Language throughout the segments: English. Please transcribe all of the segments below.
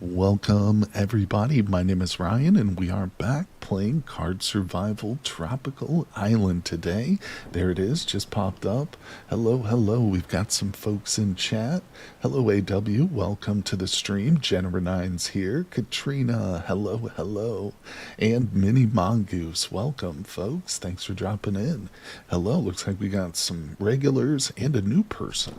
Welcome, everybody. My name is Ryan, and we are back playing Card Survival Tropical Island today. There it is, just popped up. Hello, hello. We've got some folks in chat. Hello, AW. Welcome to the stream. Jennifer9's here. Katrina, hello, hello. And Mini Mongoose, welcome, folks. Thanks for dropping in. Hello, looks like we got some regulars and a new person.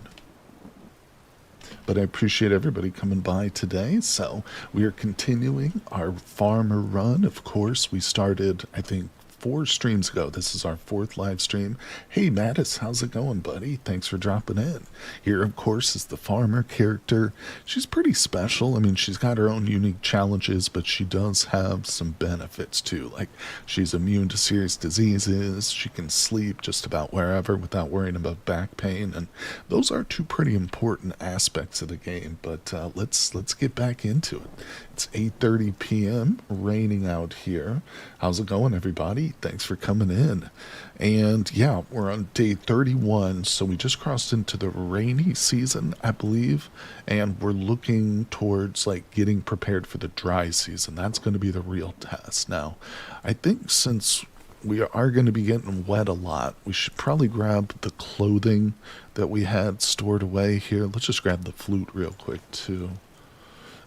But I appreciate everybody coming by today. So we are continuing our farmer run. Of course, we started, I think, 4 streams ago. This is our 4th live stream. Hey, Mattis, how's it going, buddy? Thanks for dropping in. Here, of course, is the farmer character. She's pretty special. I mean, she's got her own unique challenges, but she does have some benefits too. Like, she's immune to serious diseases. She can sleep just about wherever without worrying about back pain, and those are 2 pretty important aspects of the game. But let's get back into it. It's 8:30 p.m. raining out here. How's it going, everybody? Thanks for coming in. And yeah, we're on day 31, so we just crossed into the rainy season, I believe, and we're looking towards like getting prepared for the dry season. That's going to be the real test. Now, I think since we are going to be getting wet a lot, we should probably grab the clothing that we had stored away here. Let's just grab the flute real quick too.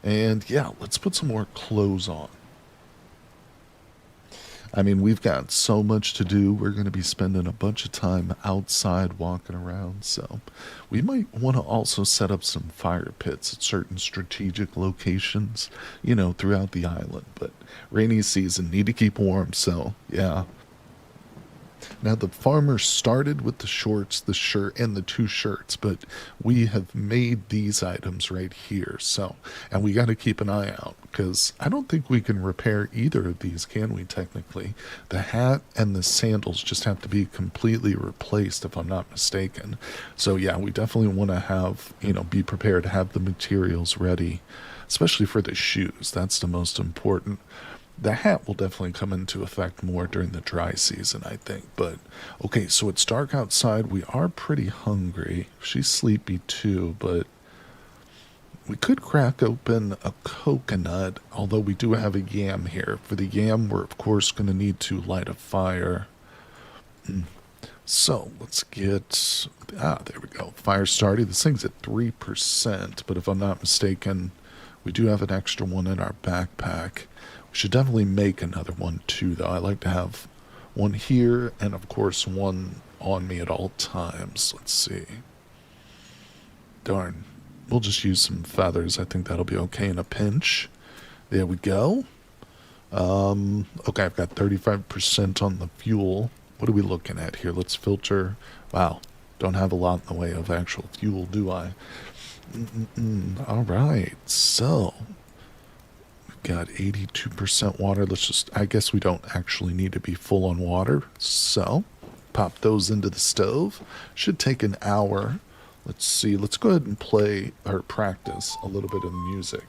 And yeah, let's put some more clothes on. I mean, we've got so much to do. We're going to be spending a bunch of time outside walking around. So we might want to also set up some fire pits at certain strategic locations, throughout the island. But rainy season, need to keep warm. So yeah. Now, the farmer started with the shorts, the shirt, and the 2 shirts, but we have made these items right here. So, and we got to keep an eye out because I don't think we can repair either of these, can we, technically? The hat and the sandals just have to be completely replaced, if I'm not mistaken. So, yeah, we definitely want to have, be prepared to have the materials ready, especially for the shoes. That's the most important. The hat will definitely come into effect more during the dry season, I think. But, okay, so it's dark outside. We are pretty hungry. She's sleepy too, but we could crack open a coconut, although we do have a yam here. For the yam, we're, of course, going to need to light a fire. So, let's get... there we go. Fire started. This thing's at 3%, but if I'm not mistaken, we do have an extra one in our backpack. We should definitely make another one too, though. I like to have one here and, of course, one on me at all times. Let's see. Darn. We'll just use some feathers. I think that'll be okay in a pinch. There we go. Okay, I've got 35% on the fuel. What are we looking at here? Let's filter. Wow. Don't have a lot in the way of actual fuel, do I? All right. So... got 82% water. I guess we don't actually need to be full on water. So, pop those into the stove. Should take an hour. Let's see. Let's go ahead and play or practice a little bit of music.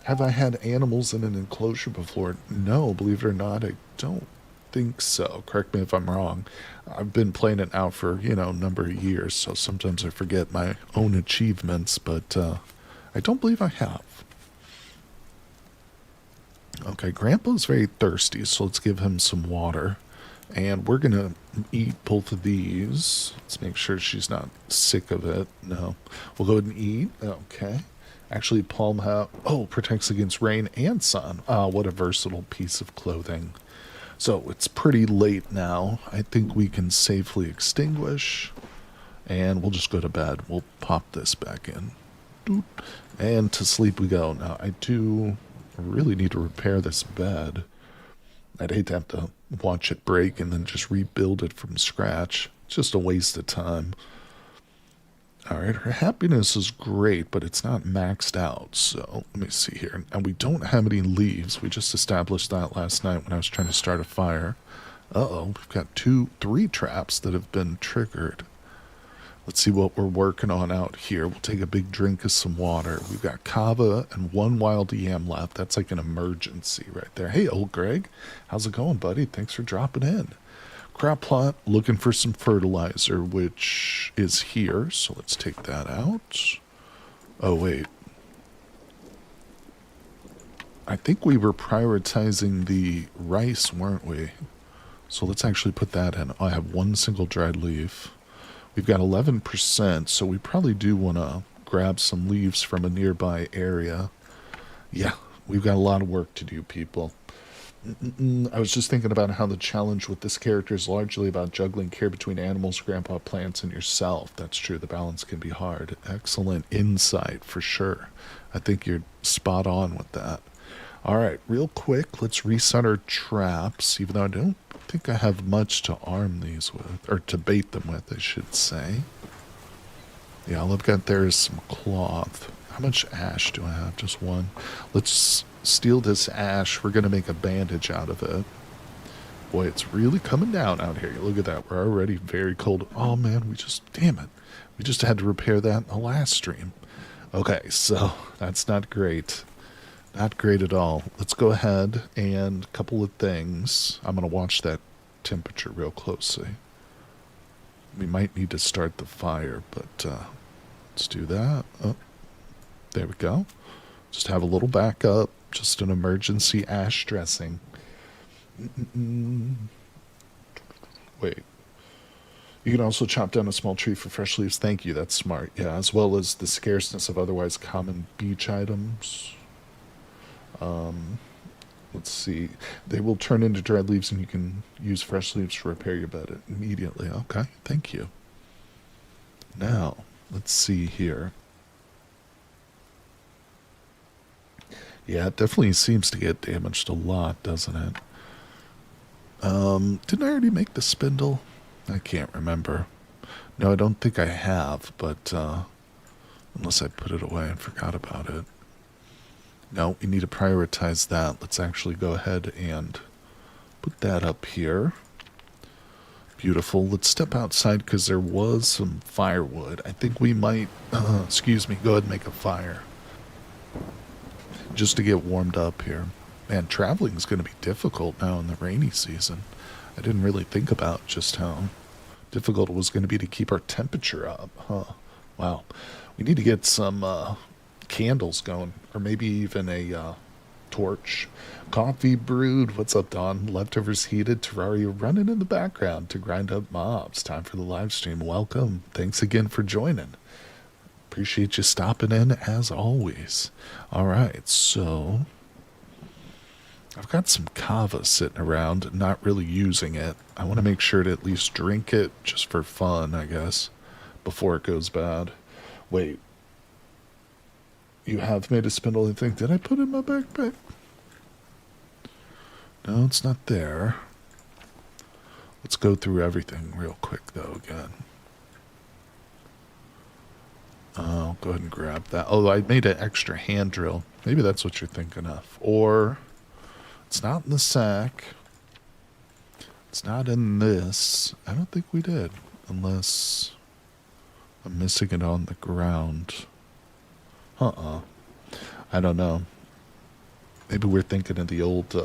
Have I had animals in an enclosure before? No, believe it or not, I don't think so. Correct me if I'm wrong. I've been playing it now for, a number of years, so sometimes I forget my own achievements, but I don't believe I have. Okay, Grandpa's very thirsty, so let's give him some water. And we're going to eat both of these. Let's make sure she's not sick of it. No. We'll go ahead and eat. Okay. Actually, palm hat. Oh, protects against rain and sun. What a versatile piece of clothing. So, it's pretty late now. I think we can safely extinguish. And we'll just go to bed. We'll pop this back in. Doop. And to sleep we go. Now, I really need to repair this bed. I'd hate to have to watch it break and then just rebuild it from scratch. It's just a waste of time. Alright, her happiness is great, but it's not maxed out. So, let me see here. And we don't have any leaves. We just established that last night when I was trying to start a fire. Uh-oh, we've got 3 traps that have been triggered. Let's see what we're working on out here. We'll take a big drink of some water. We've got kava and 1 wild yam left. That's like an emergency right there. Hey, old Greg. How's it going, buddy? Thanks for dropping in. Crop plot, looking for some fertilizer, which is here. So let's take that out. Oh, wait. I think we were prioritizing the rice, weren't we? So let's actually put that in. I have one single dried leaf. We've got 11%, so we probably do want to grab some leaves from a nearby area. Yeah, we've got a lot of work to do, people. I was just thinking about how the challenge with this character is largely about juggling care between animals, grandpa, plants, and yourself. That's true. The balance can be hard. Excellent insight, for sure. I think you're spot on with that. All right, real quick, let's reset our traps, even though I don't think I have much to arm these with, or to bait them with, I should say. Yeah, all I've got there is some cloth. How much ash do I have? Just one. Let's steal this ash. We're going to make a bandage out of it. Boy, it's really coming down out here. Look at that. We're already very cold. Oh, man, damn it. We just had to repair that in the last stream. Okay, so that's not great. Not great at all. Let's go ahead and a couple of things. I'm going to watch that temperature real closely. We might need to start the fire, but let's do that. Oh, there we go. Just have a little backup. Just an emergency ash dressing. Wait. You can also chop down a small tree for fresh leaves. Thank you. That's smart. Yeah, as well as the scarceness of otherwise common beach items. Let's see. They will turn into dried leaves and you can use fresh leaves to repair your bed immediately. Okay, thank you. Now, let's see here. Yeah, it definitely seems to get damaged a lot, doesn't it? Didn't I already make the spindle? I can't remember. No, I don't think I have, but unless I put it away and forgot about it. No, we need to prioritize that. Let's actually go ahead and put that up here. Beautiful. Let's step outside because there was some firewood. I think we might, excuse me, go ahead and make a fire. Just to get warmed up here. Man, traveling is going to be difficult now in the rainy season. I didn't really think about just how difficult it was going to be to keep our temperature up. Huh. Wow. We need to get some candles going, or maybe even a torch. Coffee brewed. What's up, Don? Leftovers heated. Terraria running in the background to grind up mobs. Time for the live stream. Welcome. Thanks again for joining. Appreciate you stopping in as always. All right, so I've got some kava sitting around, not really using it. I want to make sure to at least drink it just for fun, I guess, before it goes bad. Wait. You have made a spindle, I think. Did I put it in my backpack? No, it's not there. Let's go through everything real quick, though, again. I'll go ahead and grab that. Oh, I made an extra hand drill. Maybe that's what you're thinking of. Or it's not in the sack. It's not in this. I don't think we did. Unless I'm missing it on the ground. I don't know. Maybe we're thinking of the old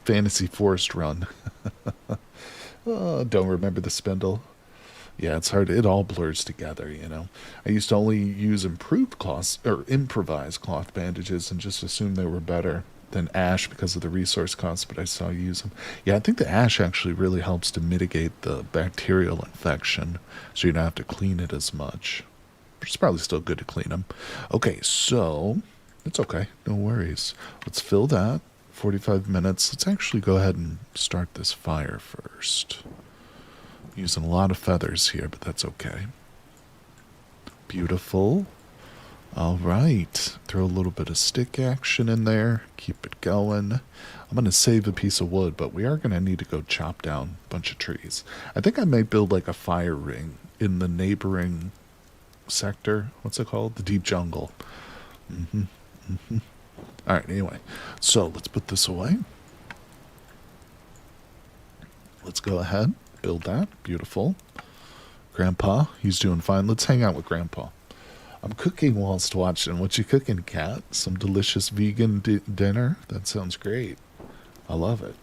Fantasy Forest run. Don't remember the spindle. Yeah, it's hard. It all blurs together, you know. I used to only use improved cloths or improvised cloth bandages and just assume they were better than ash because of the resource costs, but I saw you use them. Yeah, I think the ash actually really helps to mitigate the bacterial infection, so you don't have to clean it as much. It's probably still good to clean them. Okay, so it's okay. No worries. Let's fill that. 45 minutes. Let's actually go ahead and start this fire first. Using a lot of feathers here, but that's okay. Beautiful. All right. Throw a little bit of stick action in there. Keep it going. I'm going to save a piece of wood, but we are going to need to go chop down a bunch of trees. I think I might build like a fire ring in the neighboring sector. What's it called? The deep jungle. All right, anyway. So let's put this away. Let's go ahead. Build that. Beautiful. Grandpa, he's doing fine. Let's hang out with Grandpa. I'm cooking whilst watching. What you cooking, Cat? Some delicious vegan dinner? That sounds great. I love it.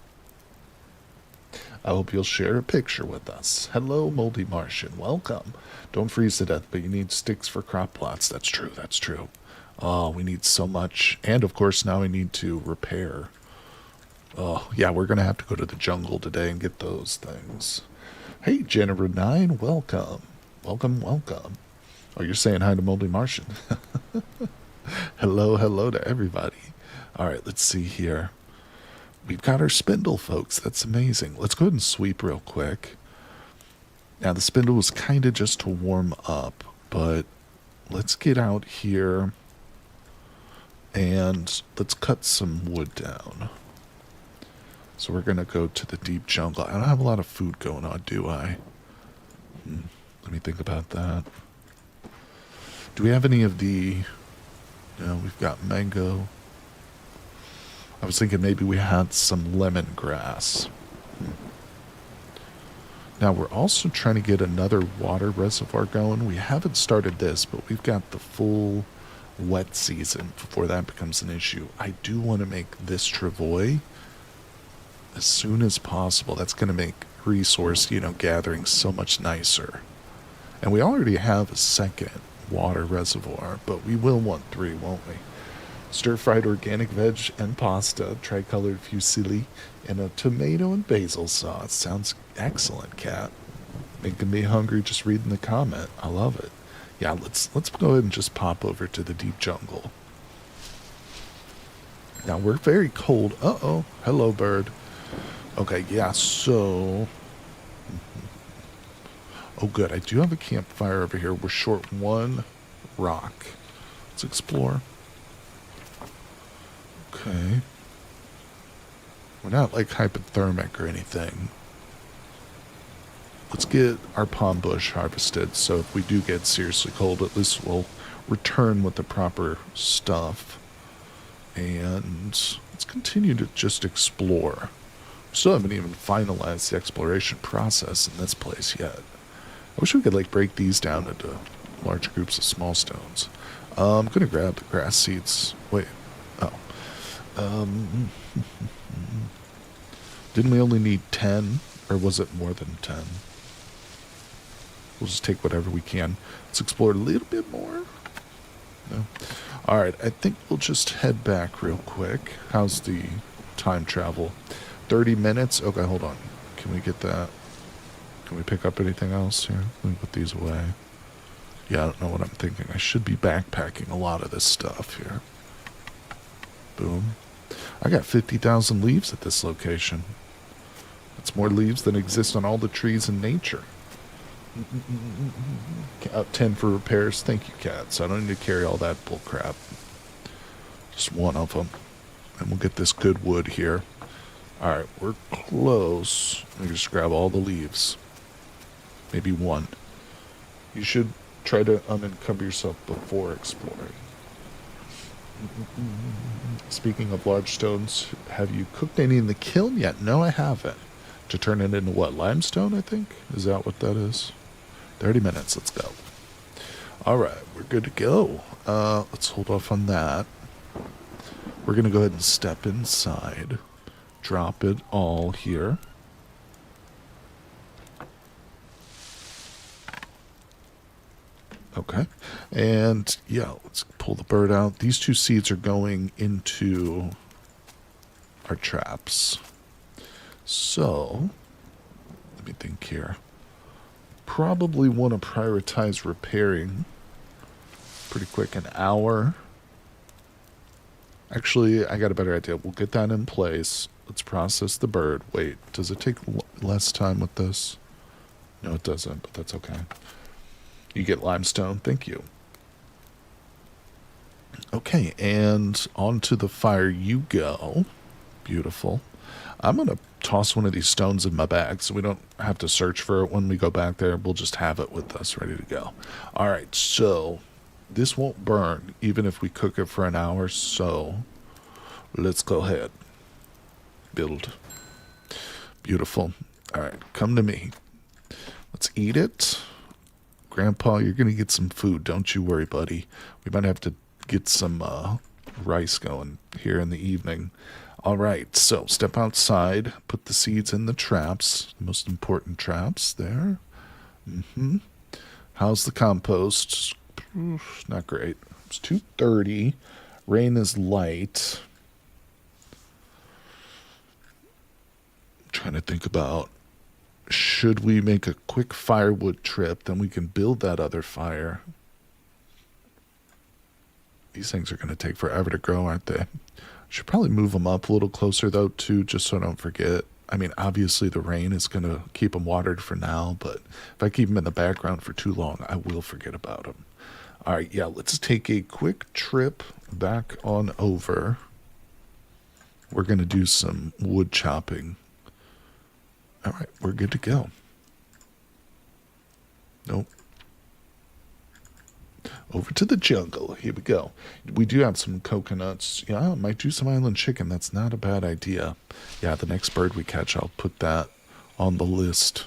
I hope you'll share a picture with us. Hello, Moldy Martian. Welcome. Don't freeze to death, but you need sticks for crop plots. That's true. That's true. Oh, we need so much. And of course, now we need to repair. Oh, yeah, we're going to have to go to the jungle today and get those things. Hey, Jennifer 9, welcome. Welcome, welcome. Oh, you're saying hi to Moldy Martian. Hello, hello to everybody. All right, let's see here. We've got our spindle, folks. That's amazing. Let's go ahead and sweep real quick. Now, the spindle was kind of just to warm up, but let's get out here and let's cut some wood down. So we're going to go to the deep jungle. I don't have a lot of food going on, do I? Let me think about that. Do we have any of the... No, we've got mango. I was thinking maybe we had some lemongrass. Now we're also trying to get another water reservoir going. We haven't started this, but we've got the full wet season before that becomes an issue. I do want to make this travois as soon as possible. That's going to make resource, gathering so much nicer. And we already have a second water reservoir, but we will want 3, won't we? Stir-fried organic veg and pasta, tricolored fusilli, and a tomato and basil sauce. Sounds excellent, Kat. Making me hungry just reading the comment. I love it. Yeah, let's go ahead and just pop over to the deep jungle. Now, we're very cold. Uh-oh. Hello, bird. Okay, yeah, so... Oh, good. I do have a campfire over here. We're short 1 rock. Let's explore. Okay. We're not, like, hypothermic or anything. Let's get our palm bush harvested, so if we do get seriously cold, at least we'll return with the proper stuff. And let's continue to just explore. We still haven't even finalized the exploration process in this place yet. I wish we could, like, break these down into large groups of small stones. I'm going to grab the grass seeds. Wait. Oh. Didn't we only need 10? Or was it more than 10? We'll just take whatever we can. Let's explore a little bit more. No. Alright, I think we'll just head back real quick. How's the time travel? 30 minutes? Okay, hold on. Can we get that? Can we pick up anything else here? Let me put these away. Yeah, I don't know what I'm thinking. I should be backpacking a lot of this stuff here. Boom. I got 50,000 leaves at this location. That's more leaves than exist on all the trees in nature. 10 for repairs. Thank you, Cat. So I don't need to carry all that bull crap. Just one of them. And we'll get this good wood here. Alright, we're close. Let me just grab all the leaves. Maybe 1. You should try to unencumber yourself before exploring. Speaking of large stones, have you cooked any in the kiln yet? No, I haven't. To turn it into what? Limestone, I think? Is that what that is? 30 minutes. Let's go. Alright, we're good to go. Let's hold off on that. We're going to go ahead and step inside. Drop it all here. Okay. And, yeah, let's pull the bird out. These 2 seeds are going into our traps. So, let me think here. Probably want to prioritize repairing pretty quick. An hour. Actually, I got a better idea. We'll get that in place. Let's process the bird. Wait, does it take less time with this? No, it doesn't, but that's okay. You get limestone. Thank you. Okay, and onto the fire you go. Beautiful. I'm going to toss one of these stones in my bag so we don't have to search for it when we go back there. We'll just have it with us ready to go. All right, so this won't burn even if we cook it for an hour, so let's go ahead. Build. Beautiful. All right, come to me. Let's eat it. Grandpa, you're going to get some food. Don't you worry, buddy. We might have to get some rice going here in the evening. All right, so step outside. Put the seeds in the traps. The most important traps there. How's the compost? Not great. It's 2:30. Rain is light. I'm trying to think about, should we make a quick firewood trip? Then we can build that other fire. These things are going to take forever to grow, aren't they? Should probably move them up a little closer, though, too, just so I don't forget. I mean, obviously the rain is going to keep them watered for now, but if I keep them in the background for too long, I will forget about them. All right, yeah, let's take a quick trip back on over. We're going to do some wood chopping. All right, we're good to go. Nope. Over to the jungle. Here we go. We do have some coconuts. Yeah, I might do some island chicken. That's not a bad idea. Yeah, the next bird we catch, I'll put that on the list.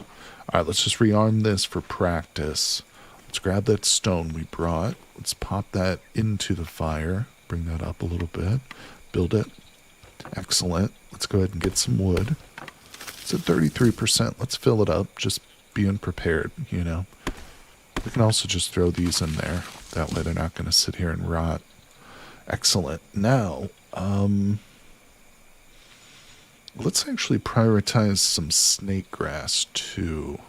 All right, let's just rearm this for practice. Let's grab that stone we brought. Let's pop that into the fire. Bring that up a little bit. Build it. Excellent. Let's go ahead and get some wood. It's at 33%. Let's fill it up. Just being prepared, you know. We can also just throw these in there. That way they're not going to sit here and rot. Excellent. Now, let's actually prioritize some snake grass too.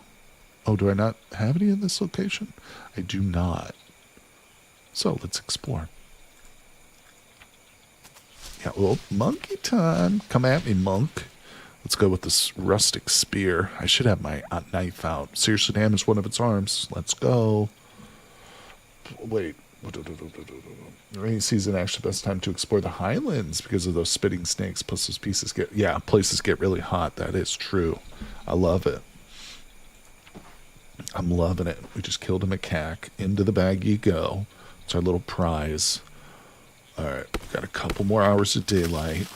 Oh, do I not have any in this location? I do not. So let's explore. Yeah, well, monkey time. Come at me, monk. Let's go with this rustic spear. I should have my knife out. Seriously damage one of its arms. Let's go. Wait. Rainy season, actually best time to explore the highlands because of those spitting snakes. Plus those places get really hot. That is true. I love it. I'm loving it. We just killed a macaque. Into the bag you go. It's our little prize. All right, we've got a couple more hours of daylight.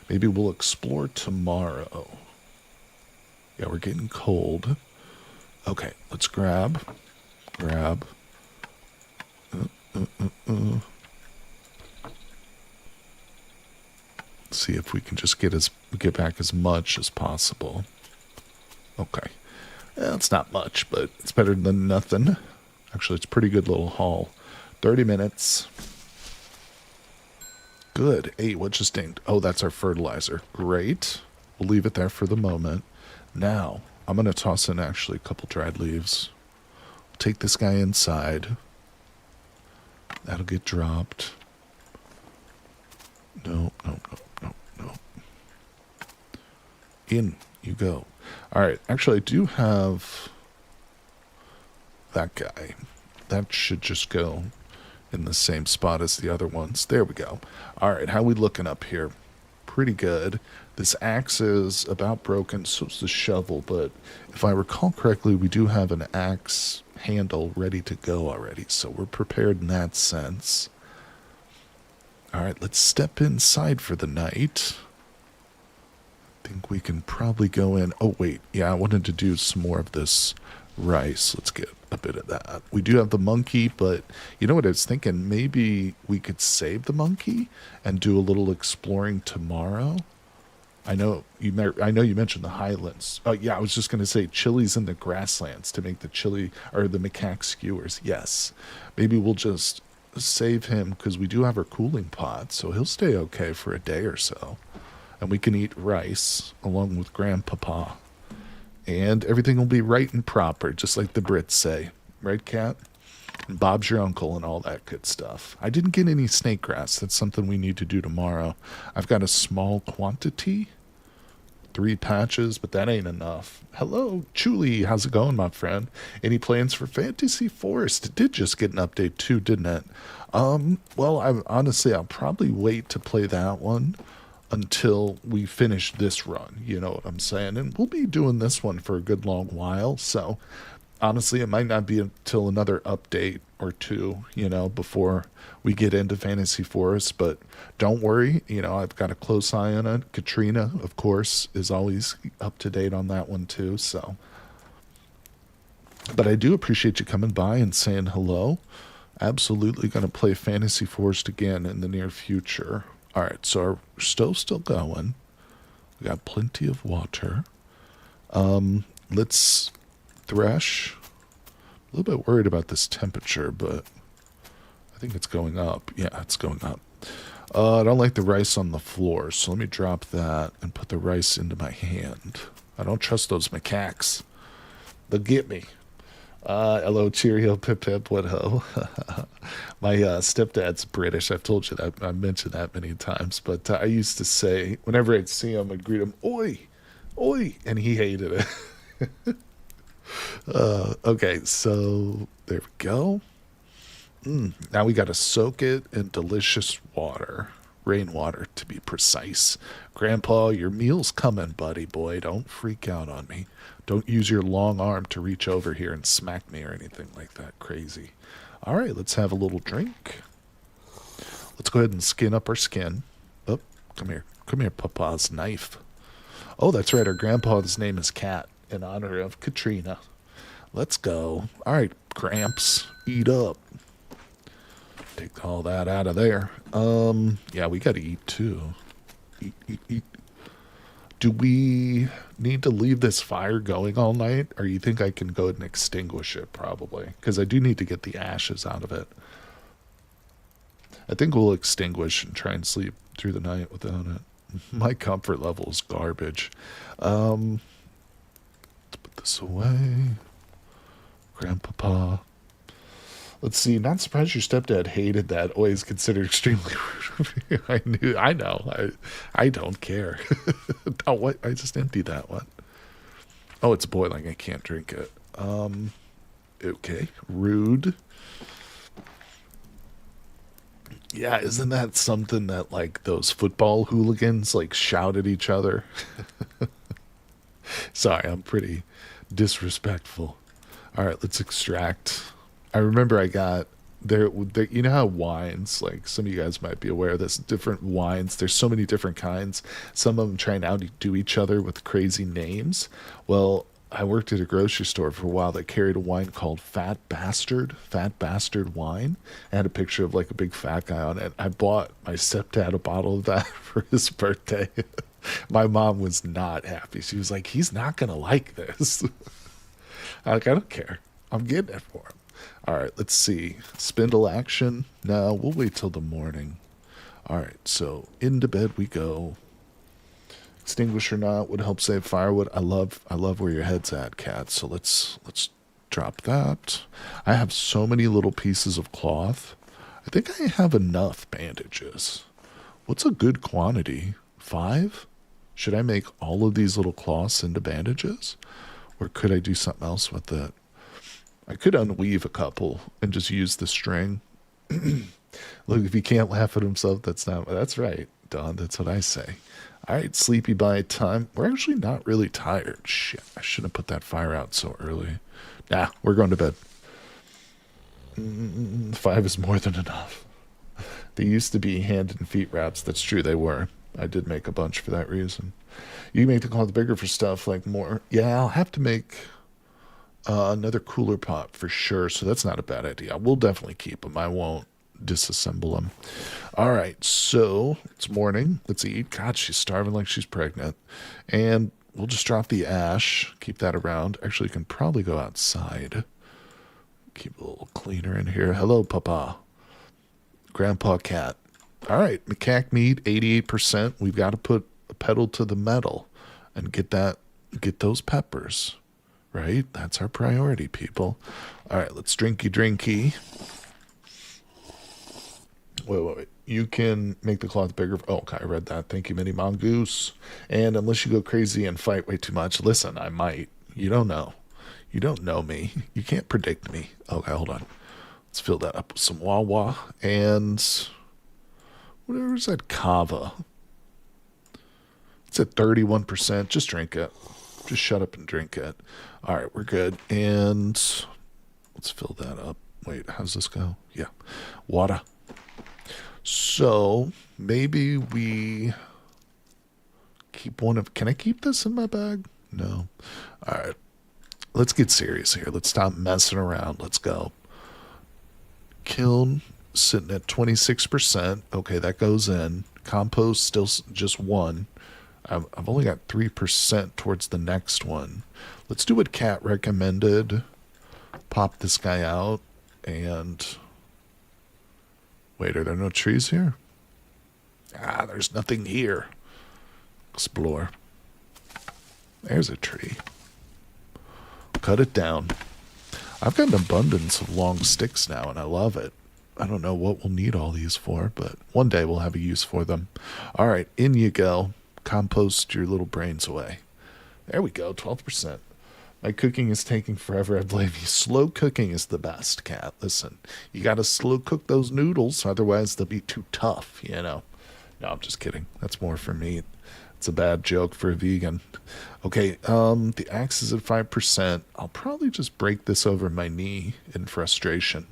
Maybe we'll explore tomorrow. Yeah, we're getting cold. Okay, let's grab. See if we can just get back as much as possible. Okay. Well, it's not much, but it's better than nothing. Actually, it's a pretty good little haul. 30 minutes. Good. Hey, what just dinged? Oh, that's our fertilizer. Great. We'll leave it there for the moment. Now, I'm going to toss in actually a couple dried leaves. Take this guy inside. That'll get dropped. No. In you go. All right. Actually, I do have that guy. That should just go in the same spot as the other ones. There we go. All right, how we looking up here? Pretty good. This axe is about broken, so is the shovel, but if I recall correctly, we do have an axe handle ready to go already, so we're prepared in that sense. All right, let's step inside for the night. I think we can probably go in. Oh, wait. Yeah, I wanted to do some more of this rice. Let's get a bit of that. We do have the monkey, but you know what I was thinking? Maybe we could save the monkey and do a little exploring tomorrow. I know you mentioned the highlands. Oh yeah, I was just going to say chilies in the grasslands to make the chili or the macaque skewers. Yes, maybe we'll just save him because we do have our cooling pot, so he'll stay okay for a day or so, and we can eat rice along with Grandpapa. And everything will be right and proper, just like the Brits say. Right, Cat? And Bob's your uncle and all that good stuff. I didn't get any snake grass. That's something we need to do tomorrow. I've got a small quantity. 3 patches, but that ain't enough. Hello, Chuli. How's it going, my friend? Any plans for Fantasy Forest? It did just get an update too, didn't it? Well, I'll probably wait to play that one until we finish this run, you know what I'm saying? And we'll be doing this one for a good long while, so honestly, it might not be until another update or two, you know, before we get into Fantasy Forest, but don't worry, you know, I've got a close eye on it. Katrina, of course, is always up to date on that one too, so. But I do appreciate you coming by and saying hello. Absolutely going to play Fantasy Forest again in the near future. All right, so our stove's still going. We got plenty of water. Let's thresh. A little bit worried about this temperature, but I think it's going up. Yeah, it's going up. I don't like the rice on the floor, so let me drop that and put the rice into my hand. I don't trust those macaques. They'll get me. Hello, cheerio, pip pip, what ho. My stepdad's British. I've told you that. I've mentioned that many times. But I used to say, whenever I'd see him, I'd greet him, oi, oi, and he hated it. Okay, so there we go. Now we got to soak it in delicious water. Rainwater, to be precise. Grandpa, your meal's coming, buddy boy. Don't freak out on me. Don't use your long arm to reach over here and smack me or anything like that crazy. All right, let's have a little drink. Let's go ahead and skin up our skin. Oh, come here. Come here, Papa's knife. Oh, that's right. Our grandpa's name is Cat in honor of Katrina. Let's go. All right, Gramps, eat up. Take all that out of there. Yeah, we got to eat too. Eat, eat, eat. Do we need to leave this fire going all night? Or you think I can go ahead and extinguish it probably? Because I do need to get the ashes out of it. I think we'll extinguish and try and sleep through the night without it. My comfort level is garbage. Let's put this away. Grandpapa. Let's see. Not surprised your stepdad hated that. Always considered extremely rude. I know. I don't care. Oh, what? I just emptied that one. Oh, it's boiling. I can't drink it. Okay. Rude. Yeah, isn't that something that like those football hooligans like shout at each other? Sorry, I'm pretty disrespectful. All right, let's extract. I remember I got there. You know how wines, like some of you guys might be aware of this, different wines. There's so many different kinds. Some of them try now to do each other with crazy names. Well, I worked at a grocery store for a while that carried a wine called Fat Bastard wine. It had a picture of like a big fat guy on it. I bought my stepdad a bottle of that for his birthday. My mom was not happy. She was like, he's not going to like this. I'm like, I don't care. I'm getting it for him. All right, let's see. Spindle action. No, we'll wait till the morning. All right, so into bed we go. Extinguish or not would help save firewood. I love where your head's at, Cat. So let's drop that. I have so many little pieces of cloth. I think I have enough bandages. What's a good quantity? 5? Should I make all of these little cloths into bandages? Or could I do something else with it? I could unweave a couple and just use the string. Look, if he can't laugh at himself, that's right, Don. That's what I say. All right, sleepy by time. We're actually not really tired. Shit, I shouldn't have put that fire out so early. Nah, we're going to bed. 5 is more than enough. They used to be hand and feet wraps. That's true, they were. I did make a bunch for that reason. You make the cloth bigger for stuff like more. Yeah, I'll have to make another cooler pot for sure. So that's not a bad idea. We'll definitely keep them. I won't disassemble them. All right, so it's morning. Let's eat. God, she's starving like she's pregnant. And we'll just drop the ash. Keep that around. Actually, you can probably go outside. Keep a little cleaner in here. Hello, Papa. Grandpa Cat. All right, macaque meat, 88%. We've got to put a pedal to the metal and get those peppers. Right? That's our priority, people. All right, let's drinky. Wait. You can make the cloth bigger. Oh, okay, I read that. Thank you, Mini Mongoose. And unless you go crazy and fight way too much, listen, I might. You don't know. You don't know me. You can't predict me. Okay, hold on. Let's fill that up with some Wawa. And whatever's that kava? It's at 31%. Just drink it. Just shut up and drink it. All right, we're good. And let's fill that up. Wait, how's this go? Yeah. Water. So maybe we keep one of. Can I keep this in my bag? No. All right. Let's get serious here. Let's stop messing around. Let's go. Kiln sitting at 26%. Okay, that goes in. Compost still just 1. I've only got 3% towards the next one. Let's do what Kat recommended. Pop this guy out and Wait, are there no trees here? Ah, there's nothing here. Explore. There's a tree. Cut it down. I've got an abundance of long sticks now, and I love it. I don't know what we'll need all these for, but one day we'll have a use for them. All right, in you go. Compost your little brains away. There we go, 12%. My cooking is taking forever, I blame you. Slow cooking is the best, Cat. Listen, you gotta slow cook those noodles, otherwise they'll be too tough, you know. No, I'm just kidding. That's more for me. It's a bad joke for a vegan. Okay, the axe is at 5%. I'll probably just break this over my knee in frustration.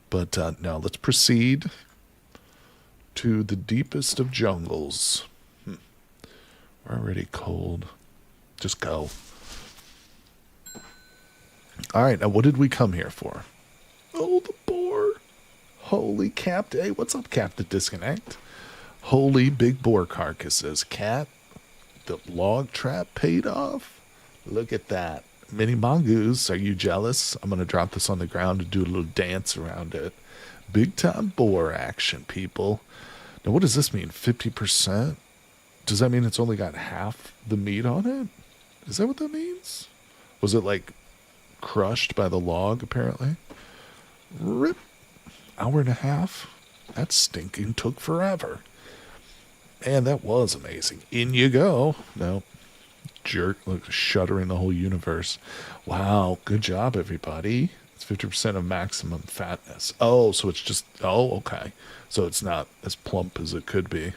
But no, let's proceed to the deepest of jungles. We're already cold. Just go. All right, now what did we come here for? Oh, the boar. Holy Cap. Hey, what's up, Captain Disconnect? Holy big boar carcasses. Cat, the log trap paid off? Look at that. Mini mongoose, are you jealous? I'm going to drop this on the ground and do a little dance around it. Big time boar action, people. Now, what does this mean? 50%? Does that mean it's only got half the meat on it? Is that what that means? Was it like crushed by the log, apparently? Rip. Hour and a half? That stinking took forever. And that was amazing. In you go. No. Jerk. Look, shuddering the whole universe. Wow. Good job, everybody. It's 50% of maximum fatness. Oh, so it's just... Oh, okay. So it's not as plump as it could be.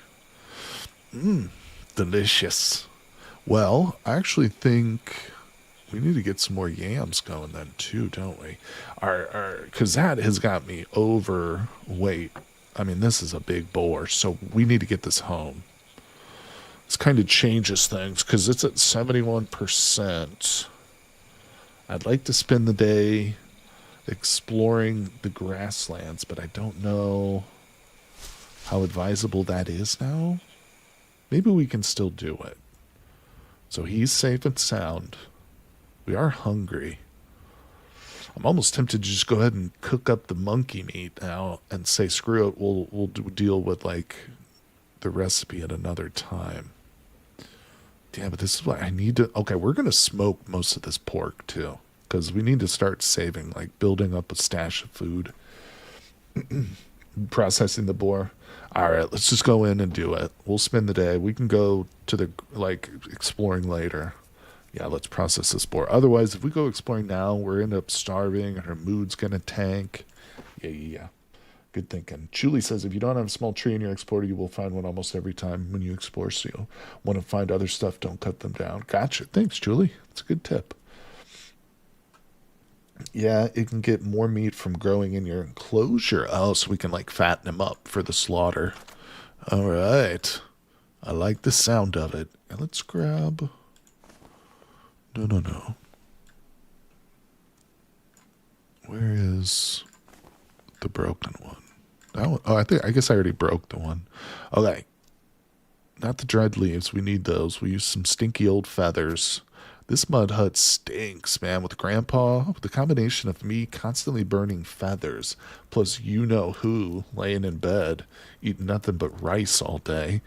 Delicious. Well, I actually think we need to get some more yams going then too, don't we? Because that has got me overweight. I mean, this is a big boar, so we need to get this home. This kind of changes things because it's at 71%. I'd like to spend the day exploring the grasslands, but I don't know how advisable that is now. Maybe we can still do it. So he's safe and sound. We are hungry. I'm almost tempted to just go ahead and cook up the monkey meat now and say, screw it, we'll deal with, like, the recipe at another time. Yeah, but this is what I need to... Okay, we're going to smoke most of this pork, too, because we need to start saving, like, building up a stash of food. Processing the boar. All right, let's just go in and do it. We'll spend the day. We can go to the, like, exploring later. Yeah, let's process this boar. Otherwise, if we go exploring now, we're end up starving and our mood's going to tank. Yeah. Good thinking. Julie says, if you don't have a small tree in your explorer, you will find one almost every time when you explore. So you want to find other stuff, don't cut them down. Gotcha. Thanks, Julie. That's a good tip. Yeah, it can get more meat from growing in your enclosure. Oh, so we can, like, fatten them up for the slaughter. All right. I like the sound of it. Now let's grab... No. Where is the broken one? That one? Oh, I guess I already broke the one. Okay. Not the dried leaves. We need those. We use some stinky old feathers. This mud hut stinks, man. With Grandpa, with the combination of me constantly burning feathers, plus you-know-who laying in bed, eating nothing but rice all day.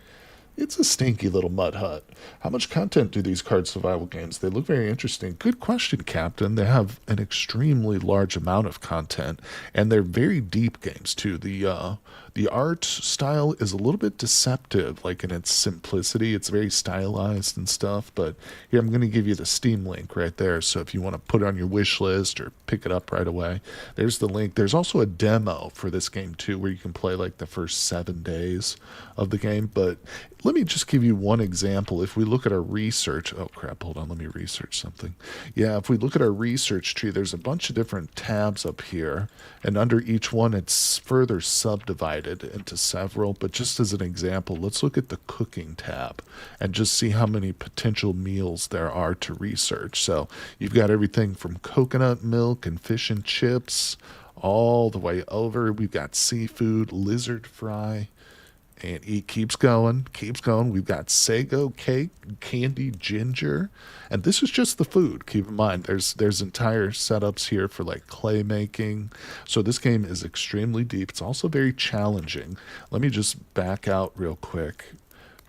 It's a stinky little mud hut. How much content do these card survival games? They look very interesting. Good question, Captain. They have an extremely large amount of content, and they're very deep games, too. The art style is a little bit deceptive, like in its simplicity. It's very stylized and stuff, but here I'm going to give you the Steam link right there, so if you want to put it on your wish list or pick it up right away, there's the link. There's also a demo for this game, too, where you can play like the first 7 days of the game, but let me just give you one example. If we look at our research, oh crap, hold on, let me research something. Yeah, if we look at our research tree, there's a bunch of different tabs up here, and under each one it's further subdivided into several, but just as an example, let's look at the cooking tab and just see how many potential meals there are to research. So you've got everything from coconut milk and fish and chips all the way over. We've got seafood, lizard fry, And he keeps going, keeps going. We've got sago cake, candy ginger, and this is just the food. Keep in mind, there's entire setups here for like clay making. So this game is extremely deep. It's also very challenging. Let me just back out real quick.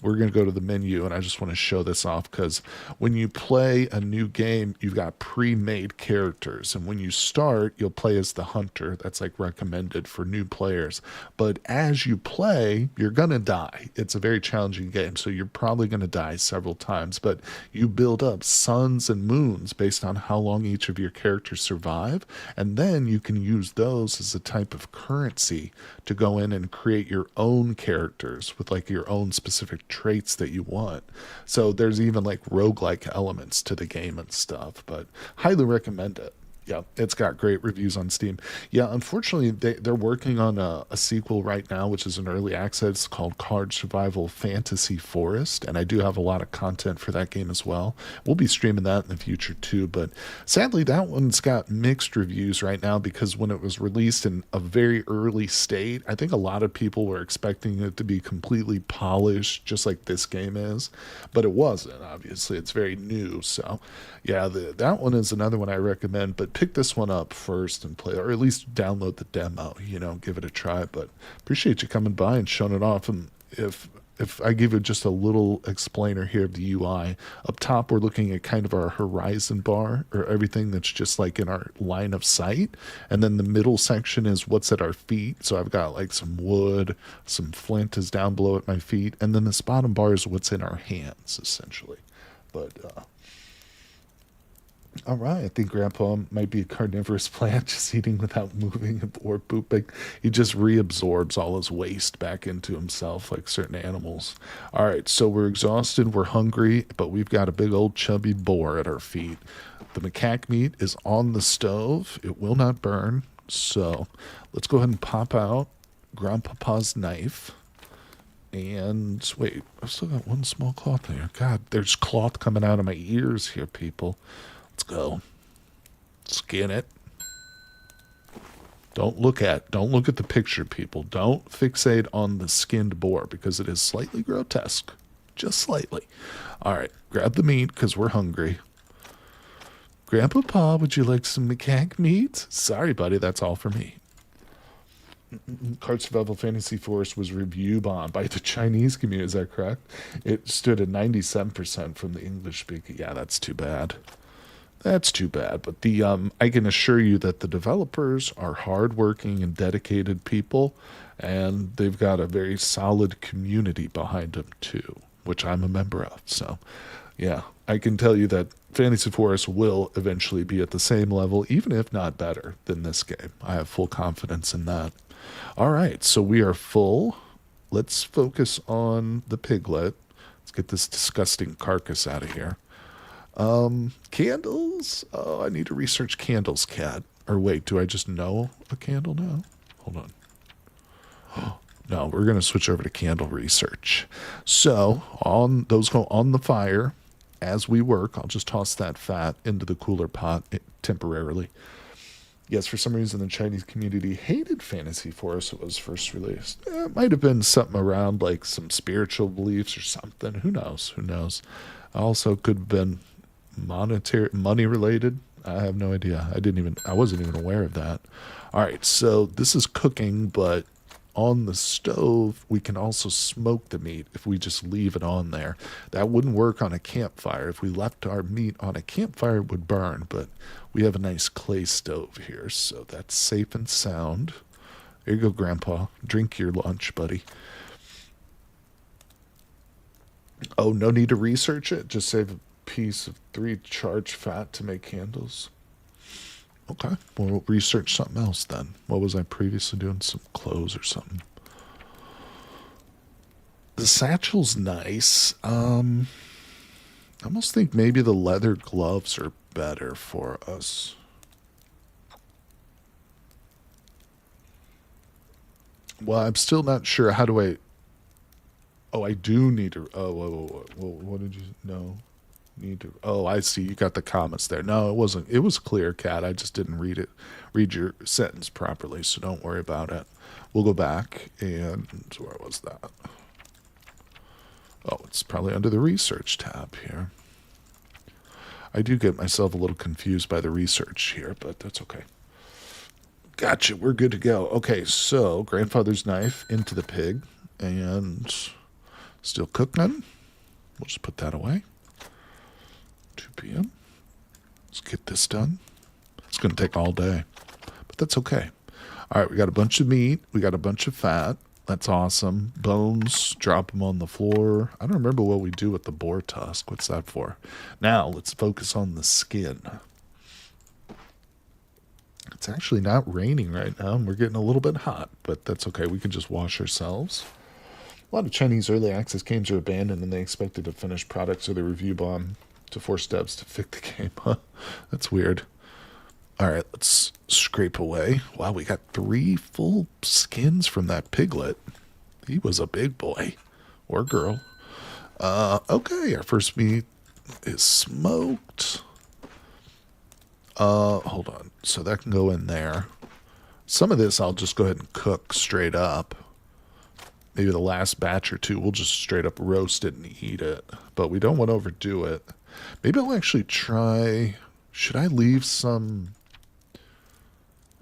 We're going to go to the menu, and I just want to show this off because when you play a new game, you've got pre-made characters, and when you start, you'll play as the hunter. That's like recommended for new players. But as you play, you're going to die. It's a very challenging game, so you're probably going to die several times, but you build up suns and moons based on how long each of your characters survive, and then you can use those as a type of currency to go in and create your own characters with like your own specific traits that you want. So there's even like roguelike elements to the game and stuff, but highly recommend it. Yeah, it's got great reviews on Steam. Yeah, unfortunately, they're working on a sequel right now, which is an early access called Card Survival Fantasy Forest, and I do have a lot of content for that game as well. We'll be streaming that in the future too, but sadly, that one's got mixed reviews right now because when it was released in a very early state, I think a lot of people were expecting it to be completely polished, just like this game is, but it wasn't, obviously. It's very new, so yeah, that one is another one I recommend, but pick this one up first and play, or at least download the demo, give it a try. But appreciate you coming by and showing it off. And if I give you just a little explainer here of the UI, up top we're looking at kind of our horizon bar, or everything that's just like in our line of sight, and then the middle section is what's at our feet. So I've got like some wood, some flint is down below at my feet, and then this bottom bar is what's in our hands essentially. But all right, I think Grandpa might be a carnivorous plant, just eating without moving or pooping. He just reabsorbs all his waste back into himself, like certain animals. All right, so we're exhausted, we're hungry, but we've got a big old chubby boar at our feet. The macaque meat is on the stove. It will not burn. So let's go ahead and pop out Grandpapa's knife. And wait, I've still got one small cloth there. God, there's cloth coming out of my ears here, people. Let's go. Skin it. Don't look at the picture, people. Don't fixate on the skinned boar because it is slightly grotesque. Just slightly. All right, grab the meat because we're hungry. Grandpapa, would you like some macaque meat? Sorry, buddy, that's all for me. Card Survival Fantasy Forest was review bombed by the Chinese community, is that correct? It stood at 97% from the English speaking. Yeah, that's too bad. That's too bad, but I can assure you that the developers are hardworking and dedicated people, and they've got a very solid community behind them too, which I'm a member of. So, yeah, I can tell you that Fantasy Forest will eventually be at the same level, even if not better than this game. I have full confidence in that. All right, so we are full. Let's focus on the piglet. Let's get this disgusting carcass out of here. Candles? Oh, I need to research candles, cat. Or wait, do I just know a candle now? Hold on. Oh, no, we're going to switch over to candle research. So, those go on the fire as we work. I'll just toss that fat into the cooler pot temporarily. Yes, for some reason the Chinese community hated Fantasy Forest when it was first released. It might have been something around like some spiritual beliefs or something. Who knows? Who knows? Also could have been money related. I have no idea. I wasn't even aware of that. All right, so this is cooking, but on the stove we can also smoke the meat if we just leave it on there. That wouldn't work on a campfire. If we left our meat on a campfire, it would burn, but we have a nice clay stove here, so that's safe and sound. There you go, Grandpa. Drink your lunch, buddy. Oh, no need to research it? Just save a piece of 3 charged fat to make candles? Okay, well, we'll research something else then. What was I previously doing? Some clothes or something. The satchel's nice. I almost think maybe the leather gloves are better for us. Well, I'm still not sure. How do I... Oh, I do need to... Oh, what did you... No. Need to... Oh, I see. You got the comments there. No, it wasn't. It was clear, Cat. I just didn't read your sentence properly, so don't worry about it. We'll go back and... Where was that? Oh, it's probably under the research tab here. I do get myself a little confused by the research here, but that's okay. Gotcha, we're good to go. Okay, so grandfather's knife into the pig, and still cooking. We'll just put that away. 2 p.m. Let's get this done. It's going to take all day, but that's okay. All right, we got a bunch of meat. We got a bunch of fat. That's awesome. Bones, drop them on the floor. I don't remember what we do with the boar tusk. What's that for? Now, let's focus on the skin. It's actually not raining right now, and we're getting a little bit hot, but that's okay. We can just wash ourselves. A lot of Chinese early access games are abandoned, and they expected a finished product, so they review bomb to 4 steps to fix the game. Huh? That's weird. All right, let's scrape away. Wow, we got 3 full skins from that piglet. He was a big boy. Or girl. Okay, our first meat is smoked. Hold on. So that can go in there. Some of this I'll just go ahead and cook straight up. Maybe the last batch or 2, we'll just straight up roast it and eat it. But we don't want to overdo it. Maybe I'll actually try... Should I leave some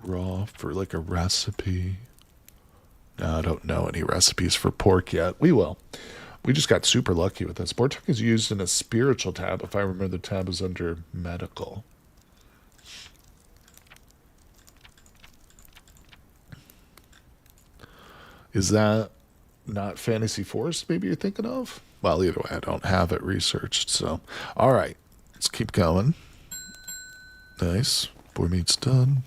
raw for like a recipe? No, I don't know any recipes for pork yet. We will. We just got super lucky with this. Pork is used in a spiritual tab. If I remember, the tab is under medical. Is that not Fantasy Forest maybe you're thinking of? Well, either way, I don't have it researched. So, all right, let's keep going. Nice. Boar meat's done.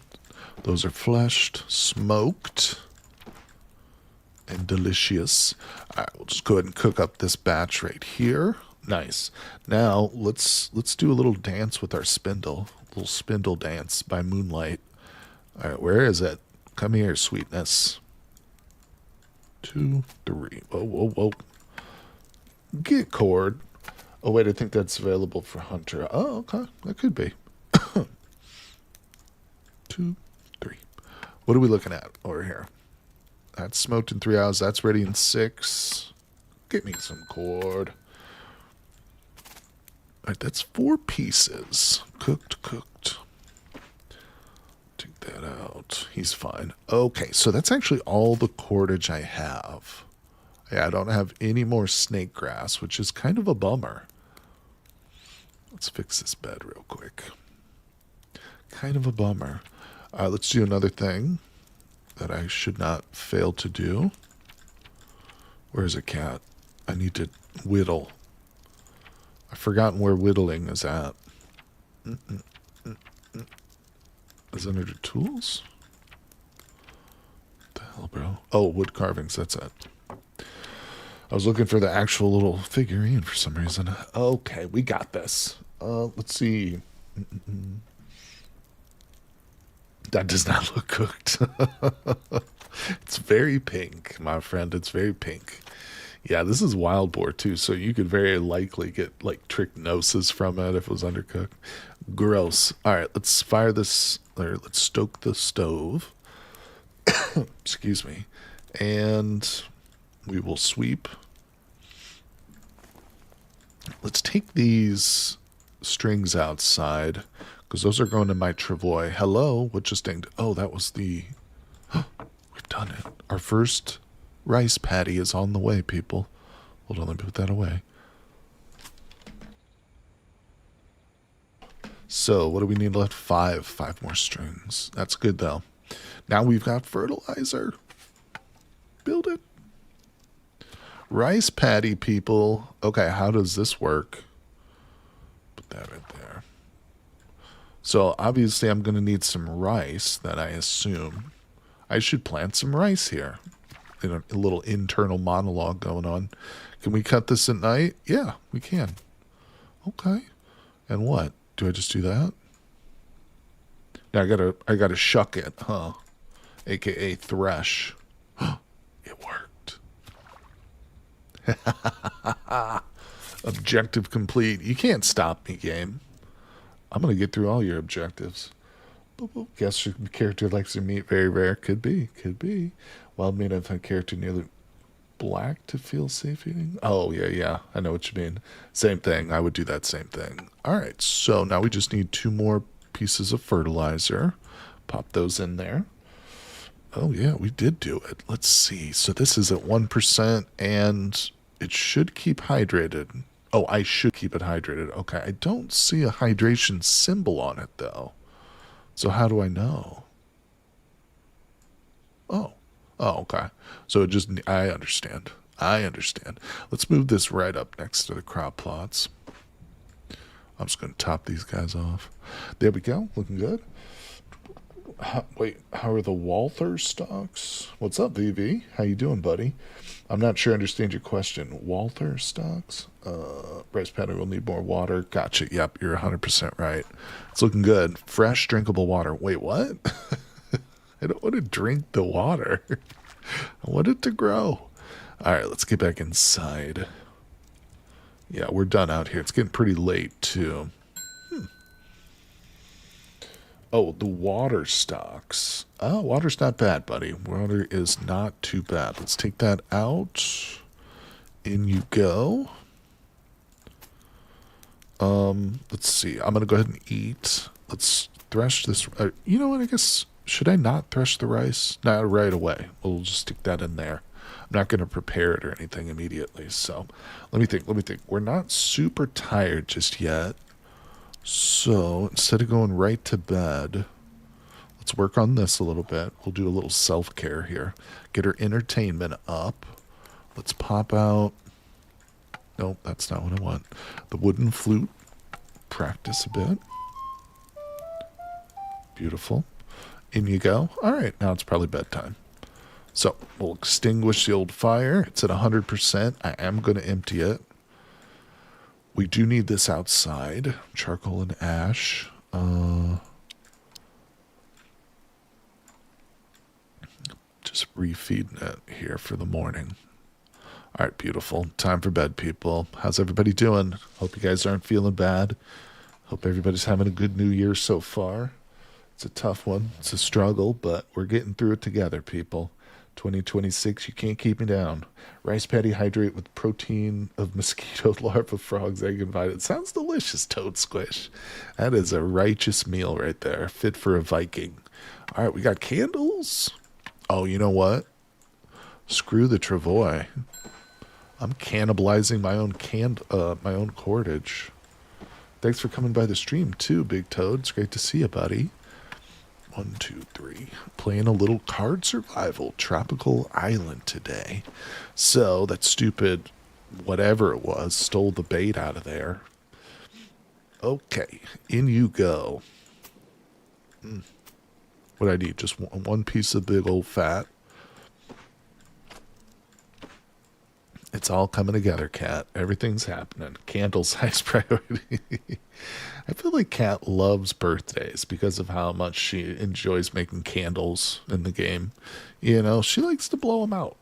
Those are fleshed, smoked, and delicious. All right, we'll just go ahead and cook up this batch right here. Nice. Now, let's do a little dance with our spindle. A little spindle dance by moonlight. All right, where is it? Come here, sweetness. 2, 3. Whoa, whoa, whoa. Get cord. Oh, wait, I think that's available for Hunter. Oh, okay. That could be. 2, 3. What are we looking at over here? That's smoked in 3 hours. That's ready in 6. Get me some cord. All right, that's 4 pieces. Cooked. Take that out. He's fine. Okay, so that's actually all the cordage I have. Yeah, I don't have any more snake grass, which is kind of a bummer. Let's fix this bed real quick. Kind of a bummer. All right, let's do another thing that I should not fail to do. Where's a cat? I need to whittle. I've forgotten where whittling is at. Is it under tools? What the hell, bro? Oh, wood carvings, that's it. I was looking for the actual little figurine for some reason. Okay, we got this. Let's see. That does not look cooked. It's very pink, my friend. It's very pink. Yeah, this is wild boar too, so you could very likely get like trichinosis from it if it was undercooked. Gross. All right, let's fire this, or let's stoke the stove. Excuse me. And we will sweep. Let's take these strings outside, because those are going to my travois. Hello, what just dinged? Oh, that was the... We've done it. Our first rice patty is on the way, people. Hold on, let me put that away. So, what do we need left? 5. 5 more strings. That's good, though. Now we've got fertilizer. Build it. Rice patty, people. Okay, how does this work? Put that right there. So, obviously, I'm going to need some rice, that I assume. I should plant some rice here. A little internal monologue going on. Can we cut this at night? Yeah, we can. Okay. And what? Do I just do that? Now I gotta shuck it, huh? AKA thresh. It worked. Objective complete. You can't stop me, game. I'm gonna get through all your objectives. Guess your character likes their meat very rare. Could be. Wild meat I've had character nearly black to feel safe eating? Oh, yeah, yeah. I know what you mean. Same thing. I would do that same thing. All right, so now we just need 2 more pieces of fertilizer. Pop those in there. Oh, yeah, we did do it. Let's see. So this is at 1%, and it should keep hydrated. Oh, I should keep it hydrated. Okay, I don't see a hydration symbol on it, though. So how do I know? Oh. Oh, okay. So it just, I understand. I understand. Let's move this right up next to the crop plots. I'm just going to top these guys off. There we go. Looking good. Wait, how are the Walther stocks? What's up, VV? How you doing, buddy? I'm not sure I understand your question. Walther stocks? Rice paddy will need more water. Gotcha. Yep, you're 100% right. It's looking good. Fresh, drinkable water. Wait, what? I don't want to drink the water. I want it to grow. All right, let's get back inside. Yeah, we're done out here. It's getting pretty late, too. Oh, the water stocks. Oh, water's not bad, buddy. Water is not too bad. Let's take that out. In you go. Let's see. I'm going to go ahead and eat. Let's thresh this. You know what? I guess, should I not thresh the rice? Not right away. We'll just stick that in there. I'm not going to prepare it or anything immediately. So let me think. We're not super tired just yet. So instead of going right to bed, let's work on this a little bit. We'll do a little self-care here. Get our entertainment up. Let's pop out. Nope, that's not what I want. The wooden flute. Practice a bit. Beautiful. In you go. All right, now it's probably bedtime. So we'll extinguish the old fire. It's at 100%. I am going to empty it. We do need this outside. Charcoal and ash. Just refeeding it here for the morning. All right, beautiful. Time for bed, people. How's everybody doing? Hope you guys aren't feeling bad. Hope everybody's having a good new year so far. It's a tough one. It's a struggle, but we're getting through it together, people. 2026, you can't keep me down. Rice patty hydrate with protein of mosquito larva, frogs, egg, and vitamin. Sounds delicious, Toad Squish. That is a righteous meal right there. Fit for a Viking. All right, we got candles. Oh, you know what? Screw the Travois. I'm cannibalizing my own cordage. Thanks for coming by the stream too, Big Toad. It's great to see you, buddy. 1, 2, 3. Playing a little card survival tropical island today. So that stupid whatever it was stole the bait out of there. Okay, in you go. What I need? Just one piece of big old fat. It's all coming together, Cat. Everything's happening. Candles, highest priority. I feel like Cat loves birthdays because of how much she enjoys making candles in the game. You know, she likes to blow them out.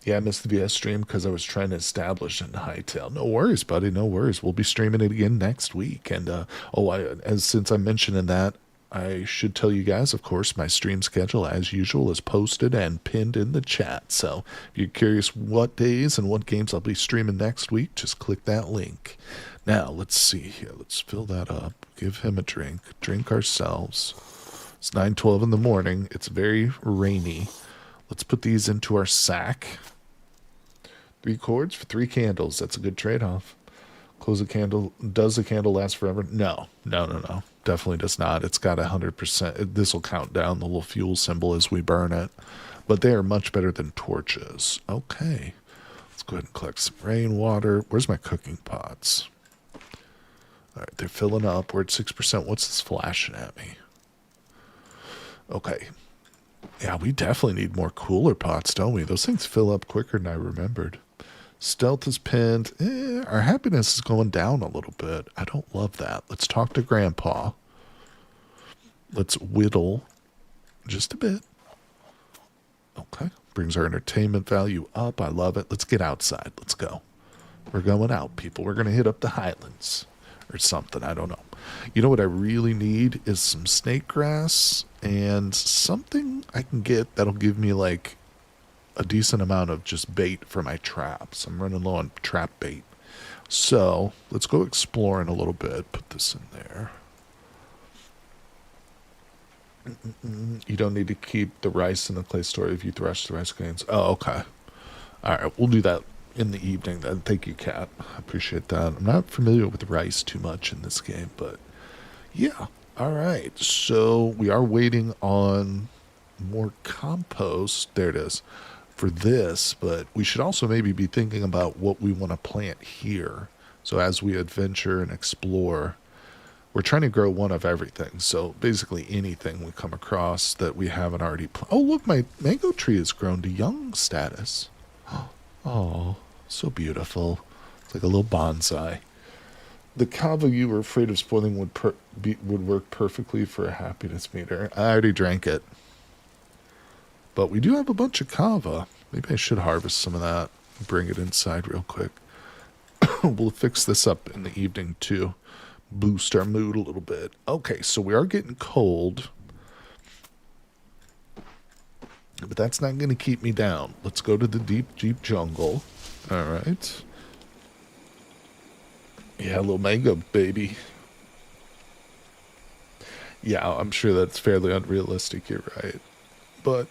Yeah, I missed the VS stream because I was trying to establish in Hightail. No worries, buddy. No worries. We'll be streaming it again next week. And, since I'm mentioning that, I should tell you guys, of course, my stream schedule, as usual, is posted and pinned in the chat. So if you're curious what days and what games I'll be streaming next week, just click that link. Now, let's see here. Let's fill that up. Give him a drink. Drink ourselves. It's 9:12 in the morning. It's very rainy. Let's put these into our sack. 3 cords for 3 candles. That's a good trade-off. Close a candle. Does the candle last forever? No. Definitely does not. It's got 100%. This will count down the little fuel symbol as we burn it. But they are much better than torches. Okay. Let's go ahead and collect some rainwater. Where's my cooking pots? All right, they're filling up. We're at 6%. What's this flashing at me? Okay. Yeah, we definitely need more cooler pots, don't we? Those things fill up quicker than I remembered. Stealth is pinned. Our happiness is going down a little bit. I don't love that. Let's talk to Grandpa. Let's whittle just a bit. Okay. Brings our entertainment value up. I love it. Let's get outside. Let's go. We're going out, people. We're going to hit up the Highlands or something. I don't know. You know what I really need is some snake grass and something I can get that'll give me like a decent amount of just bait for my traps. I'm running low on trap bait. So let's go exploring a little bit. Put this in there. You don't need to keep the rice in the clay store if you thresh the rice grains. Oh, okay. All right, we'll do that in the evening then. Thank you, Kat. I appreciate that. I'm not familiar with rice too much in this game, but yeah. All right, so we are waiting on more compost. There it is for this, but we should also maybe be thinking about what we want to plant here. So as we adventure and explore, we're trying to grow one of everything. So basically anything we come across that we haven't already planted. Oh, look, my mango tree has grown to young status. Oh, so beautiful. It's like a little bonsai. The kava you were afraid of spoiling would work perfectly for a happiness meter. I already drank it. But we do have a bunch of kava. Maybe I should harvest some of that and bring it inside real quick. We'll fix this up in the evening too. Boost our mood a little bit. Okay, so we are getting cold. But that's not going to keep me down. Let's go to the deep, deep jungle. All right. Yeah, little mango baby. Yeah, I'm sure that's fairly unrealistic. You're right. But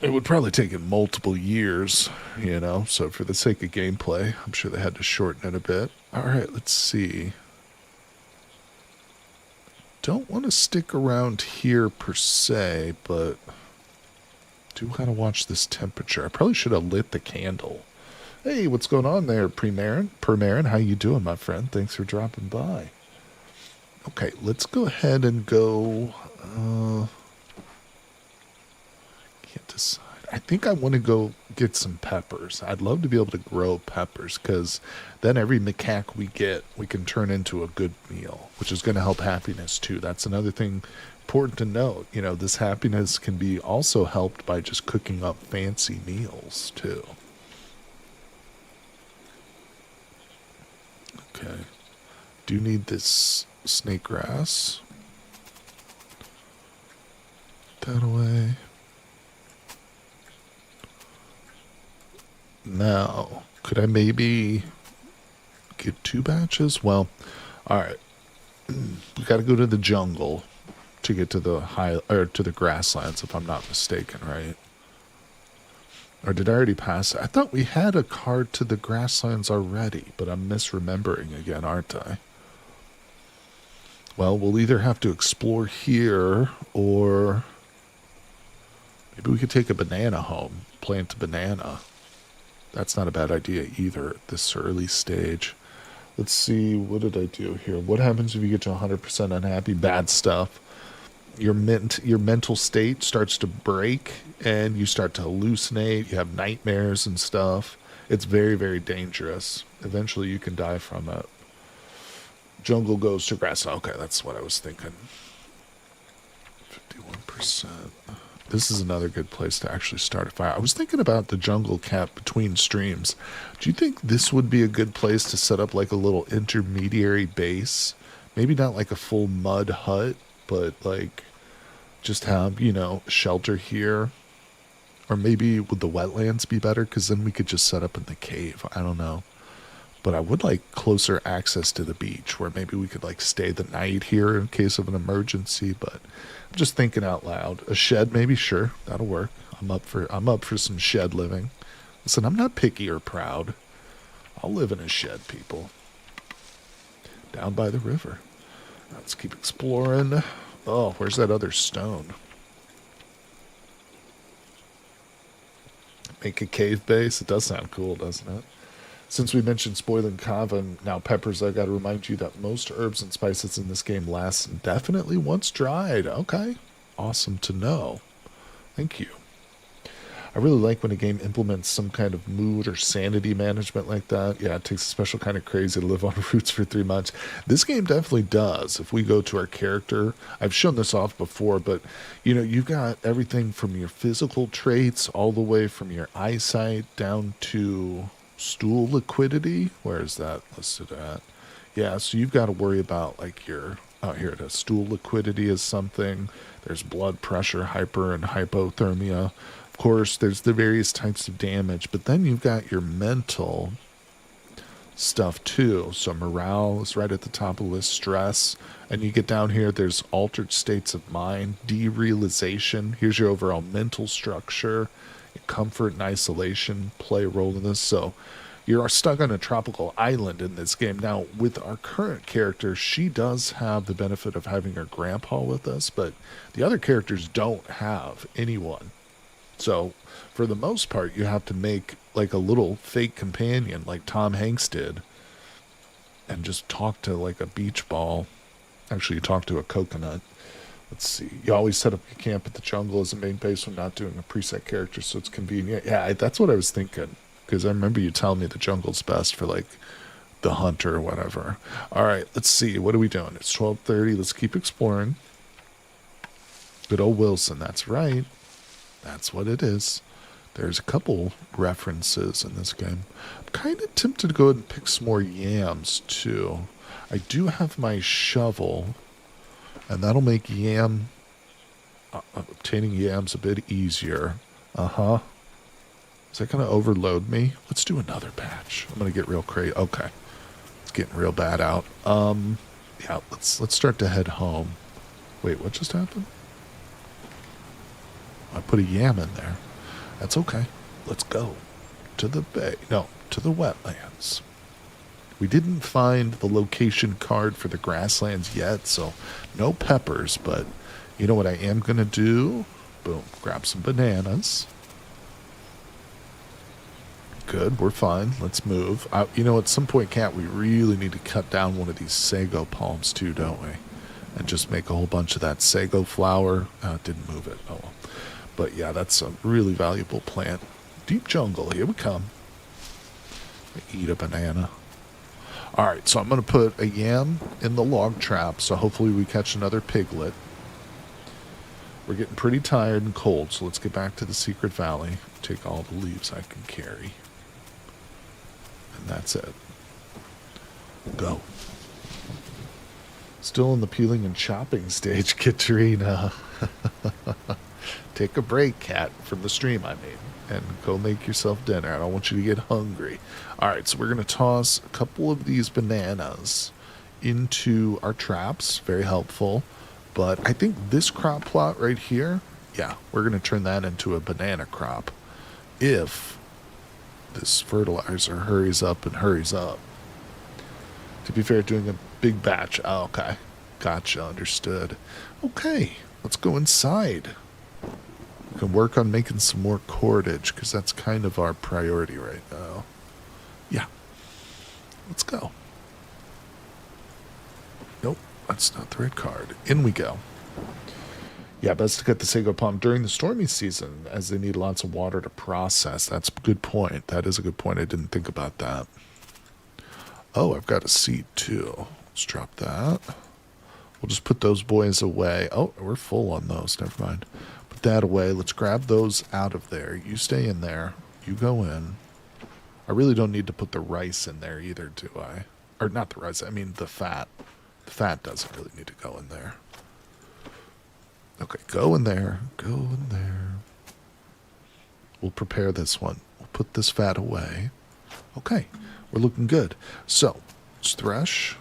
it would probably take it multiple years, you know? So for the sake of gameplay, I'm sure they had to shorten it a bit. All right, let's see. Don't want to stick around here per se, but do gotta watch this temperature. I probably should have lit the candle. Hey, what's going on there, Permarin? How you doing, my friend? Thanks for dropping by. Okay, let's go ahead and go. Can't decide. I think I want to go get some peppers. I'd love to be able to grow peppers because then every macaque we get, we can turn into a good meal, which is going to help happiness too. That's another thing important to note. You know, this happiness can be also helped by just cooking up fancy meals too. Okay. Do need this snake grass. That away. Now, could I maybe get 2 batches? Well, alright. We gotta go to the jungle to get to the to the grasslands, if I'm not mistaken, right? Or did I already pass it? I thought we had a card to the grasslands already, but I'm misremembering again, aren't I? Well, we'll either have to explore here, or maybe we could take a banana home, plant a banana. That's not a bad idea either at this early stage. Let's see, what did I do here? What happens if you get to 100% unhappy? Bad stuff. Your mental state starts to break, and you start to hallucinate. You have nightmares and stuff. It's very, very dangerous. Eventually, you can die from it. Jungle goes to grass. Okay, that's what I was thinking. 51%. This is another good place to actually start a fire. I was thinking about the jungle cat between streams. Do you think this would be a good place to set up like a little intermediary base? Maybe not like a full mud hut, but like just have, you know, shelter here. Or maybe would the wetlands be better? Because then we could just set up in the cave. I don't know. But I would like closer access to the beach where maybe we could like stay the night here in case of an emergency. But I'm just thinking out loud. A shed, maybe, sure, that'll work. I'm up for some shed living. Listen, I'm not picky or proud. I'll live in a shed, people. Down by the river. Let's keep exploring. Oh, where's that other stone? Make a cave base. It does sound cool, doesn't it? Since we mentioned spoiling kava and now peppers, I got to remind you that most herbs and spices in this game last indefinitely once dried. Okay. Awesome to know. Thank you. I really like when a game implements some kind of mood or sanity management like that. Yeah, it takes a special kind of crazy to live on roots for 3 months. This game definitely does. If we go to our character, I've shown this off before, but you know, you've got everything from your physical traits all the way from your eyesight down to stool liquidity. Where is that listed at? Yeah, so you've got to worry about like your, oh, here it is. Stool liquidity is something. There's blood pressure, hyper and hypothermia, Of course, there's the various types of damage, but then you've got your mental stuff too. So morale is right at the top of the list, stress. And you get down here, there's altered states of mind, derealization. Here's your overall mental structure. Comfort and isolation play a role in this. So you're stuck on a tropical island in this game. Now, with our current character, she does have the benefit of having her grandpa with us, but the other characters don't have anyone. So, for the most part, you have to make like a little fake companion like Tom Hanks did and just talk to like a beach ball. Actually, you talk to a coconut. Let's see. You always set up your camp at the jungle as a main base when not doing a preset character, so it's convenient. Yeah, that's what I was thinking. Because I remember you telling me the jungle's best for like the hunter or whatever. All right, let's see. What are we doing? It's 12:30. Let's keep exploring. Good old Wilson. That's right. That's what it is. There's a couple references in this game. I'm kind of tempted to go ahead and pick some more yams too. I do have my shovel, and that'll make obtaining yams a bit easier. Uh-huh. Is that going to overload me? Let's do another batch. I'm going to get real crazy. Okay. It's getting real bad out. Yeah, let's start to head home. Wait, what just happened? I put a yam in there. That's okay. Let's go to the bay. No, to the wetlands. We didn't find the location card for the grasslands yet, so no peppers, but you know what I am going to do? Boom, grab some bananas. Good, we're fine. Let's move. You know, at some point, Cat, we really need to cut down one of these sago palms too, don't we? And just make a whole bunch of that sago flour. Didn't move it. Oh well. But yeah, that's a really valuable plant. Deep jungle, here we come. Eat a banana. Alright, so I'm going to put a yam in the log trap, so hopefully we catch another piglet. We're getting pretty tired and cold, so let's get back to the secret valley. Take all the leaves I can carry. And that's it. Go. Still in the peeling and chopping stage, Katrina. Take a break, Cat, from the stream I made, and go make yourself dinner. I don't want you to get hungry. All right, so we're going to toss a couple of these bananas into our traps. Very helpful. But I think this crop plot right here, yeah, we're going to turn that into a banana crop if this fertilizer hurries up and hurries up. To be fair, doing a big batch. Oh, okay. Gotcha. Understood. Okay, let's go inside. We can work on making some more cordage because that's kind of our priority right now. Yeah. Let's go. Nope, that's not the right card. In we go. Yeah, best to cut the sago palm during the stormy season as they need lots of water to process. That's a good point. That is a good point. I didn't think about that. Oh, I've got a seed too. Let's drop that. We'll just put those boys away. Oh, we're full on those. Never mind. Put that away. Let's grab those out of there. You stay in there. You go in. I really don't need to put the rice in there either, do I? Or not the rice. I mean the fat. The fat doesn't really need to go in there. Okay, go in there. Go in there. We'll prepare this one. We'll put this fat away. Okay, we're looking good. So, let's thresh.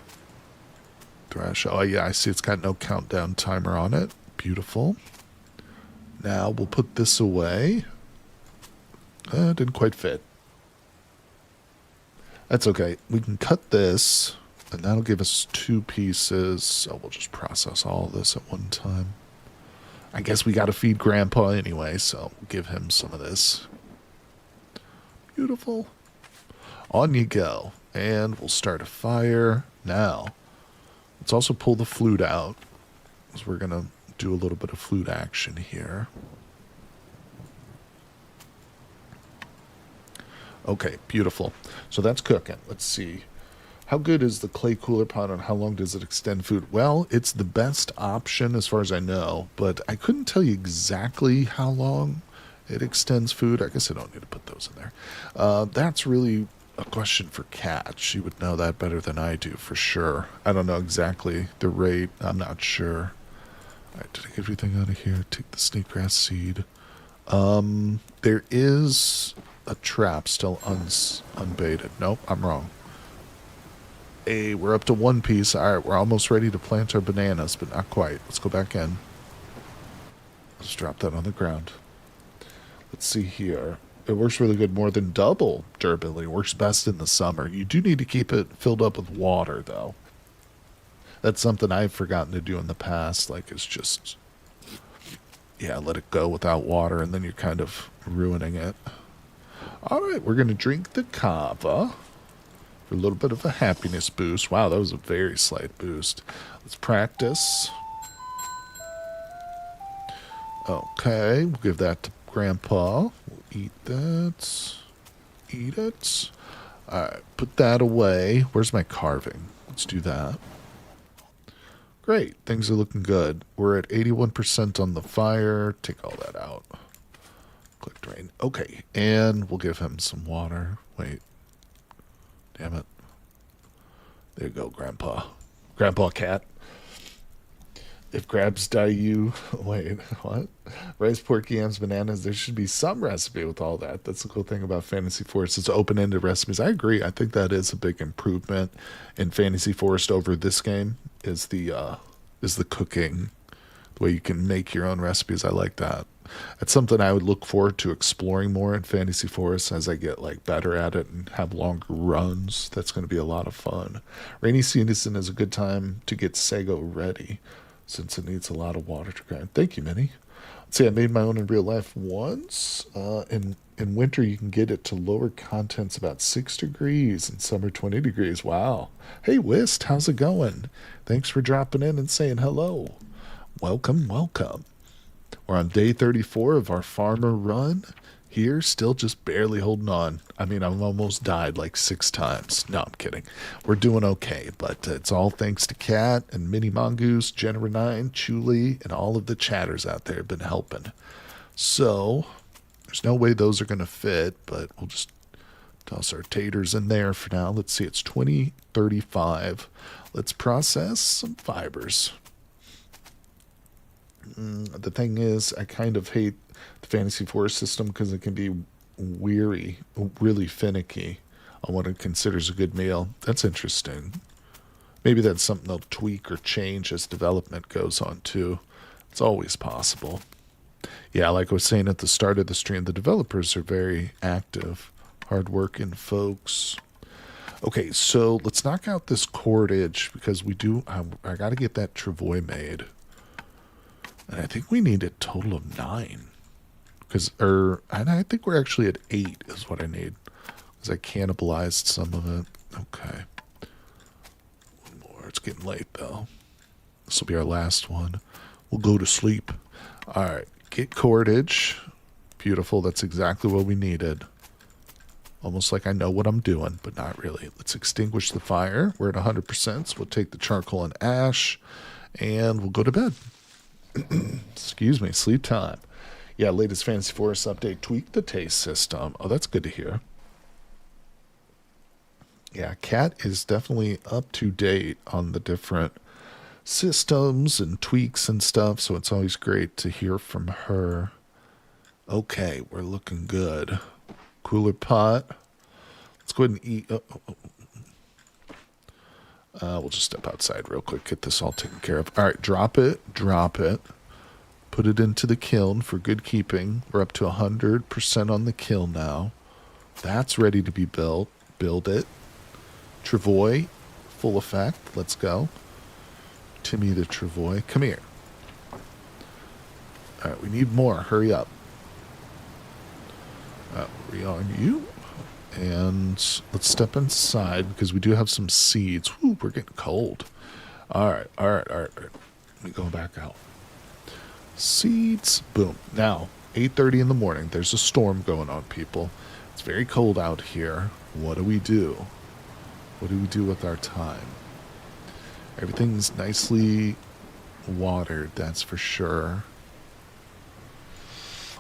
Thresh. Oh, yeah, I see it's got no countdown timer on it. Beautiful. Now we'll put this away. Didn't quite fit. That's okay. We can cut this, and that'll give us 2 pieces. So we'll just process all of this at one time. I guess we got to feed Grandpa anyway, so we'll give him some of this. Beautiful. On you go. And we'll start a fire. Now, let's also pull the flute out, because we're going to do a little bit of flute action here. Okay, beautiful. So that's cooking. Let's see. How good is the clay cooler pot and how long does it extend food? Well, it's the best option as far as I know, but I couldn't tell you exactly how long it extends food. I guess I don't need to put those in there. That's really a question for Kat. She would know that better than I do, for sure. I don't know exactly the rate. I'm not sure. All right, did I get everything out of here? Take the snake grass seed. There is a trap still unbaited. Nope, I'm wrong. Hey, we're up to one piece. All right, we're almost ready to plant our bananas, but not quite. Let's go back in. Let's drop that on the ground. Let's see here. It works really good, more than double durability. Works best in the summer. You do need to keep it filled up with water, though. That's something I've forgotten to do in the past. Like, it's just, yeah, let it go without water, and then you're kind of ruining it. All right, we're going to drink the kava for a little bit of a happiness boost. Wow, that was a very slight boost. Let's practice. Okay, we'll give that to Grandpa. We'll eat that. Eat it. All right, put that away. Where's my carving? Let's do that. Great, things are looking good. We're at 81% on the fire. Take all that out. Click drain. Okay, and we'll give him some water. Wait. Damn it. There you go, Grandpa. Grandpa Cat. If crabs die, you... Wait, what? Rice, pork, yams, bananas. There should be some recipe with all that. That's the cool thing about Fantasy Forest. It's open-ended recipes. I agree. I think that is a big improvement in Fantasy Forest over this game, is the cooking. The way you can make your own recipes. I like that. It's something I would look forward to exploring more in Fantasy Forest as I get like better at it and have longer runs. That's going to be a lot of fun. Rainy season is a good time to get Sago ready, since it needs a lot of water to grind. Thank you, Minnie. Let's see, I made my own in real life once. In winter, you can get it to lower contents about 6 degrees, in summer 20 degrees. Wow. Hey, Wist, how's it going? Thanks for dropping in and saying hello. Welcome, welcome. We're on day 34 of our farmer run. Here, still just barely holding on. I mean, I've almost died like 6 times. No, I'm kidding. We're doing okay, but it's all thanks to Cat and Mini Mongoose, Genera 9, Chuli, and all of the chatters out there have been helping. So, there's no way those are going to fit, but we'll just toss our taters in there for now. Let's see, it's 20:35. Let's process some fibers. The thing is, I kind of hate the Fantasy Forest system because it can be really finicky on what it considers a good meal. That's interesting. Maybe that's something they'll tweak or change as development goes on too. It's always possible. Yeah, like I was saying at the start of the stream, the developers are very active, hardworking folks. Okay, so let's knock out this cordage because I got to get that travois made. And I think we need a total of 9. And I think we're actually at 8 is what I need. Because I cannibalized some of it. Okay. One more. It's getting late, though. This will be our last one. We'll go to sleep. Alright. Get cordage. Beautiful. That's exactly what we needed. Almost like I know what I'm doing, but not really. Let's extinguish the fire. We're at 100%, so we'll take the charcoal and ash. And we'll go to bed. Excuse me, sleep time. Yeah, latest Fantasy Forest update tweaked the taste system. Oh, that's good to hear. Yeah, Kat is definitely up to date on the different systems and tweaks and stuff, so it's always great to hear from her. Okay, we're looking good. Cooler pot. Let's go ahead and eat. We'll just step outside real quick, get this all taken care of. All right, drop it. Put it into the kiln for good keeping. We're up to 100% on the kiln now. That's ready to be built. Build it. Travois, full effect. Let's go. Timmy the Travois. Come here. All right, we need more. Hurry up. Rearm you. And let's step inside because we do have some seeds. Woo, we're getting cold. All right. Let me go back out. Seeds. Boom. Now, 8:30 in the morning. There's a storm going on, people. It's very cold out here. What do we do? What do we do with our time? Everything's nicely watered, that's for sure.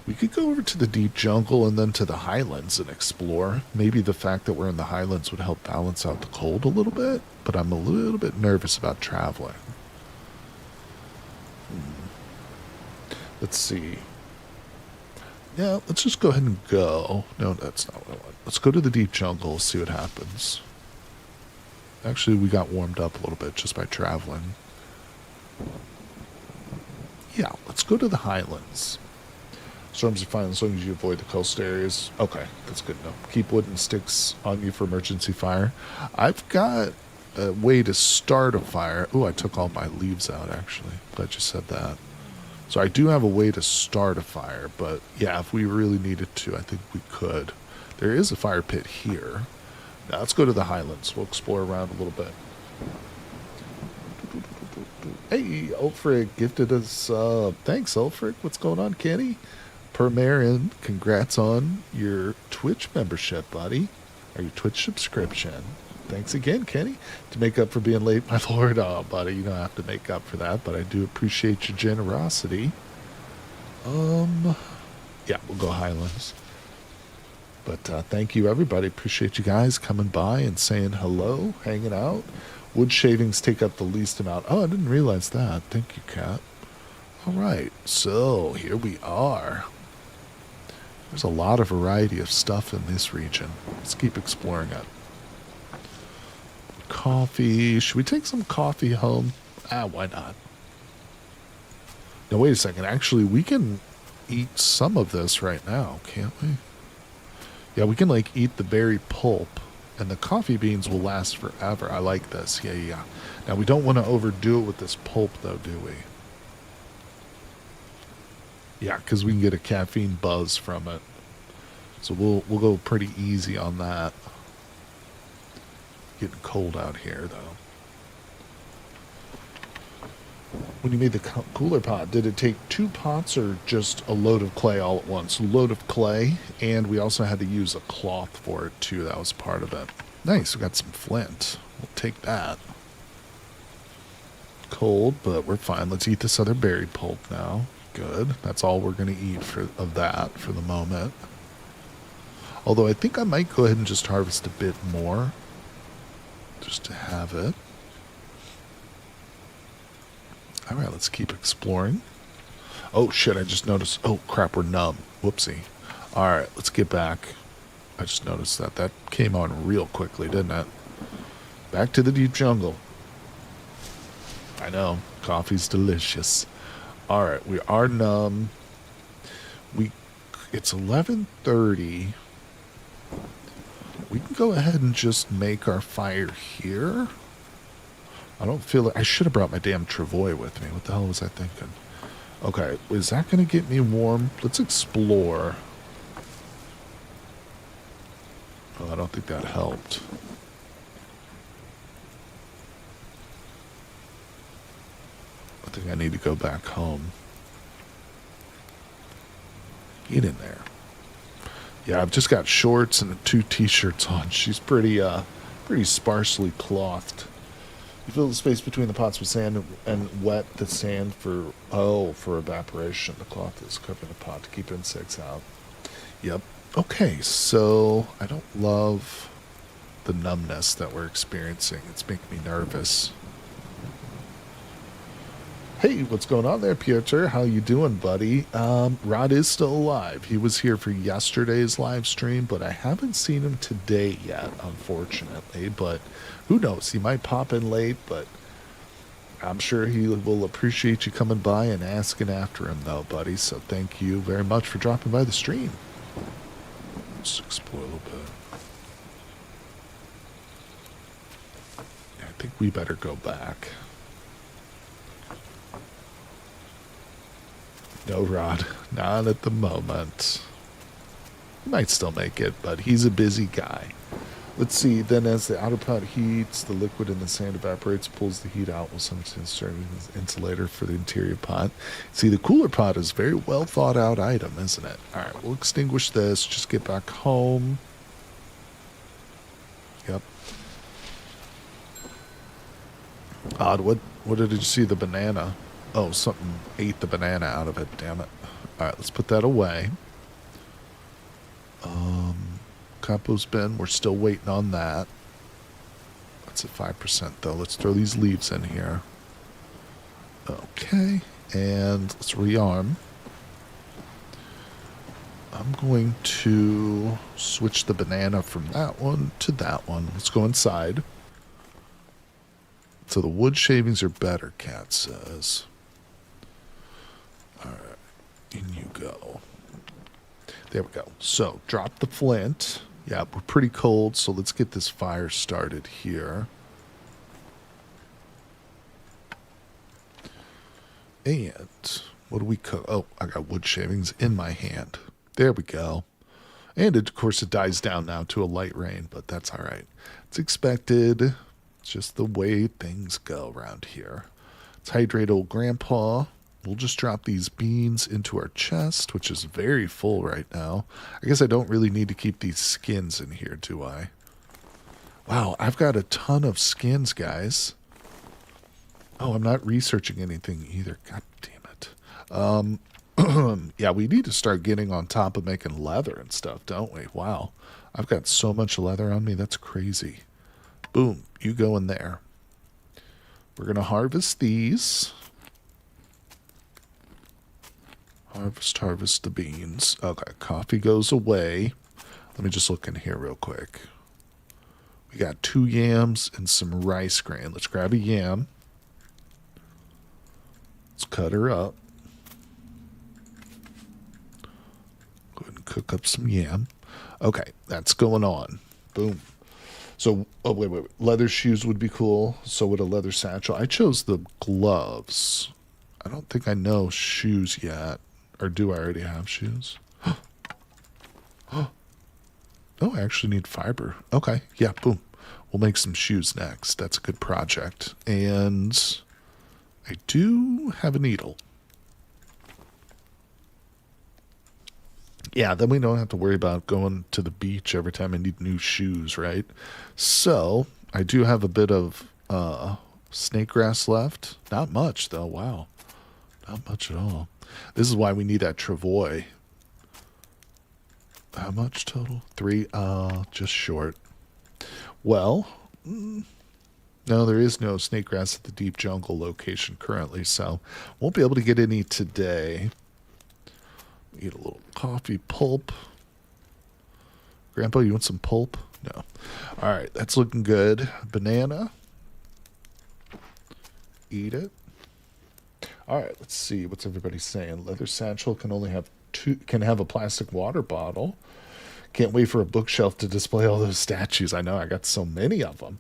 We could go over to the deep jungle and then to the highlands and explore. Maybe the fact that we're in the highlands would help balance out the cold a little bit, but I'm a little bit nervous about traveling. Let's see. Yeah, let's just go ahead and go. No, that's not what I want. Let's go to the deep jungle, see what happens. Actually, we got warmed up a little bit just by traveling. Yeah, let's go to the highlands. Storms are fine as long as you avoid the coast areas. Okay, that's good enough. Keep wooden sticks on you for emergency fire. I've got a way to start a fire. Oh, I took all my leaves out, actually. Glad you said that. So I do have a way to start a fire, but yeah, if we really needed to, I think we could. There is a fire pit here. Now let's go to the highlands. We'll explore around a little bit. Hey, Ulfric gifted us, thanks Ulfric. What's going on, Kenny? Permarin, congrats on your Twitch membership, buddy. Or your Twitch subscription. Thanks again, Kenny. To make up for being late, my lord. Oh, buddy, you don't have to make up for that, but I do appreciate your generosity. Yeah, we'll go Highlands. But thank you, everybody. Appreciate you guys coming by and saying hello, hanging out. Wood shavings take up the least amount. Oh, I didn't realize that. Thank you, Kat. All right, so here we are. There's a lot of variety of stuff in this region. Let's keep exploring it. Coffee. Should we take some coffee home? Why not? No, wait a second. Actually, we can eat some of this right now, can't we? Yeah, we can, like, eat the berry pulp, and the coffee beans will last forever. I like this. Yeah. Now, we don't want to overdo it with this pulp, though, do we? Yeah, because we can get a caffeine buzz from it. So we'll go pretty easy on that. Getting cold out here, though. When you made the cooler pot, did it take 2 pots or just a load of clay all at once? A load of clay, and we also had to use a cloth for it, too. That was part of it. Nice, we got some flint. We'll take that. Cold, but we're fine. Let's eat this other berry pulp now. Good. That's all we're going to eat of that for the moment. Although I think I might go ahead and just harvest a bit more. Just to have it. Alright, let's keep exploring. Oh shit, I just noticed. Oh crap, we're numb. Whoopsie. Alright, let's get back. I just noticed that. That came on real quickly, didn't it? Back to the deep jungle. I know. Coffee's delicious. Alright, we are numb. It's 11:30. We can go ahead and just make our fire here. I don't feel like I should have brought my damn travois with me. What the hell was I thinking? Okay, is that going to get me warm? Let's explore. Oh, I don't think that helped. I think I need to go back home. Get in there. Yeah, I've just got shorts and 2 t-shirts on. She's pretty sparsely clothed. You fill the space between the pots with sand and wet the sand for evaporation. The cloth is covering the pot to keep insects out. Yep. Okay, so I don't love the numbness that we're experiencing. It's making me nervous. Hey, what's going on there, Piotr? How you doing, buddy? Rod is still alive. He was here for yesterday's live stream, but I haven't seen him today yet, unfortunately. But who knows? He might pop in late, but I'm sure he will appreciate you coming by and asking after him, though, buddy. So thank you very much for dropping by the stream. Let's explore a little bit. Yeah, I think we better go back. No, Rod. Not at the moment. He might still make it, but he's a busy guy. Let's see. Then as the outer pot heats, the liquid in the sand evaporates, pulls the heat out with some serving as insulator for the interior pot. See, the cooler pot is a very well thought out item, isn't it? All right, we'll extinguish this. Just get back home. Yep. Odd. What did you see? The banana. Oh, something ate the banana out of it. Damn it. All right, let's put that away. Compost bin. We're still waiting on that. That's at 5% though. Let's throw these leaves in here. Okay, and let's rearm. I'm going to switch the banana from that one to that one. Let's go inside. So the wood shavings are better, Cat says. All right, in you go. There we go. So drop the flint. Yeah, we're pretty cold, so let's get this fire started here. And what do we cook? Oh, I got wood shavings in my hand. There we go. And of course it dies down now to a light rain, but that's all right. It's expected. It's just the way things go around here. Let's hydrate old grandpa. We'll just drop these beans into our chest, which is very full right now. I guess I don't really need to keep these skins in here, do I? Wow, I've got a ton of skins, guys. Oh, I'm not researching anything either. God damn it. Yeah, we need to start getting on top of making leather and stuff, don't we? Wow. I've got so much leather on me. That's crazy. Boom. You go in there. We're going to harvest these. Harvest the beans. Okay, coffee goes away. Let me just look in here real quick. We got 2 yams and some rice grain. Let's grab a yam. Let's cut her up. Go ahead and cook up some yam. Okay, that's going on. Boom. So, oh, wait. Leather shoes would be cool. So would a leather satchel. I chose the gloves. I don't think I know shoes yet. Or do I already have shoes? Oh, I actually need fiber. Okay, yeah, boom. We'll make some shoes next. That's a good project. And I do have a needle. Yeah, then we don't have to worry about going to the beach every time I need new shoes, right? So, I do have a bit of snake grass left. Not much, though. Wow. Not much at all. This is why we need that travois. How much total? 3? Just short. Well, no, there is no snake grass at the deep jungle location currently, so won't be able to get any today. Eat a little coffee pulp. Grandpa, you want some pulp? No. All right, that's looking good. Banana. Eat it. All right, let's see. What's everybody saying? Leather satchel can only have 2. Can have a plastic water bottle. Can't wait for a bookshelf to display all those statues. I know, I got so many of them.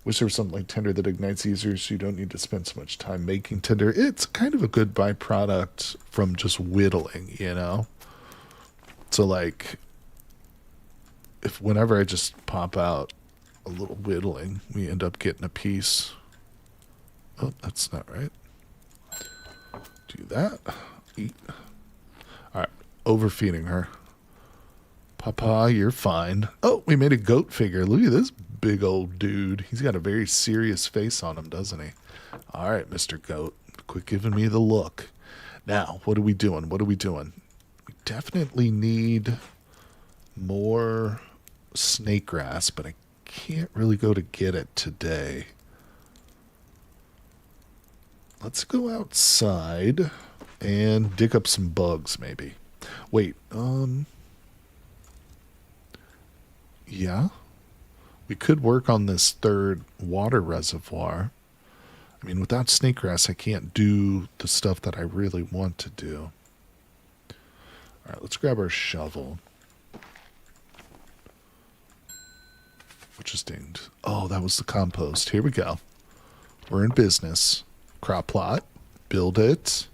Wish there was something like tinder that ignites easier so you don't need to spend so much time making tinder. It's kind of a good byproduct from just whittling, you know? So, like, if whenever I just pop out a little whittling, we end up getting a piece. Oh, that's not right. Do that. Eat. All right, overfeeding her. Papa, you're fine. Oh, we made a goat figure. Look at this big old dude. He's got a very serious face on him, doesn't he? All right, Mr. Goat. Quit giving me the look. Now, what are we doing? We definitely need more snake grass, but I can't really go to get it today. Let's go outside and dig up some bugs, maybe. Wait, yeah. We could work on this 3rd water reservoir. I mean, without snake grass, I can't do the stuff that I really want to do. All right, let's grab our shovel. Which is dinged. Oh, that was the compost. Here we go. We're in business. Crop plot. Build it.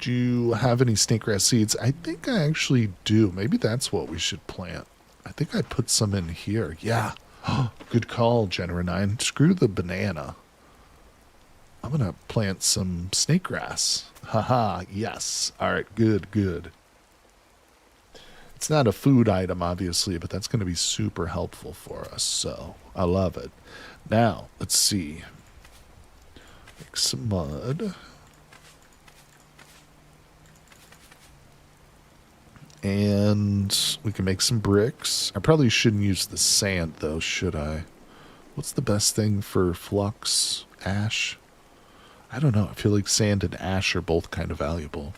Do you have any snake grass seeds? I think I actually do. Maybe that's what we should plant. I think I put some in here. Yeah. Good call, Genera 9. Screw the banana. I'm going to plant some snake grass. Haha, yes. All right, good. It's not a food item, obviously, but that's going to be super helpful for us, so I love it. Now, let's see. Make some mud. And we can make some bricks. I probably shouldn't use the sand, though, should I? What's the best thing for flux? Ash? I don't know. I feel like sand and ash are both kind of valuable.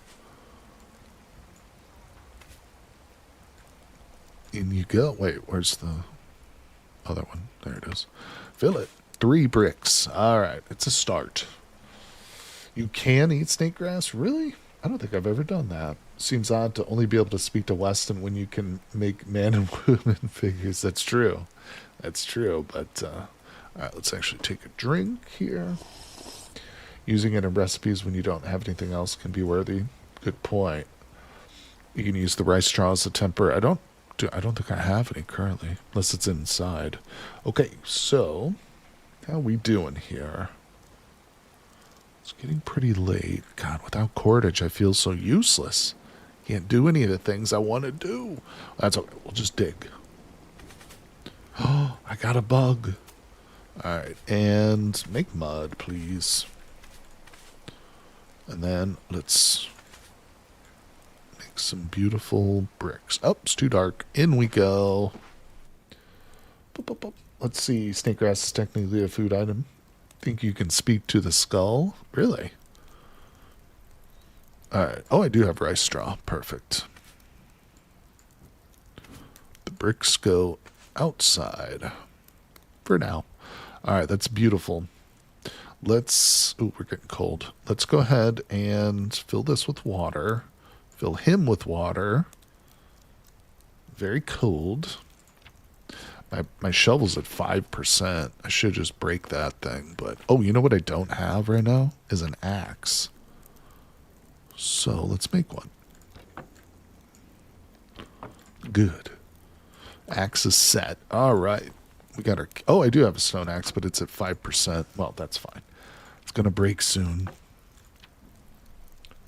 In you go. Wait, where's the other one? There it is. Fill it. 3 bricks. All right, it's a start. You can eat snake grass? Really? I don't think I've ever done that. Seems odd to only be able to speak to Weston when you can make man and woman figures. That's true. That's true. But, all right, let's actually take a drink here. Using it in recipes when you don't have anything else can be worthy. Good point. You can use the rice straw as a temper. I don't think I have any currently, unless it's inside. Okay, so how we doing here? It's getting pretty late. God, without cordage, I feel so useless. Can't do any of the things I want to do. That's okay. We'll just dig. Oh, I got a bug. All right, and make mud, please. And then let's make some beautiful bricks. Oh, it's too dark. In we go. Boop, boop, boop. Let's see. Snake grass is technically a food item. Think you can speak to the skull? Really? Alright. Oh, I do have rice straw. Perfect. The bricks go outside. For now. Alright, that's beautiful. Let's... Ooh, we're getting cold. Let's go ahead and fill this with water. Fill him with water. Very cold. My shovel's at 5%. I should just break that thing. But, oh, you know what I don't have right now? Is an axe. So, let's make one. Good. Axe is set. All right. We got our... Oh, I do have a stone axe, but it's at 5%. Well, that's fine. It's going to break soon.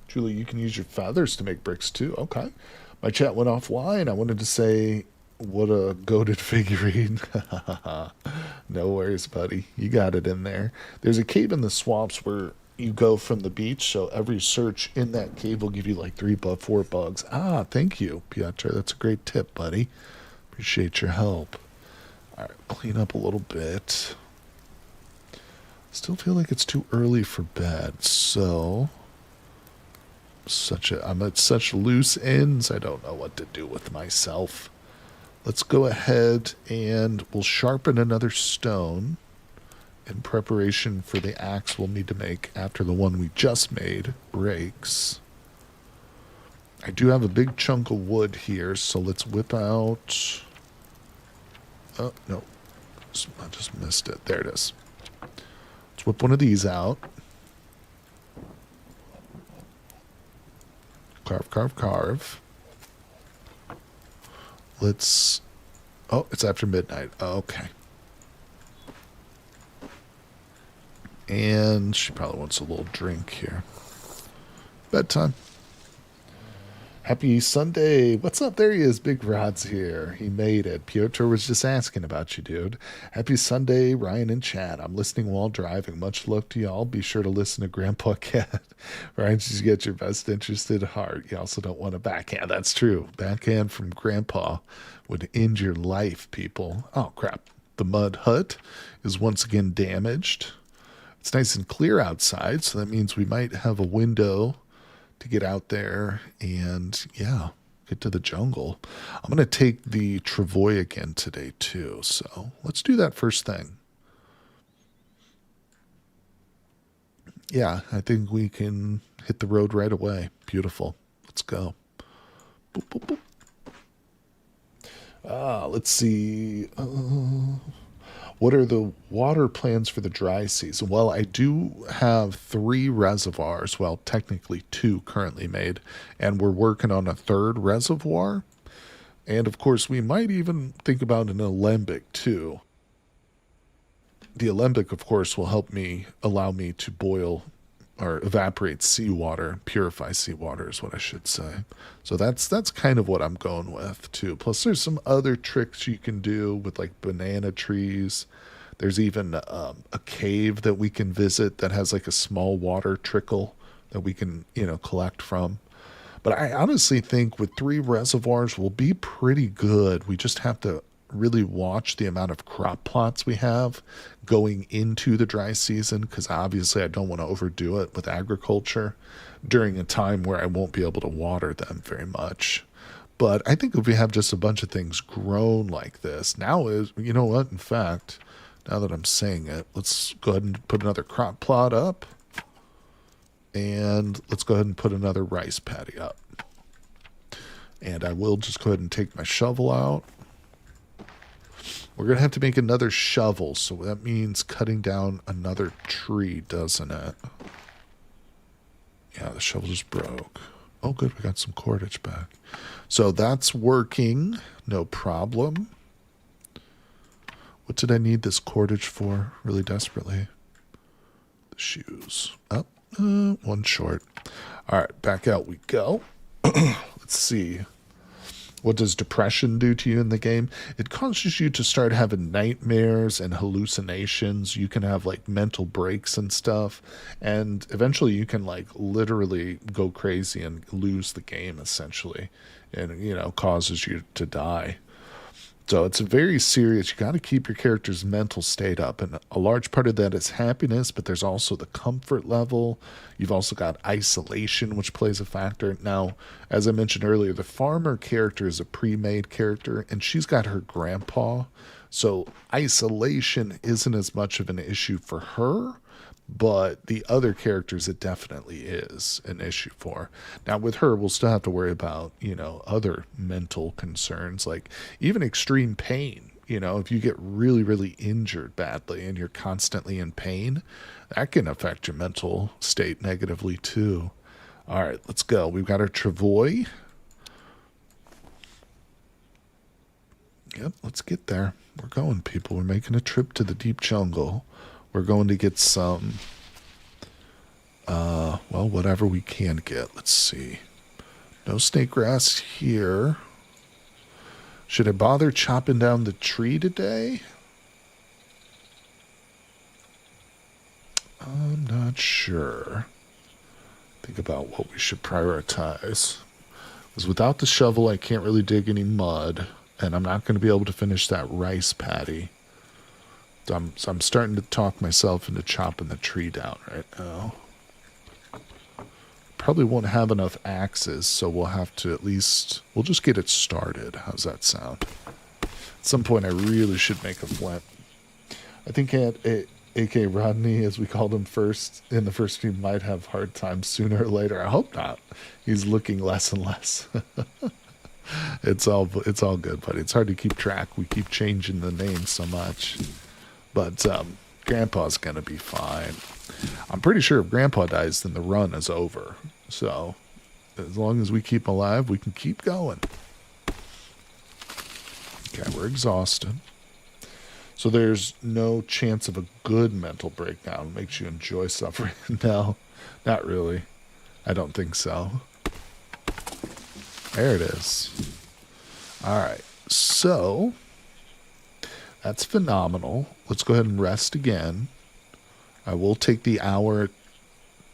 Julie, you can use your feathers to make bricks, too. Okay. My chat went offline. I wanted to say... What a goated figurine. No worries, buddy. You got it in there. There's a cave in the swamps where you go from the beach, so every search in that cave will give you like 4 bugs. Ah, thank you, Piotr. That's a great tip, buddy. Appreciate your help. All right, clean up a little bit. Still feel like it's too early for bed, so... I'm at such loose ends, I don't know what to do with myself. Let's go ahead and we'll sharpen another stone in preparation for the axe we'll need to make after the one we just made breaks. I do have a big chunk of wood here, so let's whip out... Oh, no. I just missed it. There it is. Let's whip one of these out. Carve, carve, carve. Let's... Oh, it's after midnight. Okay. And she probably wants a little drink here. Bedtime. Happy Sunday. What's up? There he is. Big Rod's here. He made it. Piotr was just asking about you, dude. Happy Sunday, Ryan and Chad. I'm listening while driving. Much luck to y'all. Be sure to listen to Grandpa Cat. Ryan, just get your best interest at heart. You also don't want a backhand. That's true. Backhand from Grandpa would end your life, people. Oh, crap. The mud hut is once again damaged. It's nice and clear outside, so that means we might have a window to get out there and, yeah, get to the jungle. I'm going to take the travois again today, too. So let's do that first thing. Yeah, I think we can hit the road right away. Beautiful. Let's go. Boop, boop, boop. Let's see. What are the water plans for the dry season? Well, I do have 3 reservoirs, well, technically 2 currently made, and we're working on a 3rd reservoir. And of course, we might even think about an alembic too. The alembic, of course, will allow me to boil or evaporate seawater, purify seawater is what I should say. So that's kind of what I'm going with too. Plus there's some other tricks you can do with like banana trees. There's even a cave that we can visit that has like a small water trickle that we can, collect from. But I honestly think with 3 reservoirs we'll be pretty good. We just have to really watch the amount of crop plots we have going into the dry season, because obviously I don't want to overdo it with agriculture during a time where I won't be able to water them very much. But I think if we have just a bunch of things grown like this, now is, you know what? In fact, now that I'm saying it, let's go ahead and put another crop plot up. And let's go ahead and put another rice paddy up. And I will just go ahead and take my shovel out. We're going to have to make another shovel, so that means cutting down another tree, doesn't it? Yeah, the shovel just broke. Oh, good, we got some cordage back. So that's working, no problem. What did I need this cordage for, really desperately? The shoes. Oh, one short. All right, back out we go. Let's see. What does depression do to you in the game? It causes you to start having nightmares and hallucinations. You can have like mental breaks and stuff. And eventually you can like literally go crazy and lose the game essentially. And, you know, causes you to die. So it's very serious. You got to keep your character's mental state up. And a large part of that is happiness, but there's also the comfort level. You've also got isolation, which plays a factor. Now, as I mentioned earlier, the farmer character is a pre-made character, and she's got her grandpa. So isolation isn't as much of an issue for her, but the other characters it definitely is an issue for. Now with her we'll still have to worry about, you know, other mental concerns, like even extreme pain. You know, if you get really, really injured badly and you're constantly in pain, that can affect your mental state negatively too. All right, let's go. We've got our travois. Yep, let's get there. We're going, people. We're making a trip to the deep jungle. We're going to get some, well, whatever we can get. Let's see. No snake grass here. Should I bother chopping down the tree today? I'm not sure. Think about what we should prioritize. Because without the shovel, I can't really dig any mud. And I'm not going to be able to finish that rice paddy. So I'm starting to talk myself into chopping the tree down right now. Probably won't have enough axes, so we'll have to we'll just get it started. How's that sound? At some point I really should make a flint. I think A.K. Rodney, as we called him first, in the first stream, might have hard times sooner or later. I hope not. He's looking less and less. It's all good, buddy. It's hard to keep track. We keep changing the name so much. But Grandpa's going to be fine. I'm pretty sure if Grandpa dies, then the run is over. So as long as we keep alive, we can keep going. Okay, we're exhausted. So there's no chance of a good mental breakdown. It makes you enjoy suffering. No, not really. I don't think so. There it is. All right. So that's phenomenal. Let's go ahead and rest again. I will take the hour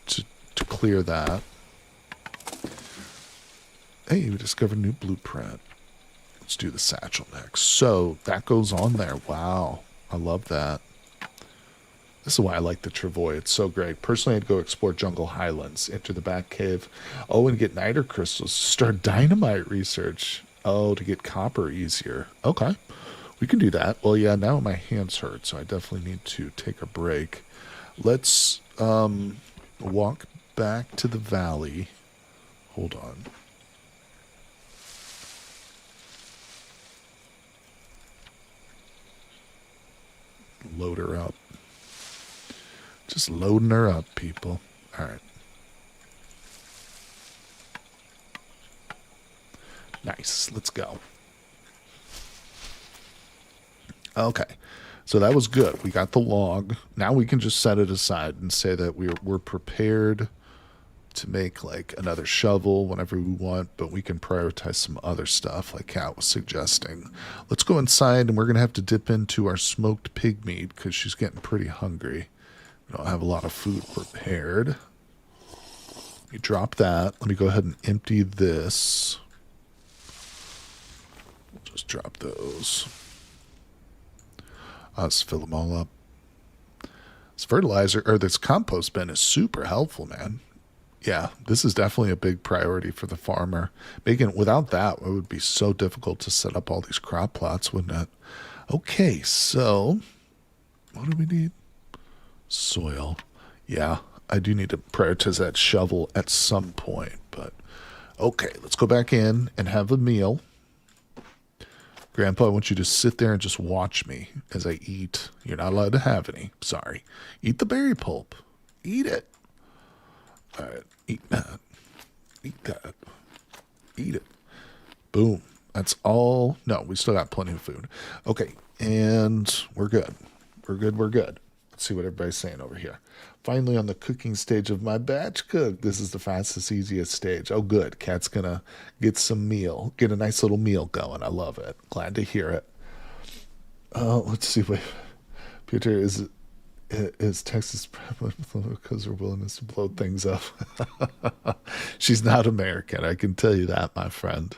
to clear that. Hey, we discovered a new blueprint. Let's do the satchel next. So that goes on there. Wow. I love that. This is why I like the travois. It's so great. Personally, I'd go explore jungle highlands, enter the back cave. Oh, and get niter crystals. Start dynamite research. Oh, to get copper easier. Okay. We can do that. Well, yeah, now my hands hurt, so I definitely need to take a break. Let's walk back to the valley. Hold on. Load her up. Just loading her up, people. All right. Nice. Let's go. Okay. So that was good. We got the log. Now we can just set it aside and say that we're prepared to make like another shovel whenever we want, but we can prioritize some other stuff like Kat was suggesting. Let's go inside and we're going to have to dip into our smoked pig meat because she's getting pretty hungry. We don't have a lot of food prepared. You drop that. Let me go ahead and empty this. We'll just drop those. Let's fill them all up. This fertilizer, or this compost bin is super helpful, man. Yeah, this is definitely a big priority for the farmer. Making without that, it would be so difficult to set up all these crop plots, wouldn't it? Okay, so what do we need? Soil. Yeah, I do need to prioritize that shovel at some point, but okay, let's go back in and have a meal. Grandpa, I want you to sit there and just watch me as I eat. You're not allowed to have any. Sorry. Eat the berry pulp. Eat it. All right, eat that. Eat that. Eat it. Boom. That's all. No, we still got plenty of food. Okay, and we're good. We're good. We're good. Let's see what everybody's saying over here. Finally, on the cooking stage of my batch cook. This is the fastest, easiest stage. Oh, good. Cat's gonna get some meal. Get a nice little meal going. I love it. Glad to hear it. Let's see. Wait, Peter, is Texas because her willingness to blow things up? She's not American. I can tell you that, my friend.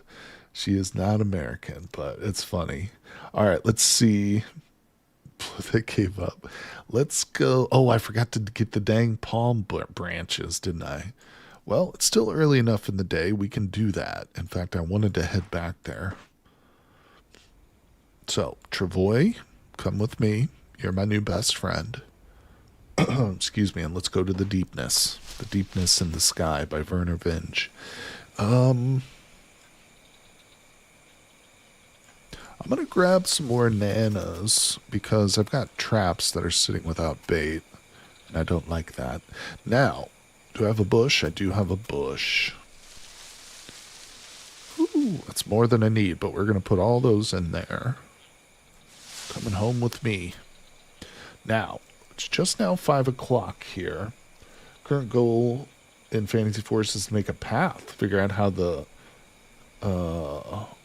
She is not American, but it's funny. All right, let's see. They gave up. Let's go. Oh, I forgot to get the dang palm branches, didn't I? Well, it's still early enough in the day. We can do that. In fact, I wanted to head back there. So, Travoy, come with me. You're my new best friend. Excuse me, and let's go to the deepness. The Deepness in the Sky by Werner Vinge. I'm going to grab some more nanas because I've got traps that are sitting without bait, and I don't like that. Now, do I have a bush? I do have a bush. Ooh, that's more than I need, but we're going to put all those in there. Coming home with me. Now, it's just now 5 o'clock here. Current goal in Fantasy Force is to make a path. Figure out how the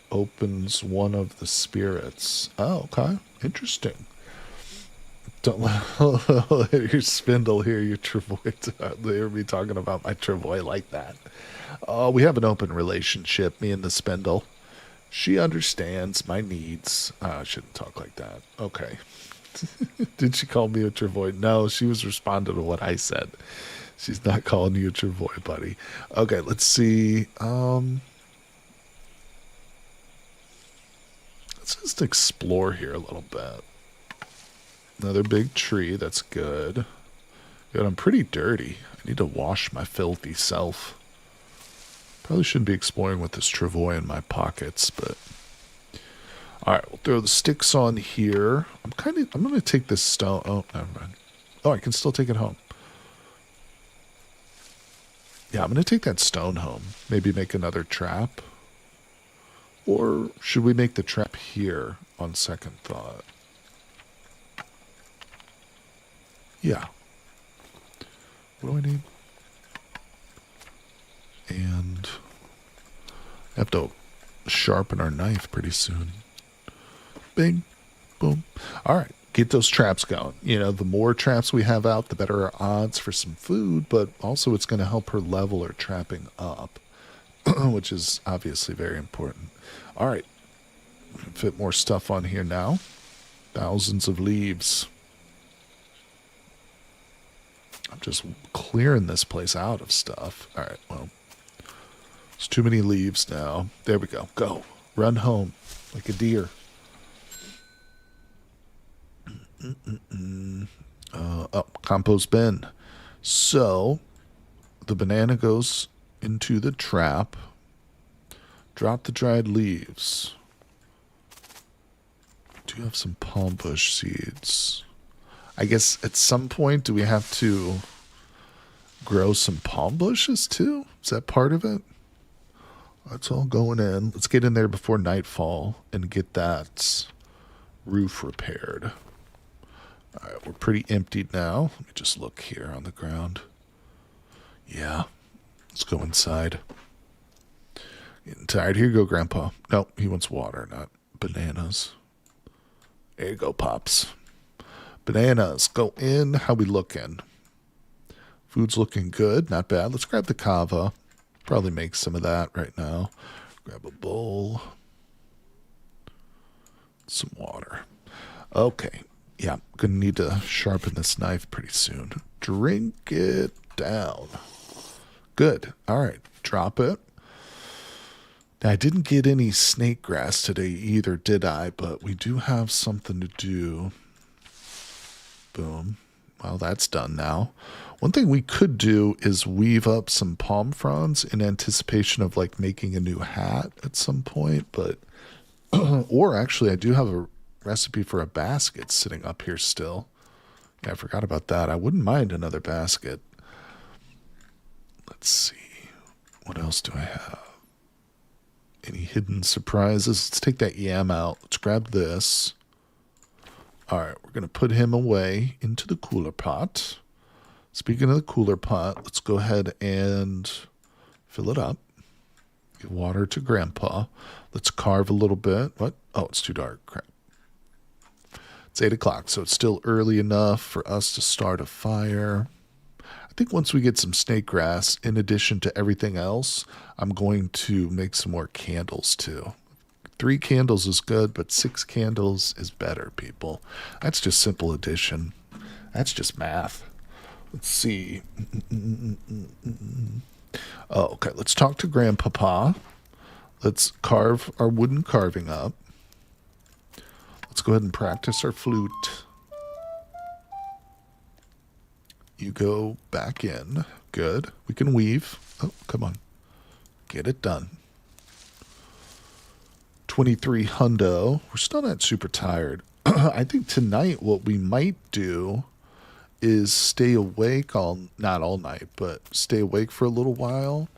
opens one of the spirits. Oh, okay. Interesting. Don't let your spindle hear your Travoy. Hear me talking about my Travoy like that. We have an open relationship, me and the spindle. She understands my needs. I shouldn't talk like that. Okay. Did she call me a Travoy? No, she was responding to what I said. She's not calling you a Travoy, buddy. Okay, let's see. Let's just explore here a little bit. Another big tree. That's good. Good, I'm pretty dirty. I need to wash my filthy self. Probably shouldn't be exploring with this Travoy in my pockets, but... Alright, we'll throw the sticks on here. I'm going to take this stone... Oh, never mind. Oh, I can still take it home. Yeah, I'm going to take that stone home. Maybe make another trap. Or should we make the trap here on second thought? Yeah. What do I need? And I have to sharpen our knife pretty soon. Bing, boom. All right, get those traps going. You know, the more traps we have out, the better our odds for some food, but also it's going to help her level her trapping up, which is obviously very important. All right, fit more stuff on here now. Thousands of leaves. I'm just clearing this place out of stuff. All right, well, there's too many leaves now. There we go. Go. Run home like a deer. Compost bin. So, the banana goes into the trap. Drop the dried leaves. Do you have some palm bush seeds? I guess at some point, do we have to grow some palm bushes too? Is that part of it? That's all going in. Let's get in there before nightfall and get that roof repaired. All right, we're pretty emptied now. Let me just look here on the ground. Yeah, let's go inside. Getting tired. Here you go, Grandpa. No, he wants water, not bananas. There you go, Pops. Bananas, go in. How we looking? Food's looking good, not bad. Let's grab the kava. Probably make some of that right now. Grab a bowl. Some water. Okay. Yeah, gonna need to sharpen this knife pretty soon. Drink it down. Good. All right. Drop it. Now, I didn't get any snake grass today either, did I? But we do have something to do. Boom. Well, that's done now. One thing we could do is weave up some palm fronds in anticipation of like making a new hat at some point. But, or actually, I do have a recipe for a basket sitting up here still. Yeah, I forgot about that. I wouldn't mind another basket. Let's see. What else do I have? Any hidden surprises? Let's take that yam out. Let's grab this. All right, we're going to put him away into the cooler pot. Speaking of the cooler pot, let's go ahead and fill it up. Give water to Grandpa. Let's carve a little bit. What? Oh, it's too dark. Crap. It's 8 o'clock, so it's still early enough for us to start a fire. I think once we get some snake grass, in addition to everything else, I'm going to make some more candles too. 3 candles is good, but 6 candles is better, people. That's just simple addition. That's just math. Let's see. Oh, okay, let's talk to Grandpapa. Let's carve our wooden carving up. Let's go ahead and practice our flute. You go back in. Good. We can weave. Oh, come on. Get it done. 23 hundo. We're still not super tired. I think tonight what we might do is stay awake not all night, but stay awake for a little while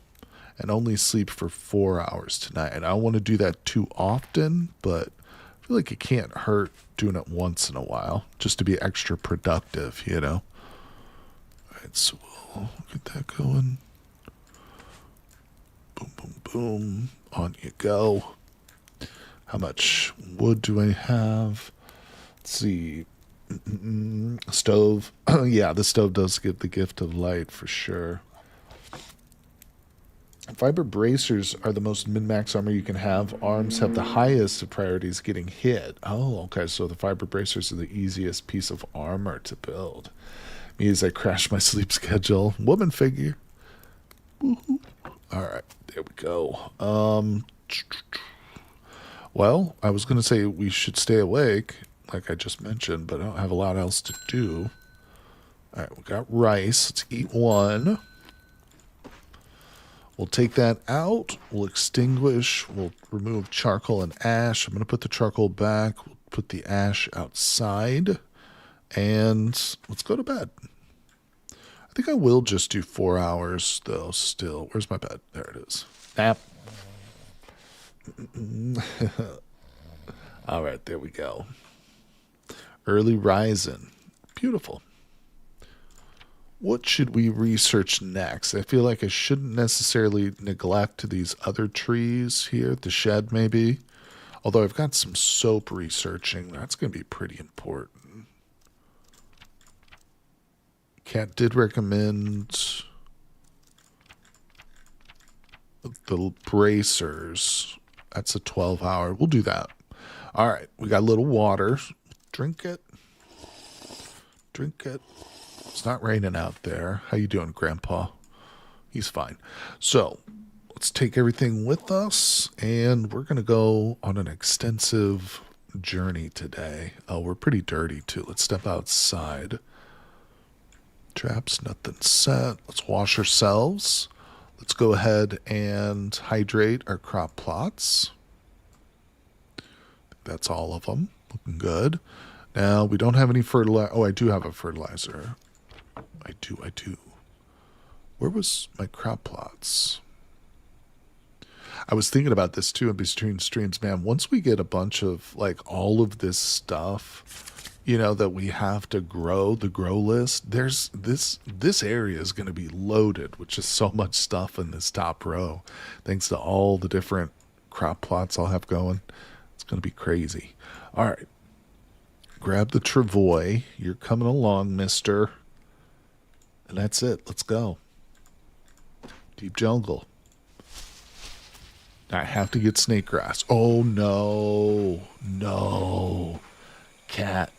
and only sleep for 4 hours tonight. And I don't want to do that too often, but I feel like it can't hurt doing it once in a while just to be extra productive, you know? All right, so we'll get that going. Boom, boom, boom. On you go. How much wood do I have? Let's see. Stove. Yeah, the stove does give the gift of light for sure. Fiber bracers are the most min-max armor you can have. Arms have the highest of priorities getting hit. Oh, okay. So the fiber bracers are the easiest piece of armor to build. Me as I crash my sleep schedule. Woman figure. Woo-hoo. All right. There we go. Well, I was going to say we should stay awake, like I just mentioned, but I don't have a lot else to do. All right, we got rice. Let's eat one. We'll take that out. We'll extinguish. We'll remove charcoal and ash. I'm going to put the charcoal back. We'll put the ash outside. And let's go to bed. I think I will just do 4 hours, though, still. Where's my bed? There it is. Nap. All right, there we go. Early rising. Beautiful. What should we research next? I feel like I shouldn't necessarily neglect these other trees here at the shed, maybe. Although I've got some soap researching. That's going to be pretty important. Cat did recommend the bracers. That's a 12-hour. We'll do that. All right. We got a little water. Drink it. Drink it. It's not raining out there. How you doing, Grandpa? He's fine. So let's take everything with us, and we're going to go on an extensive journey today. Oh, we're pretty dirty, too. Let's step outside. Traps, nothing set. Let's wash ourselves. Let's go ahead and hydrate our crop plots. That's all of them. Looking good. Now, we don't have any fertilizer. Oh, I do have a fertilizer. I do. Where was my crop plots? I was thinking about this too in between streams, man. Once we get a bunch of like all of this stuff, you know, that we have to grow, the grow list, there's this area is going to be loaded with just so much stuff in this top row. Thanks to all the different crop plots I'll have going. It's going to be crazy. All right. Grab the travois. You're coming along, mister. And that's it. Let's go. Deep jungle. I have to get snake grass. Oh, no. No. Cat.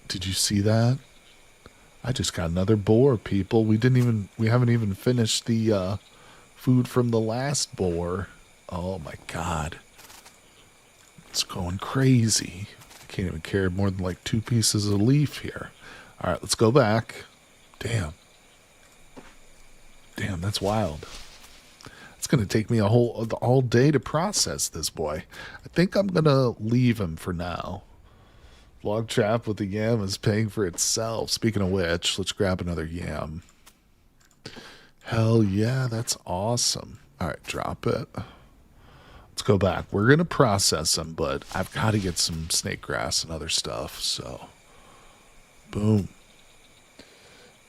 Did you see that? I just got another boar, people. We haven't even finished the Food from the last boar. Oh my god. It's going crazy. I can't even carry more than like 2 pieces of leaf here. Alright, let's go back. Damn. Damn, that's wild. It's going to take me all day to process this boy. I think I'm going to leave him for now. Log trap with the yam is paying for itself. Speaking of which, let's grab another yam. Hell yeah, that's awesome. All right, drop it. Let's go back. We're going to process them, but I've got to get some snake grass and other stuff. So, boom.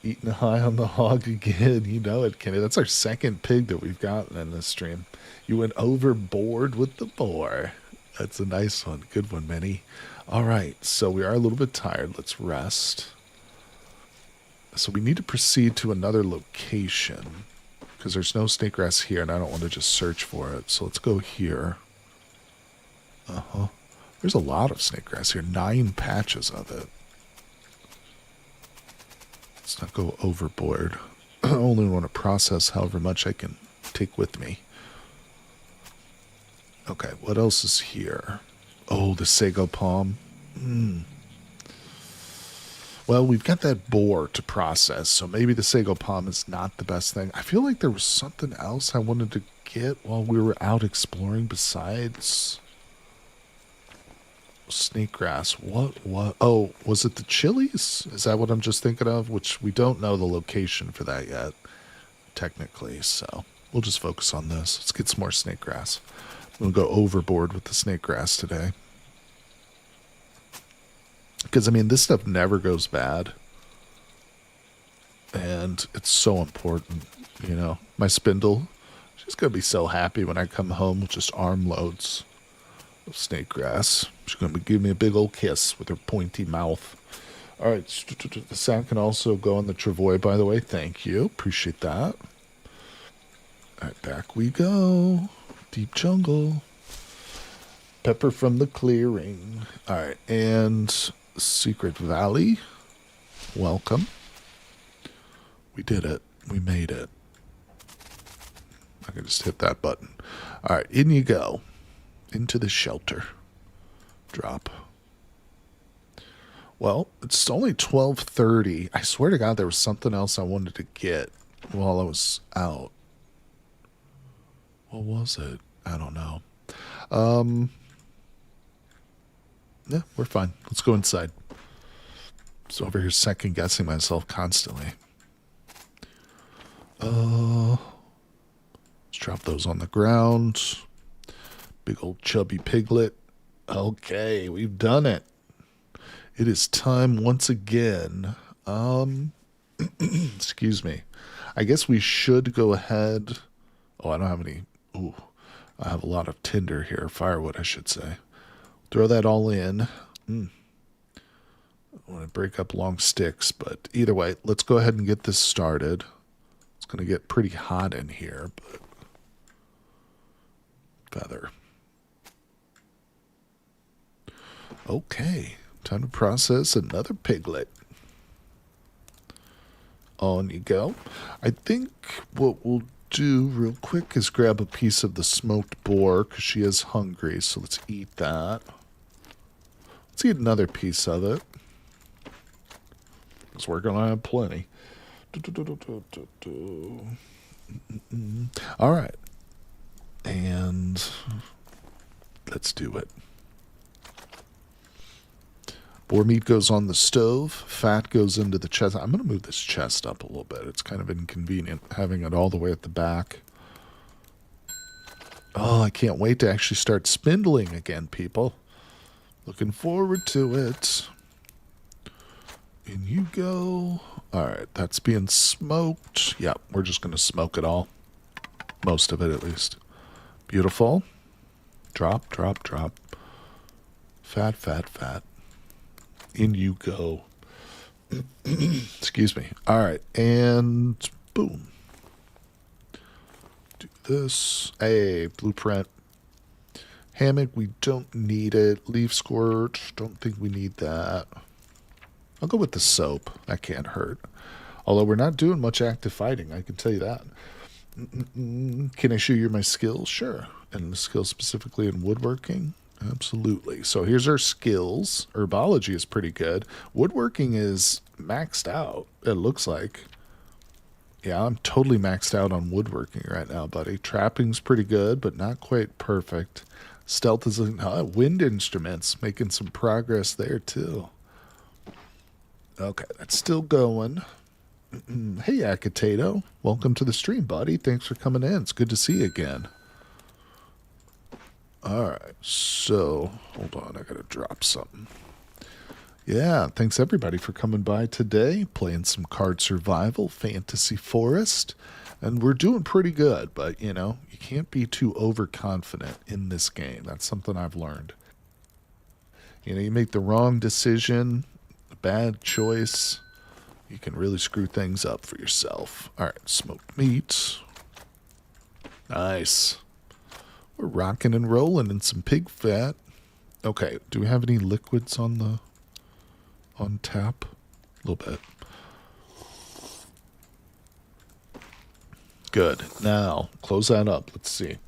Eating high on the hog again. You know it, Kenny. That's our second pig that we've gotten in this stream. You went overboard with the boar. That's a nice one. Good one, Minnie. All right, so we are a little bit tired. Let's rest. So we need to proceed to another location because there's no snake grass here, and I don't want to just search for it. So let's go here. Uh-huh. There's a lot of snake grass here. 9 patches of it. Let's not go overboard. I only want to process however much I can take with me. Okay, what else is here? Oh, the sago palm. Well, we've got that boar to process, so maybe the sago palm is not the best thing. I feel like there was something else I wanted to get while we were out exploring besides snake grass. What? Oh, was it the chilies? Is that what I'm just thinking of? Which we don't know the location for that yet, technically, so we'll just focus on this. Let's get some more snake grass. I'm going to go overboard with the snake grass today. Because, I mean, this stuff never goes bad. And it's so important, you know. My spindle, she's going to be so happy when I come home with just armloads of snake grass. She's going to give me a big old kiss with her pointy mouth. All right, the sack can also go on the travois, by the way. Thank you. Appreciate that. All right, back we go. Deep jungle. Pepper from the clearing. All right, and Secret Valley. Welcome. We did it. We made it. I can just hit that button. All right, in you go. Into the shelter. Drop. Well, it's only 12:30. I swear to God there was something else I wanted to get while I was out. What was it? I don't know. Yeah, we're fine. Let's go inside. So over here second guessing myself constantly. Let's drop those on the ground. Big old chubby piglet. Okay, we've done it. It is time once again. Excuse me. I guess we should go ahead. Oh, I don't have any. Ooh, I have a lot of tinder here. Firewood, I should say. Throw that all in. I want to break up long sticks, but either way, let's go ahead and get this started. It's going to get pretty hot in here, but feather. Okay, time to process another piglet. On you go. I think what we'll do real quick is grab a piece of the smoked boar because she is hungry, so let's eat that. Let's eat another piece of it because we're going to have plenty. All right. And let's do it. Boar meat goes on the stove. Fat goes into the chest. I'm going to move this chest up a little bit. It's kind of inconvenient having it all the way at the back. Oh, I can't wait to actually start spindling again, people. Looking forward to it. In you go. All right, that's being smoked. Yep, we're just going to smoke it all. Most of it, at least. Beautiful. Drop, drop, drop. Fat, fat, fat. In you go. Excuse me. All right, and boom. Do this. Hey, blueprint. Hammock, we don't need it. Leaf squirt, don't think we need that. I'll go with the soap. That can't hurt. Although we're not doing much active fighting, I can tell you that. Can I show you my skills? Sure. And the skills specifically in woodworking? Absolutely. So here's our skills. Herbology is pretty good. Woodworking is maxed out, it looks like. Yeah, I'm totally maxed out on woodworking right now, buddy. Trapping's pretty good, but not quite perfect. Stealth is wind instruments, making some progress there too. Okay, that's still going. Hey, Akitato. Welcome to the stream, buddy. Thanks for coming in. It's good to see you again. Alright, so hold on, I gotta drop something. Yeah, thanks everybody for coming by today, playing some card survival, Fantasy Forest. And we're doing pretty good, but you know, you can't be too overconfident in this game. That's something I've learned. You know, you make the wrong decision, a bad choice, you can really screw things up for yourself. Alright, smoked meat. Nice. We're rocking and rolling in some pig fat. Okay, do we have any liquids on tap? A little bit. Good. Now, close that up. Let's see.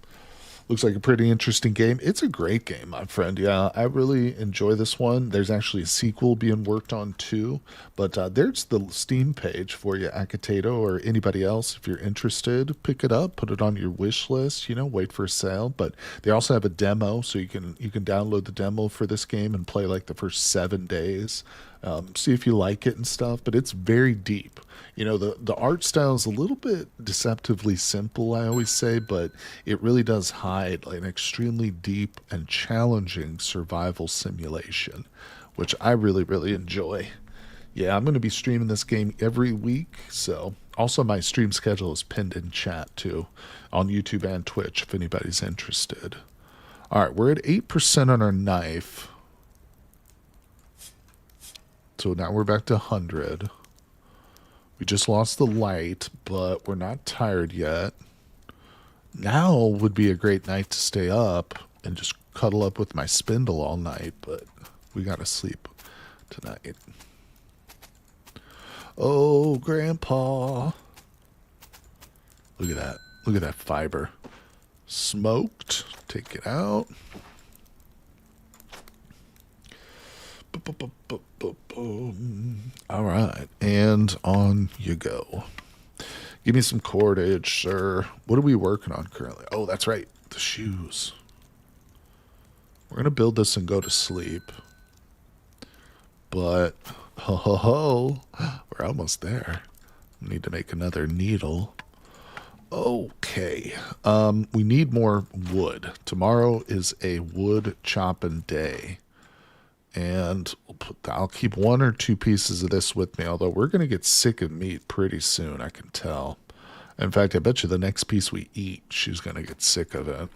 Looks like a pretty interesting game. It's a great game, my friend. Yeah, I really enjoy this one. There's actually a sequel being worked on too. But there's the Steam page for you, Akitato, or anybody else. If you're interested, pick it up, put it on your wish list. You know, wait for a sale. But they also have a demo, so you can download the demo for this game and play like the first 7 days. See if you like it and stuff. But it's very deep. You know, the art style is a little bit deceptively simple, I always say, but it really does hide like an extremely deep and challenging survival simulation, which I really, really enjoy. Yeah, I'm going to be streaming this game every week, so also my stream schedule is pinned in chat too on YouTube and Twitch if anybody's interested. All right, we're at 8% on our knife. So now we're back to 100. We just lost the light, but we're not tired yet. Now would be a great night to stay up and just cuddle up with my spindle all night, but we gotta sleep tonight. Oh, Grandpa. Look at that. Look at that fiber. Smoked. Take it out. All right, and on you go. Give me some cordage, sir. What are we working on currently? Oh, that's right, the shoes. We're gonna build this and go to sleep. But ho ho ho, we're almost there. Need to make another needle. Okay, we need more wood. Tomorrow is a wood chopping day. And I'll keep 1 or 2 pieces of this with me, although we're going to get sick of meat pretty soon, I can tell. In fact, I bet you the next piece we eat, she's going to get sick of it.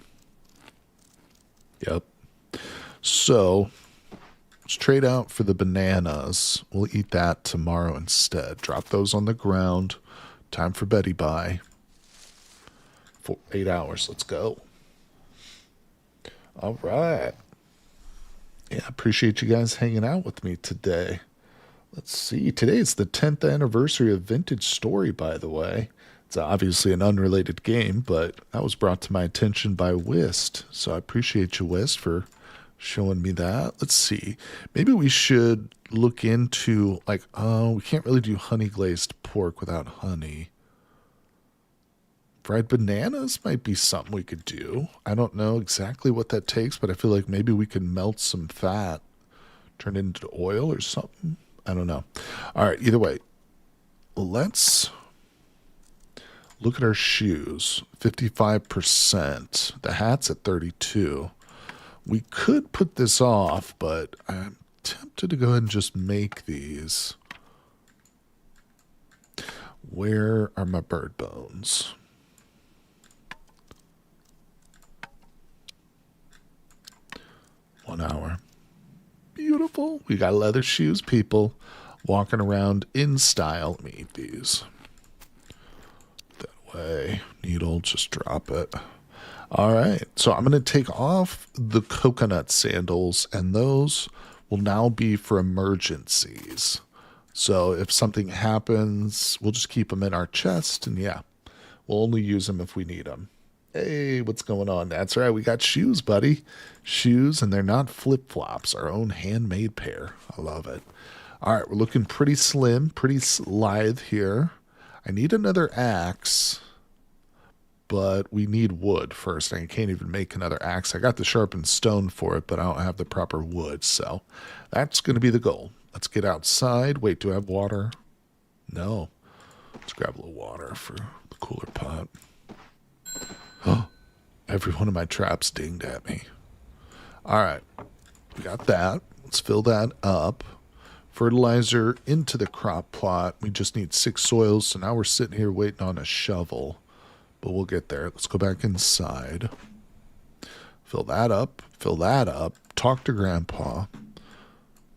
Yep. So, let's trade out for the bananas. We'll eat that tomorrow instead. Drop those on the ground. Time for Betty Bye. For 8 hours. Let's go. All right. Yeah, appreciate you guys hanging out with me today. Let's see. Today is the 10th anniversary of Vintage Story, by the way. It's obviously an unrelated game, but that was brought to my attention by Wist. So I appreciate you, Wist, for showing me that. Let's see. Maybe we should look into, like, oh, we can't really do honey glazed pork without honey. Fried bananas might be something we could do. I don't know exactly what that takes, but I feel like maybe we could melt some fat, turn it into oil or something. I don't know. All right, either way, let's look at our shoes. 55%. The hat's at 32. We could put this off, but I'm tempted to go ahead and just make these. Where are my bird bones? One hour. Beautiful. We got leather shoes, people. Walking around in style. Let me eat these. That way. Needle, just drop it. All right. So I'm going to take off the coconut sandals, and those will now be for emergencies. So if something happens, we'll just keep them in our chest, and yeah, We'll only use them if we need them. Hey, what's going on? That's right. We got shoes, buddy. Shoes, and they're not flip-flops. Our own handmade pair. I love it. All right, we're looking pretty slim, pretty lithe here. I need another axe, but we need wood first. I can't even make another axe. I got the sharpened stone for it, but I don't have the proper wood, so that's going to be the goal. Let's get outside. Wait, do I have water? No. Let's grab a little water for the cooler pot. Oh, every one of my traps dinged at me. All right, we got that. Let's fill that up. Fertilizer into the crop plot. We just need 6 soils, so now we're sitting here waiting on a shovel. But we'll get there. Let's go back inside. Fill that up. Fill that up. Talk to Grandpa.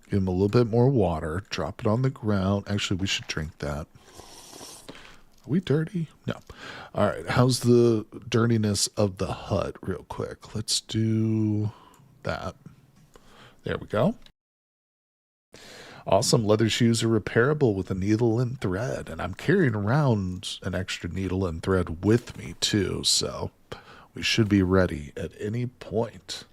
Give him a little bit more water. Drop it on the ground. Actually, we should drink that. Are we dirty? No. All right. How's the dirtiness of the hut real quick? Let's do that. There we go. Awesome. Leather shoes are repairable with a needle and thread. And I'm carrying around an extra needle and thread with me too. So we should be ready at any point.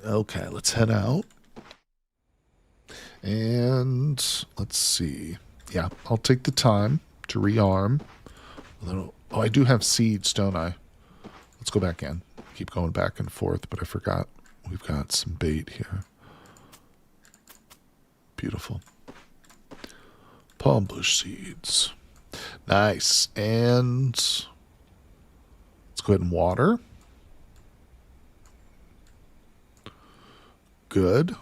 Okay, let's head out. And let's see. Yeah, I'll take the time to rearm. Oh, I do have seeds, don't I? Let's go back in. Keep going back and forth, but I forgot we've got some bait here. Beautiful. Palm bush seeds. Nice. And let's go ahead and water. Good.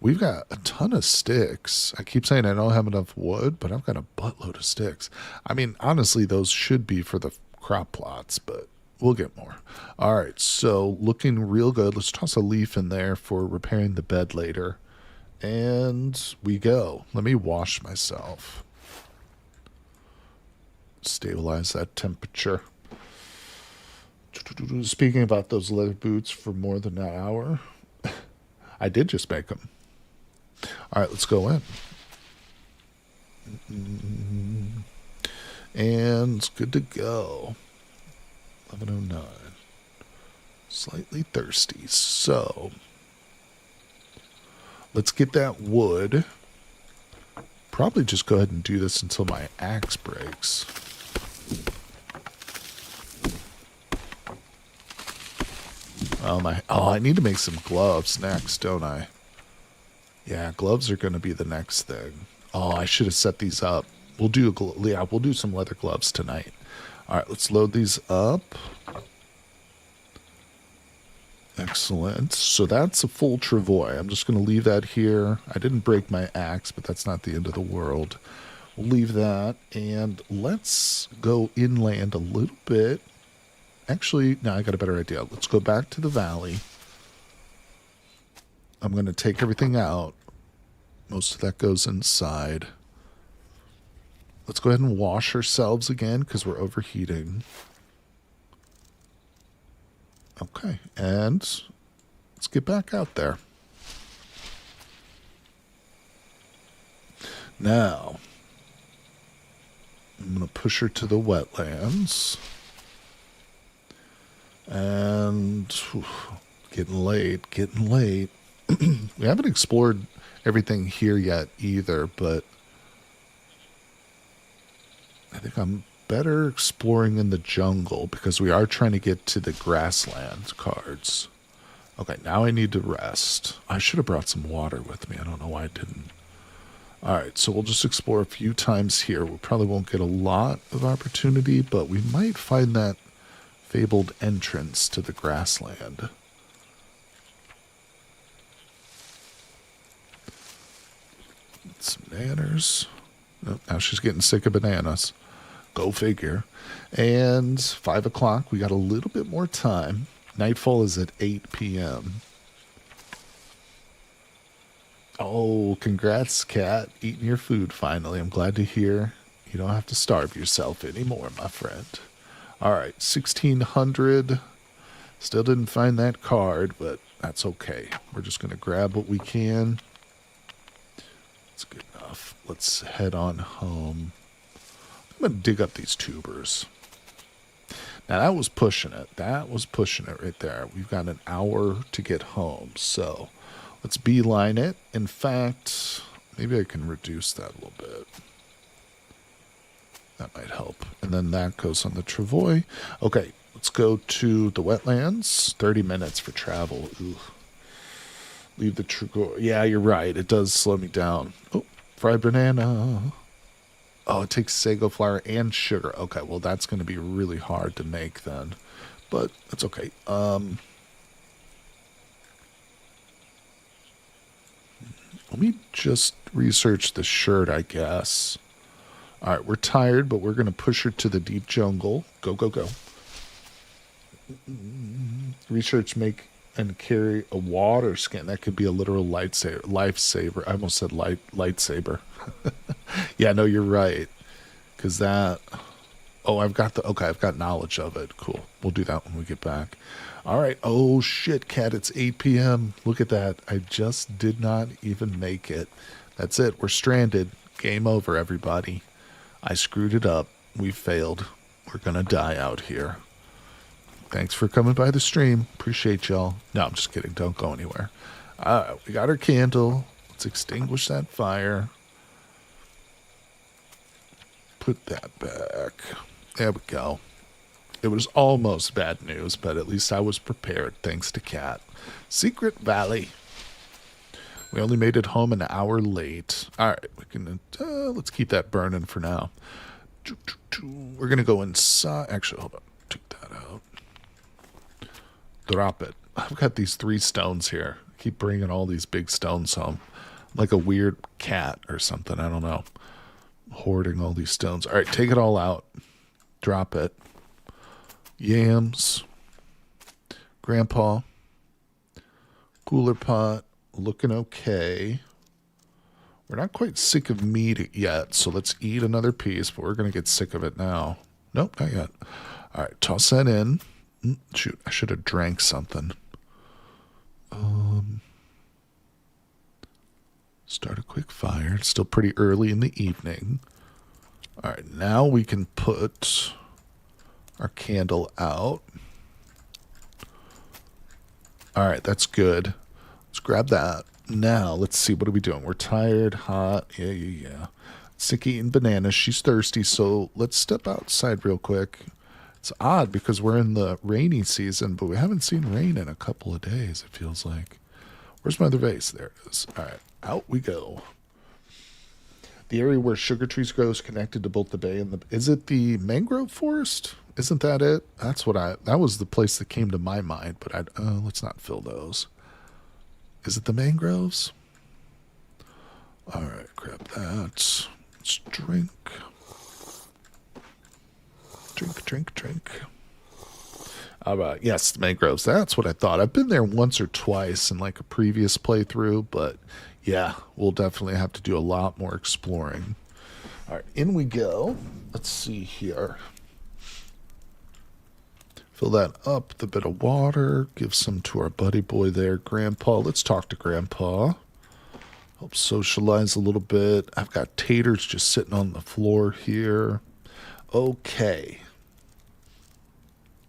We've got a ton of sticks. I keep saying I don't have enough wood, but I've got a buttload of sticks. I mean, honestly, those should be for the crop plots, but we'll get more. All right, so looking real good. Let's toss a leaf in there for repairing the bed later. And we go. Let me wash myself. Stabilize that temperature. Speaking about those leather boots for more than an hour, I did just make them. All right, let's go in. And it's good to go. 11:09. Slightly thirsty. So let's get that wood. Probably just go ahead and do this until my axe breaks. I need to make some gloves next, don't I? Yeah, gloves are going to be the next thing. Oh, I should have set these up. We'll do some leather gloves tonight. All right, let's load these up. Excellent. So that's a full travois. I'm just going to leave that here. I didn't break my axe, but that's not the end of the world. We'll leave that, and let's go inland a little bit. Actually, no, I got a better idea. Let's go back to the valley. I'm going to take everything out. Most of that goes inside. Let's go ahead and wash ourselves again because we're overheating. Okay, and let's get back out there. Now, I'm going to push her to the wetlands. And getting late. We haven't explored everything here yet either, but I think I'm better exploring in the jungle because we are trying to get to the grassland cards. Okay, now I need to rest. I should have brought some water with me. I don't know why I didn't. All right, so we'll just explore a few times here. We probably won't get a lot of opportunity, but we might find that fabled entrance to the grassland. Some nanners. Oh, now she's getting sick of bananas. Go figure. And 5 o'clock, we got a little bit more time. Nightfall is at 8 p.m. Oh, congrats, Cat. Eating your food finally. I'm glad to hear you don't have to starve yourself anymore, my friend. All right, 1600. Still didn't find that card, but that's okay. We're just going to grab what we can. That's good enough. Let's head on home. going to dig up these tubers. Now, that was pushing it. That was pushing it right there. We've got an hour to get home. So let's beeline it. In fact, maybe I can reduce that a little bit. That might help. And then that goes on the travois. Okay, let's go to the wetlands. 30 minutes for travel. Ooh. Leave the travois. Yeah, you're right. It does slow me down. Oh, fried banana. Oh, it takes sago flour and sugar. Okay, well, that's going to be really hard to make then. But that's okay. Let me just research the shirt, I guess. All right, we're tired, but we're going to push her to the deep jungle. Go, go, go. Research, make, and carry a water skin. That could be a literal lifesaver. I almost said lightsaber. Yeah, no, you're right. Because that... Oh, I've got knowledge of it. Cool. We'll do that when we get back. All right. Oh, shit, Cat. It's 8 p.m. Look at that. I just did not even make it. That's it. We're stranded. Game over, everybody. I screwed it up. We failed. We're going to die out here. Thanks for coming by the stream. Appreciate y'all. No, I'm just kidding. Don't go anywhere. We got our candle. Let's extinguish that fire. Put that back. There we go. It was almost bad news, but at least I was prepared, thanks to Cat. Secret Valley. We only made it home an hour late. All right, we can. Let's keep that burning for now. We're gonna go inside. Actually, hold on. Take that out. Drop it. I've got these 3 stones here. Keep bringing all these big stones home, like a weird cat or something. I don't know. Hoarding all these stones. All right, take it all out. Drop it. Yams. Grandpa. Cooler pot. Looking okay. We're not quite sick of meat yet, so let's eat another piece, but we're going to get sick of it now. Nope, not yet. All right, toss that in. Shoot, I should have drank something. Start a quick fire. It's still pretty early in the evening. All right, now we can put our candle out. All right, that's good. Let's grab that. Now, let's see. What are we doing? We're tired, hot. Yeah. Sick eating bananas. She's thirsty, so let's step outside real quick. It's odd because we're in the rainy season, but we haven't seen rain in a couple of days, it feels like. Where's my other vase? There it is. All right, out we go. The area where sugar trees grow is connected to both the bay and the... Is it the mangrove forest? Isn't that it? That was the place that came to my mind, but let's not fill those. Is it the mangroves? All right, grab that. Let's drink. Drink. All right, yes, the mangroves. That's what I thought. I've been there once or twice in like a previous playthrough, but yeah, we'll definitely have to do a lot more exploring. All right, in we go. Let's see here. Fill that up with a bit of water. Give some to our buddy boy there, Grandpa. Let's talk to Grandpa. Help socialize a little bit. I've got taters just sitting on the floor here. Okay.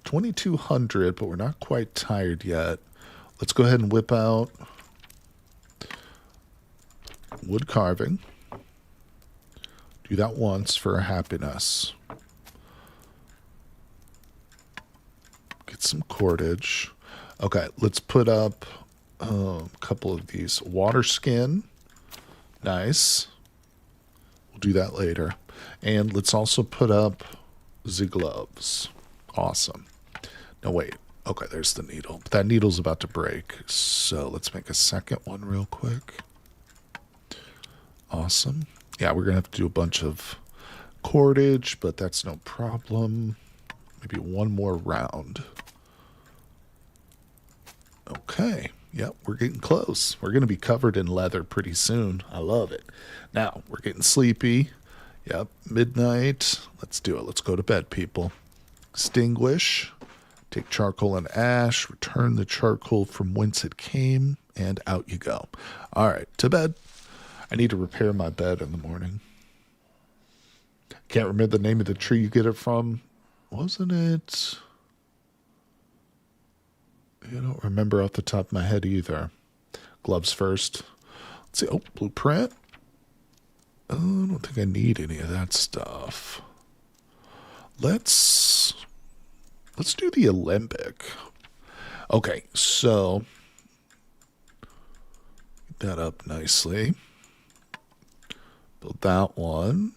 2200, but we're not quite tired yet. Let's go ahead and whip out wood carving. Do that once for our happiness. Get some cordage. Okay, let's put up a couple of these. Water skin. Nice. We'll do that later. And let's also put up the gloves. Awesome. No, wait. Okay, there's the needle. But that needle's about to break. So let's make a second one real quick. Awesome. Yeah, we're going to have to do a bunch of cordage, but that's no problem. Maybe one more round. Okay. Yep, we're getting close. We're going to be covered in leather pretty soon. I love it. Now, we're getting sleepy. Yep, midnight. Let's do it. Let's go to bed, people. Extinguish. Take charcoal and ash. Return the charcoal from whence it came. And out you go. All right, to bed. I need to repair my bed in the morning. Can't remember the name of the tree you get it from. Wasn't it? I don't remember off the top of my head either. Gloves first. Let's see. Oh, blueprint. Oh, I don't think I need any of that stuff. Let's do the Olympic. Okay, so get that up nicely. Build that one.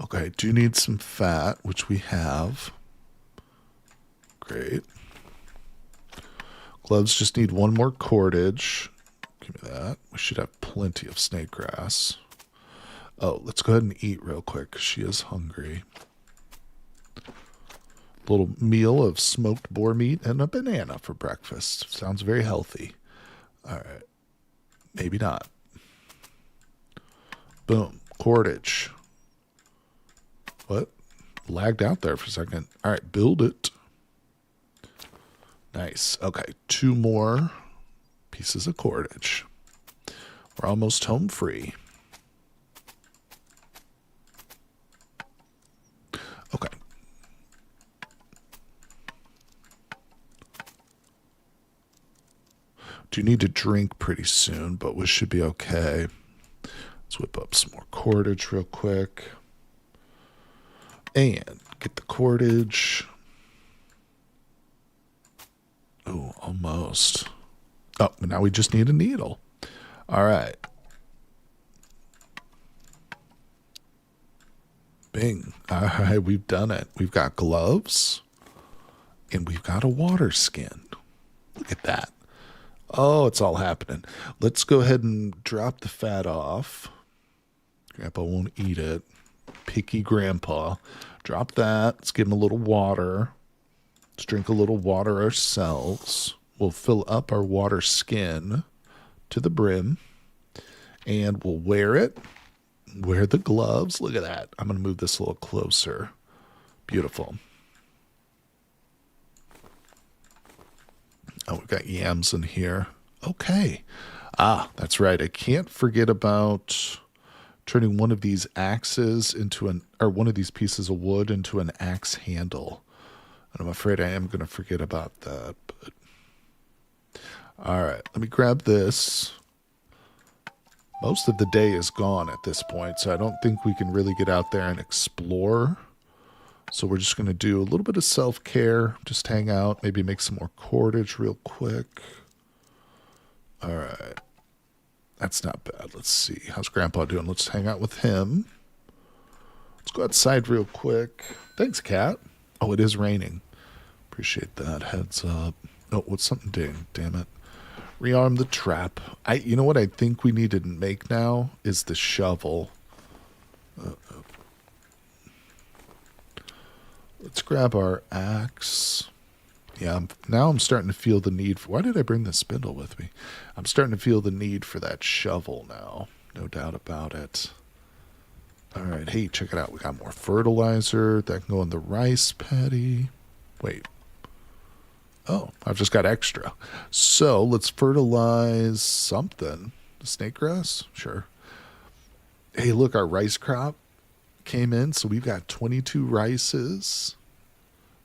Okay, do need some fat, which we have. Great. Gloves just need one more cordage. Give me that. We should have plenty of snake grass. Oh, let's go ahead and eat real quick. She is hungry. A little meal of smoked boar meat and a banana for breakfast. Sounds very healthy. All right. Maybe not. Boom. Cordage. What? Lagged out there for a second. All right. Build it. Nice. Okay. 2 more pieces of cordage. We're almost home free. Okay. Do need to drink pretty soon, but we should be okay. Let's whip up some more cordage real quick. And get the cordage. Oh, almost. Oh, now we just need a needle. All right. Bing. All right, we've done it. We've got gloves. And we've got a water skin. Look at that. Oh, it's all happening. Let's go ahead and drop the fat off. Grandpa won't eat it. Picky grandpa. Drop that. Let's give him a little water. Let's drink a little water ourselves. We'll fill up our water skin to the brim. And we'll wear it. Wear the gloves. Look at that. I'm going to move this a little closer. Beautiful. Oh, we've got yams in here. Okay. Ah, that's right. I can't forget about turning one of these axes into one of these pieces of wood into an axe handle. And I'm afraid I am going to forget about that. But all right, let me grab this. Most of the day is gone at this point, so I don't think we can really get out there and explore. So we're just going to do a little bit of self-care, just hang out, maybe make some more cordage real quick. All right. That's not bad. Let's see. How's Grandpa doing? Let's hang out with him. Let's go outside real quick. Thanks, Cat. Oh, it is raining. Appreciate that. Heads up. Oh, what's something ding? Damn it. Rearm the trap. You know what I think we need to make now is the shovel. Let's grab our axe. Yeah, now I'm starting to feel the need for... Why did I bring the spindle with me? I'm starting to feel the need for that shovel now. No doubt about it. All right, hey, check it out. We got more fertilizer. That can go in the rice paddy. Wait. Oh, I've just got extra. So let's fertilize something. Snake grass? Sure. Hey, look, our rice crop came in, so we've got 22 rices.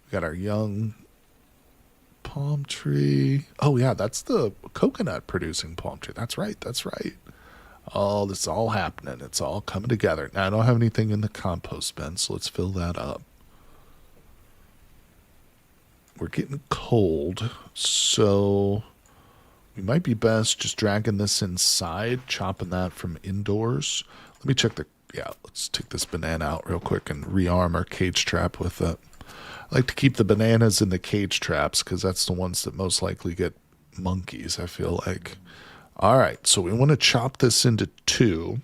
We got our young palm tree. Oh yeah, that's the coconut producing palm tree. That's right. Oh, this is all happening. It's all coming together. Now I don't have anything in the compost bin, so let's fill that up. We're getting cold, so we might be best just dragging this inside, chopping that from indoors. Let me check let's take this banana out real quick and rearm our cage trap with it. I like to keep the bananas in the cage traps because that's the ones that most likely get monkeys, I feel like. All right, so we want to chop this into 2.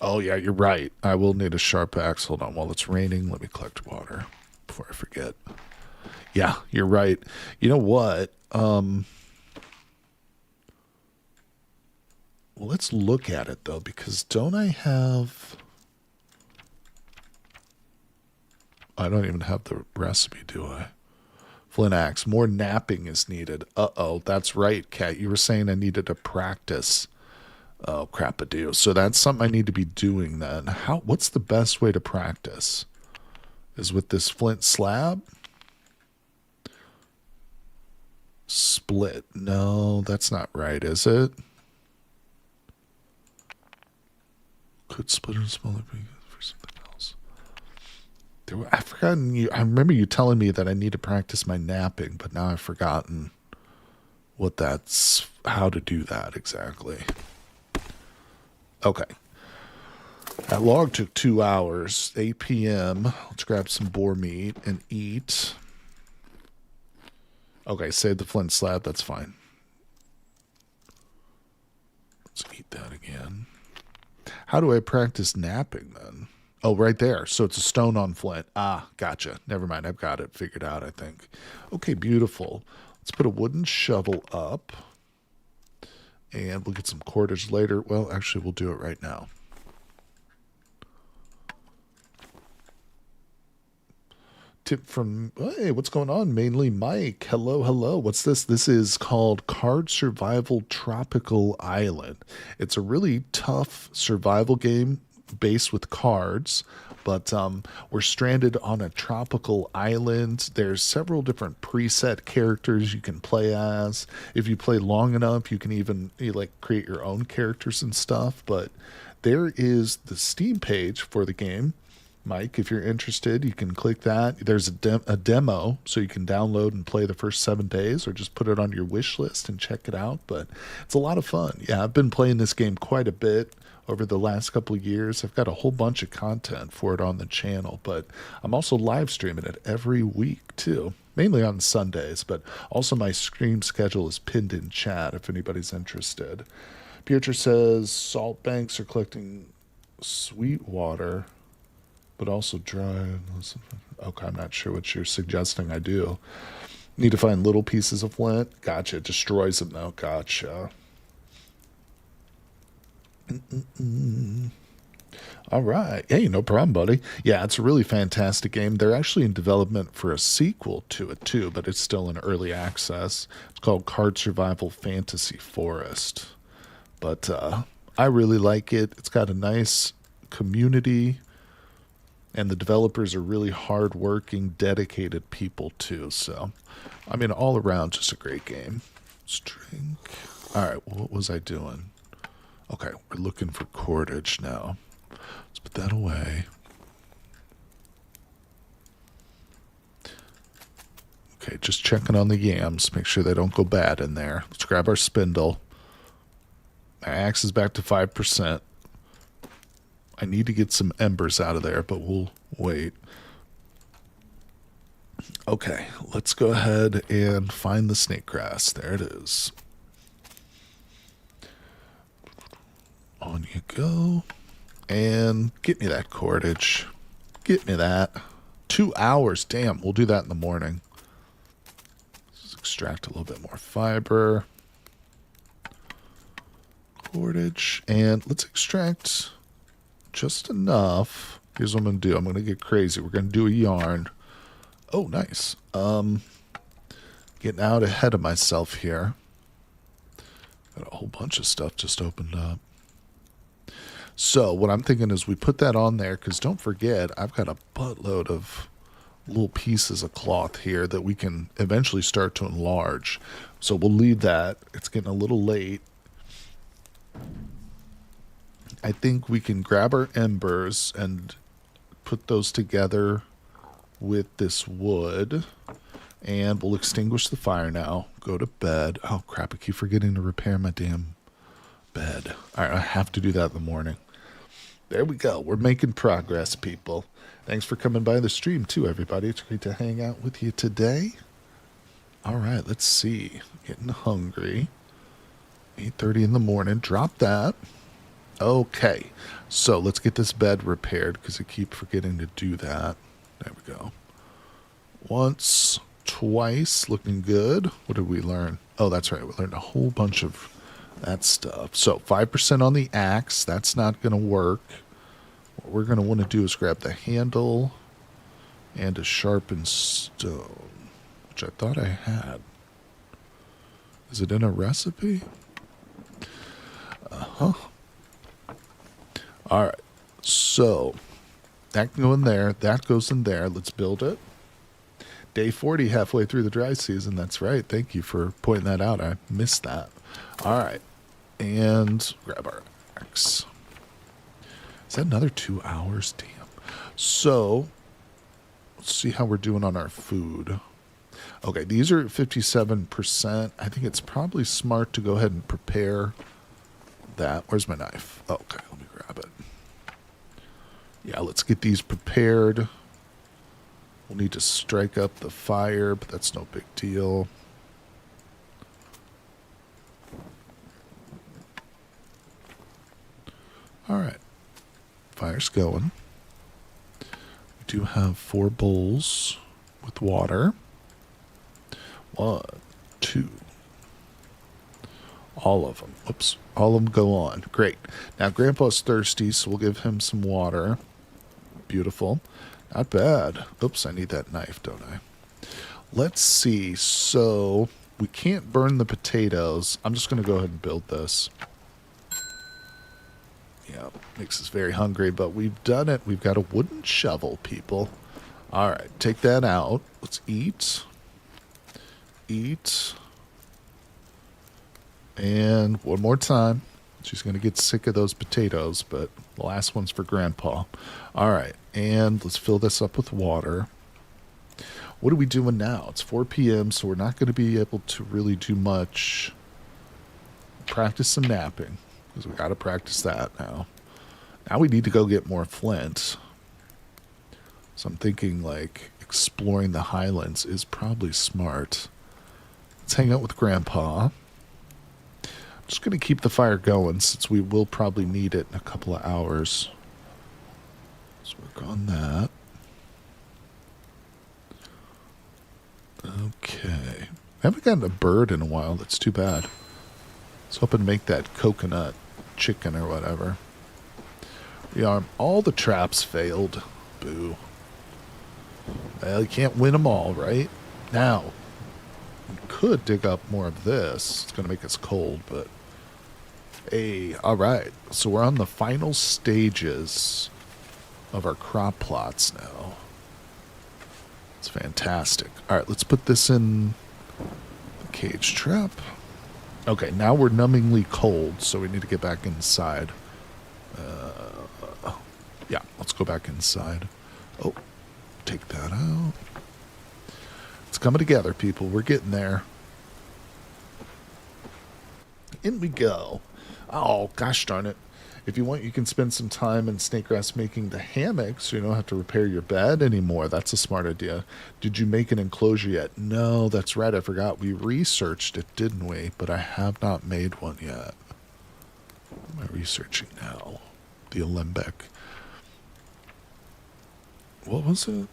Oh, yeah, you're right. I will need a sharp axe. Hold on, while it's raining, let me collect water before I forget. Yeah, you're right. You know what? Well, let's look at it, though, because don't I have... I don't even have the recipe, do I? Flint axe. More napping is needed. Uh-oh, that's right, Kat. You were saying I needed to practice Oh, crap, a do. So that's something I need to be doing then. What's the best way to practice? Is with this flint slab? Split. No, that's not right, is it? Could split or smaller for something else. I forgotten you. I remember you telling me that I need to practice my napping, but now I've forgotten how to do that exactly. Okay. That log took 2 hours. 8 p.m. Let's grab some boar meat and eat. Okay, save the flint slab. That's fine. Let's eat that again. How do I practice napping then? Oh, right there. So it's a stone on flint. Ah, gotcha. Never mind. I've got it figured out, I think. Okay, beautiful. Let's put a wooden shovel up. And we'll get some cordage later. Well, actually, we'll do it right now. Tip from, hey, what's going on? Mainly Mike. Hello, hello. What's this? This is called Card Survival Tropical Island. It's a really tough survival game based with cards, but we're stranded on a tropical island. There's several different preset characters you can play as. If you play long enough, you can even create your own characters and stuff. But there is the Steam page for the game. Mike, if you're interested, you can click that. There's a demo, so you can download and play the first 7 days, or just put it on your wish list and check it out. But it's a lot of fun. Yeah, I've been playing this game quite a bit over the last couple of years. I've got a whole bunch of content for it on the channel, but I'm also live streaming it every week too, mainly on Sundays. But also my stream schedule is pinned in chat if anybody's interested. Pietro says salt banks are collecting sweet water, but also dry. Okay, I'm not sure what you're suggesting I do. Need to find little pieces of flint. Gotcha. It destroys them though. Gotcha. All right. Hey, no problem, buddy. Yeah, it's a really fantastic game. They're actually in development for a sequel to it too, but it's still in early access. It's called Card Survival Fantasy Forest. But I really like it. It's got a nice community, and the developers are really hardworking, dedicated people too. So, I mean, all around, just a great game. Let's drink. All right, what was I doing? Okay, we're looking for cordage now. Let's put that away. Okay, just checking on the yams. Make sure they don't go bad in there. Let's grab our spindle. My axe is back to 5%. I need to get some embers out of there, but we'll wait. Okay, let's go ahead and find the snake grass. There it is. On you go. And get me that cordage. Get me that. 2 hours. Damn, we'll do that in the morning. Let's extract a little bit more fiber. Cordage. And let's extract just enough. Here's what I'm going to do. I'm going to get crazy. We're going to do a yarn. Oh, nice. Getting out ahead of myself here. Got a whole bunch of stuff just opened up. So what I'm thinking is we put that on there, because don't forget, I've got a buttload of little pieces of cloth here that we can eventually start to enlarge. So we'll leave that. It's getting a little late. I think we can grab our embers and put those together with this wood. And we'll extinguish the fire now. Go to bed. Oh, crap. I keep forgetting to repair my damn bed. All right, I have to do that in the morning. There we go. We're making progress, people. Thanks for coming by the stream, too, everybody. It's great to hang out with you today. All right, let's see. Getting hungry. 8:30 in the morning. Drop that. Okay, so let's get this bed repaired, because I keep forgetting to do that. There we go. Once, twice, looking good. What did we learn? Oh, that's right. We learned a whole bunch of that stuff. So 5% on the axe. That's not going to work. What we're going to want to do is grab the handle and a sharpened stone, which I thought I had. Is it in a recipe? Uh-huh. All right. So that can go in there. That goes in there. Let's build it. Day 40, halfway through the dry season. That's right. Thank you for pointing that out. I missed that. All right. And grab our axe. Is that another 2 hours? Damn. So let's see how we're doing on our food. Okay, these are at 57%. I think it's probably smart to go ahead and prepare that. Where's my knife? Okay, let me grab it. Yeah, let's get these prepared. We'll need to strike up the fire, but that's no big deal. All right. Fire's going. We do have 4 bowls with water. 1, 2. All of them. Oops. All of them go on. Great. Now, Grandpa's thirsty, so we'll give him some water. Beautiful. Not bad. Oops, I need that knife, don't I? Let's see. So, we can't burn the potatoes. I'm just going to go ahead and build this. Yeah, makes us very hungry, but we've done it. We've got a wooden shovel, people. All right, take that out. Let's eat. Eat. And one more time. She's going to get sick of those potatoes, but the last one's for Grandpa. All right, and let's fill this up with water. What are we doing now? It's 4 p.m., so we're not going to be able to really do much. Practice some napping, because we got to practice that now. Now we need to go get more flint. So I'm thinking, like, exploring the highlands is probably smart. Let's hang out with Grandpa. I'm just going to keep the fire going, since we will probably need it in a couple of hours. Let's work on that. Okay. I haven't gotten a bird in a while. That's too bad. I was hoping to make that coconut chicken or whatever. All the traps failed. Boo. Well, you can't win them all, right? Now, we could dig up more of this. It's going to make us cold, but... Hey, all right. So we're on the final stages of our crop plots now. It's fantastic. All right, let's put this in the cage trap. Okay, now we're numbingly cold, so we need to get back inside. Yeah, let's go back inside. Oh, take that out. It's coming together, people. We're getting there. In we go. Oh, gosh darn it. If you want, you can spend some time in snake grass making the hammock so you don't have to repair your bed anymore. That's a smart idea. Did you make an enclosure yet? No, that's right. I forgot. We researched it, didn't we? But I have not made one yet. What am I researching now? The alembic. What was it?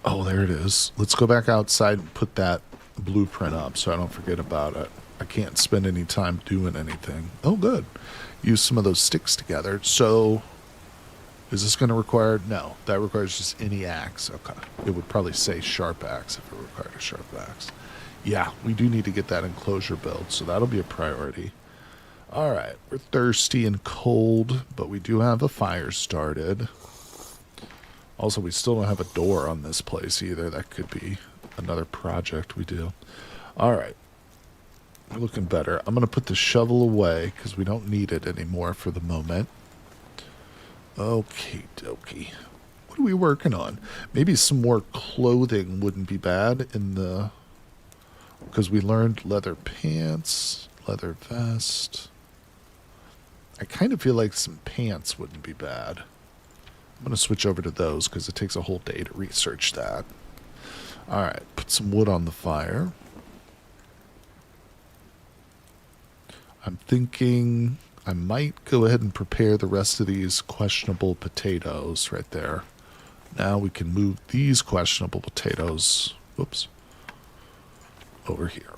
Oh, there it is. Let's go back outside and put that blueprint up so I don't forget about it. I can't spend any time doing anything. Oh, good. Use some of those sticks together. So, is this going to require... No, that requires just any axe. Okay. It would probably say sharp axe if it required a sharp axe. Yeah, we do need to get that enclosure built, so that'll be a priority. All right, we're thirsty and cold, but we do have a fire started. Also, we still don't have a door on this place either. That could be another project we do. All right. We're looking better. I'm going to put the shovel away because we don't need it anymore for the moment. Okay, dokie. What are we working on? Maybe some more clothing wouldn't be bad in the... Because we learned leather pants, leather vest. I kind of feel like some pants wouldn't be bad. I'm going to switch over to those because it takes a whole day to research that. All right, put some wood on the fire. I'm thinking I might go ahead and prepare the rest of these questionable potatoes right there. Now we can move these questionable potatoes, whoops, over here.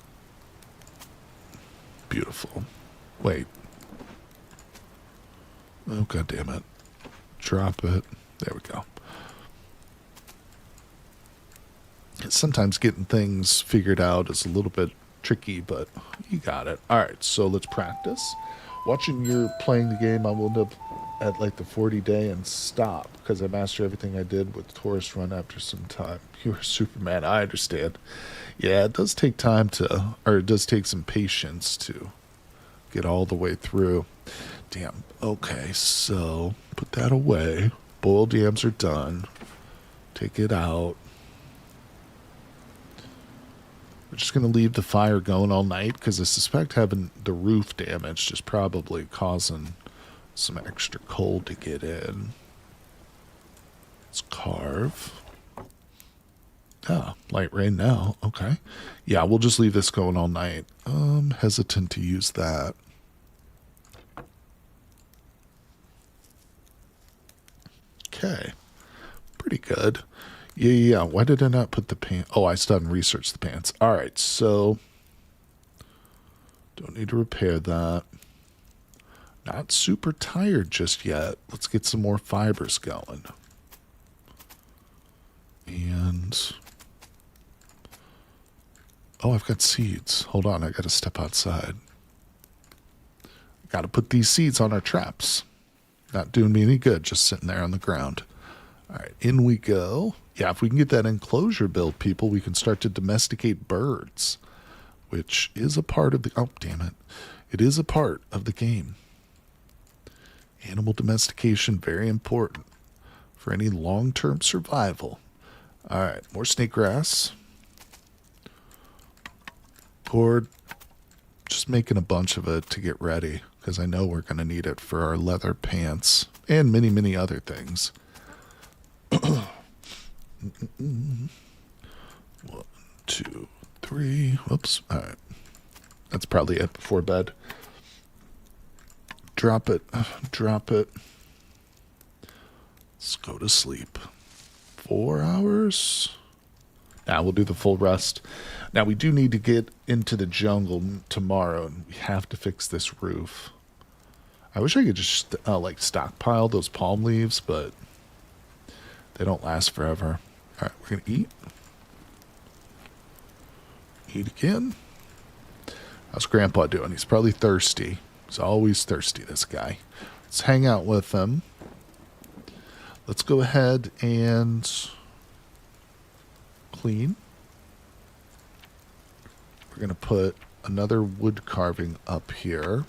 Beautiful. Wait. Oh, God damn it. Drop it. There we go. Sometimes getting things figured out is a little bit tricky, but you got it. All right, so let's practice. Watching you playing the game, I will end up at like the 40 day and stop because I master everything I did with Taurus Run after some time. You're Superman, I understand. Yeah, it does take time to, or it does take some patience to get all the way through. Damn. Okay, so put that away. Boiled yams are done. Take it out. We're just going to leave the fire going all night because I suspect having the roof damaged is probably causing some extra coal to get in. Let's carve. Ah, light rain now. Okay. Yeah, we'll just leave this going all night. Hesitant to use that. Okay. Pretty good. Yeah. Why did I not put the pants? Oh, I still haven't researched the pants. All right, so don't need to repair that. Not super tired just yet. Let's get some more fibers going. And oh, I've got seeds. Hold on, I gotta step outside. Gotta put these seeds on our traps. Not doing me any good, just sitting there on the ground. All right, in we go. Yeah, if we can get that enclosure built, people, we can start to domesticate birds, which is a part of the... Oh, damn it. It is a part of the game. Animal domestication, very important for any long-term survival. All right, more snake grass. Cord. Just making a bunch of it to get ready, because I know we're going to need it for our leather pants and many, many other things. 1, 2, 3. Whoops. All right. That's probably it before bed. Drop it. Drop it. Let's go to sleep. 4 hours. Now we'll do the full rest. Now we do need to get into the jungle tomorrow, and we have to fix this roof. I wish I could just like stockpile those palm leaves, but they don't last forever. All right, we're gonna eat. Eat again. How's Grandpa doing? He's probably thirsty. He's always thirsty, this guy. Let's hang out with him. Let's go ahead and clean. We're going to put another wood carving up here.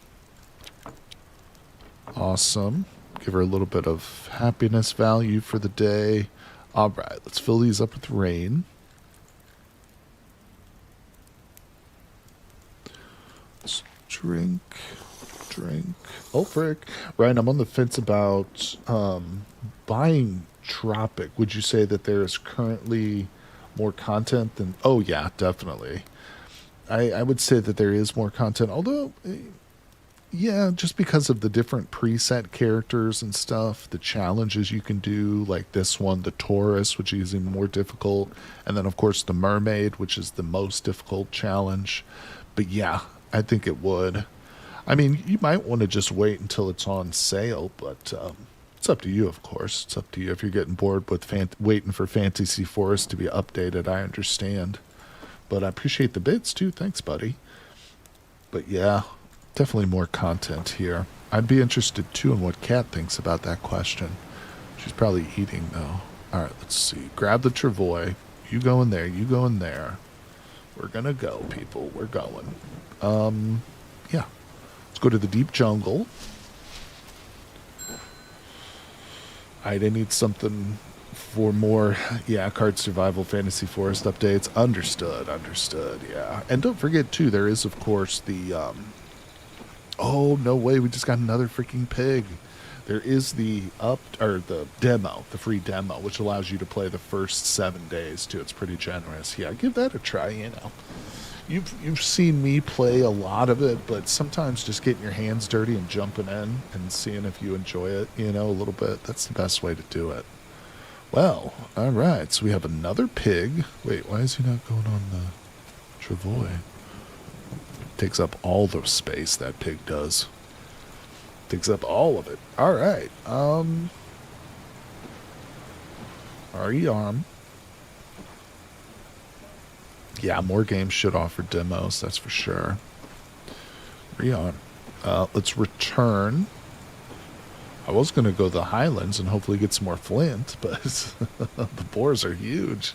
Awesome. Give her a little bit of happiness value for the day. All right, let's fill these up with rain. Let's drink. Oh, frick. Ryan, I'm on the fence about buying Tropic. Would you say that there is currently more content than... Oh, yeah, definitely. I would say that there is more content, although, yeah, just because of the different preset characters and stuff, the challenges you can do, like this one, the Taurus, which is even more difficult, and then, of course, the Mermaid, which is the most difficult challenge. But, yeah, I think it would. I mean, you might want to just wait until it's on sale, but it's up to you, of course. It's up to you. If you're getting bored with waiting for Fantasy Forest to be updated, I understand. But I appreciate the bits, too. Thanks, buddy. But, yeah, definitely more content here. I'd be interested, too, in what Kat thinks about that question. She's probably eating, though. All right, let's see. Grab the travois. You go in there. You go in there. We're going to go, people. We're going. Yeah. Let's go to the deep jungle. I need something for more, yeah, card survival fantasy forest updates. Understood, yeah. And don't forget, too, there is, of course, the, oh, no way, we just got another freaking pig. There is the the demo, the free demo, which allows you to play the first 7 days, too. It's pretty generous. Yeah, give that a try, you know. You've seen me play a lot of it, but sometimes just getting your hands dirty and jumping in and seeing if you enjoy it, you know, a little bit, that's the best way to do it. Well, all right, so we have another pig. Wait, why is he not going on the travois? Takes up all the space, that pig does. Takes up all of it. All right. RE-ARM. Yeah, more games should offer demos, that's for sure. RE-ARM. Let's return. I was going to go to the Highlands and hopefully get some more flint, but the boars are huge.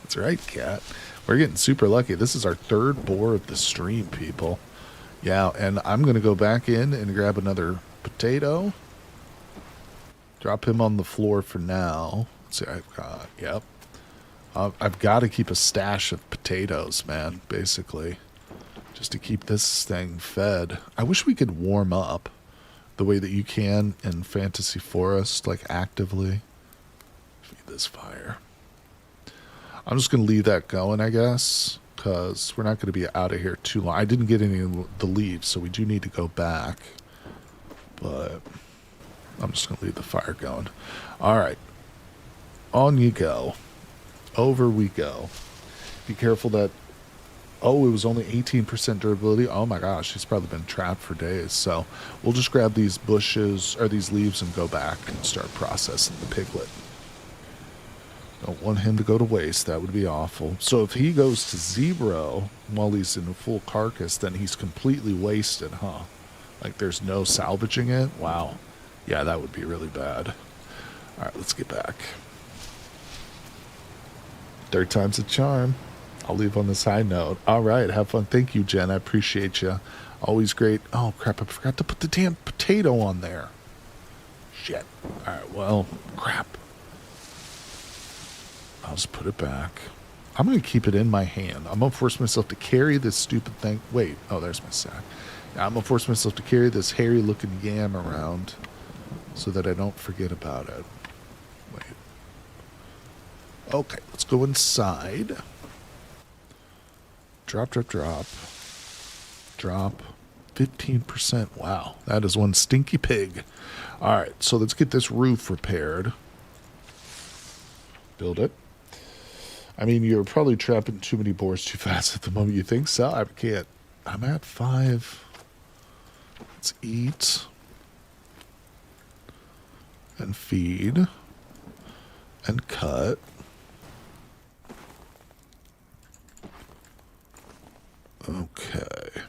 That's right, cat. We're getting super lucky. This is our third boar of the stream, people. Yeah, and I'm going to go back in and grab another potato. Drop him on the floor for now. Let's see, I've got, yep. I've got to keep a stash of potatoes, man, basically. Just to keep this thing fed. I wish we could warm up the way that you can in Fantasy Forest, like actively. Feed this fire. I'm just going to leave that going, I guess, because we're not going to be out of here too long. I didn't get any of the leaves, so we do need to go back. But I'm just going to leave the fire going. All right. On you go. Over we go. Be careful that... Oh, it was only 18% durability. Oh my gosh, he's probably been trapped for days. So we'll just grab these bushes, or these leaves, and go back and start processing the piglet. Don't want him to go to waste. That would be awful. So if he goes to 0 while he's in a full carcass, then he's completely wasted, huh? Like there's no salvaging it? Wow. Yeah, that would be really bad. All right, let's get back. Third time's a charm. I'll leave on this high note. All right, have fun. Thank you, Jen. I appreciate you. Always great. Oh, crap. I forgot to put the damn potato on there. Shit. All right, well, crap. I'll just put it back. I'm going to keep it in my hand. I'm going to force myself to carry this stupid thing. Wait. Oh, there's my sack. Yeah, I'm going to force myself to carry this hairy-looking yam around so that I don't forget about it. Wait. Okay, let's go inside. Drop, drop, drop. Drop. 15%. Wow, that is one stinky pig. All right, so let's get this roof repaired. Build it. I mean, you're probably trapping too many boars too fast at the moment. You think so? I can't. I'm at 5. Let's eat. And feed. And cut. Okay.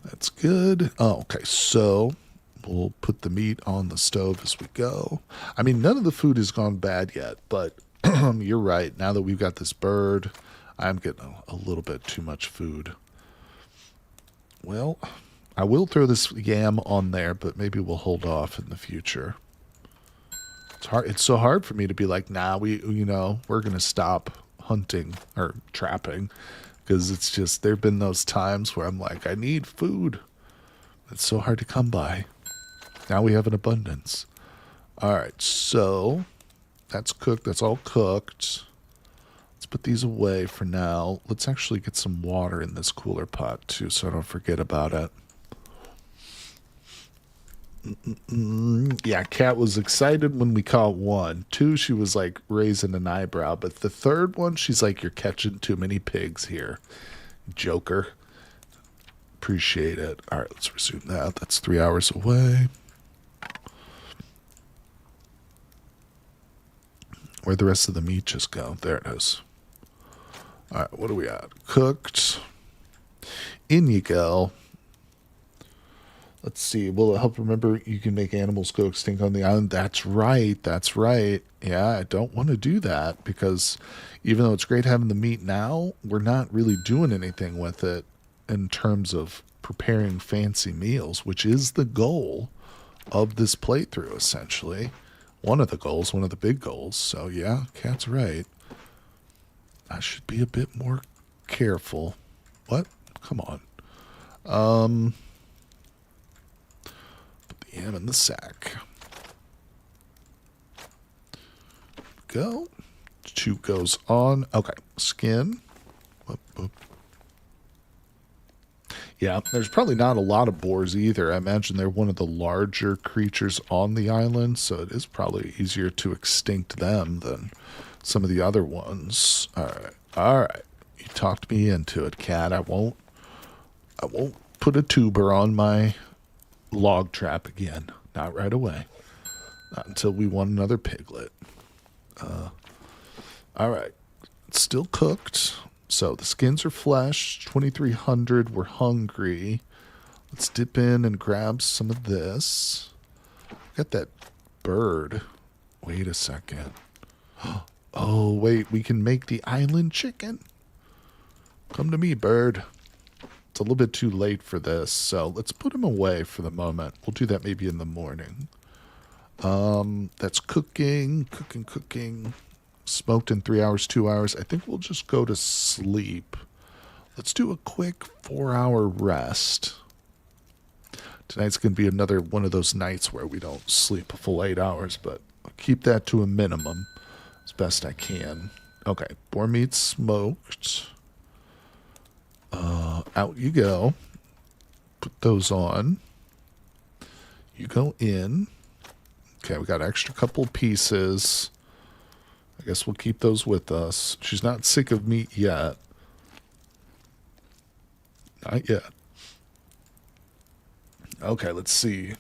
That's good. Oh, okay, so we'll put the meat on the stove as we go. I mean, none of the food has gone bad yet, but you're right. Now that we've got this bird, I'm getting a little bit too much food. Well, I will throw this yam on there, but maybe we'll hold off in the future. It's hard. It's so hard for me to be like, nah, we're going to stop hunting or trapping. Because it's just, there have been those times where I'm like, I need food. It's so hard to come by. Now we have an abundance. All right, so that's cooked. That's all cooked. Let's put these away for now. Let's actually get some water in this cooler pot too, so I don't forget about it. Yeah, Kat was excited when we caught 1. 2, she was like raising an eyebrow. But the third one, she's like, you're catching too many pigs here, Joker. Appreciate it. All right, let's resume that. That's 3 hours away. Where'd the rest of the meat just go? There it is. All right, what are we at? Cooked. In you go. Let's see. Will it help remember you can make animals go extinct on the island? That's right. That's right. Yeah, I don't want to do that because even though it's great having the meat now, we're not really doing anything with it in terms of preparing fancy meals, which is the goal of this playthrough, essentially. One of the goals, one of the big goals. So, yeah, Cat's right. I should be a bit more careful. What? Come on. Yam in the sack. Go. 2 goes on. Okay. Skin. Whoop, whoop. Yeah, there's probably not a lot of boars either. I imagine they're one of the larger creatures on the island, so it is probably easier to extinct them than some of the other ones. All right. All right. You talked me into it, Cat. I won't put a tuber on my log trap again. Not right away. Not until we want another piglet. All right. It's still cooked. So the skins are flesh. 2,300. We're hungry. let's dip in and grab some of this. Got that bird. Wait a second. Oh, wait, we can make the island chicken. Come to me, bird. It's a little bit too late for this, so let's put him away for the moment. We'll do that maybe in the morning. That's cooking. Smoked in 3 hours, 2 hours. I think we'll just go to sleep. Let's do a quick 4-hour rest. Tonight's going to be another one of those nights where we don't sleep a full 8 hours, but I'll keep that to a minimum as best I can. Okay, boar meat smoked. Out you go. Put those on. You go in. Okay, we got an extra couple pieces. I guess we'll keep those with us. She's not sick of meat yet. Not yet. Okay, let's see.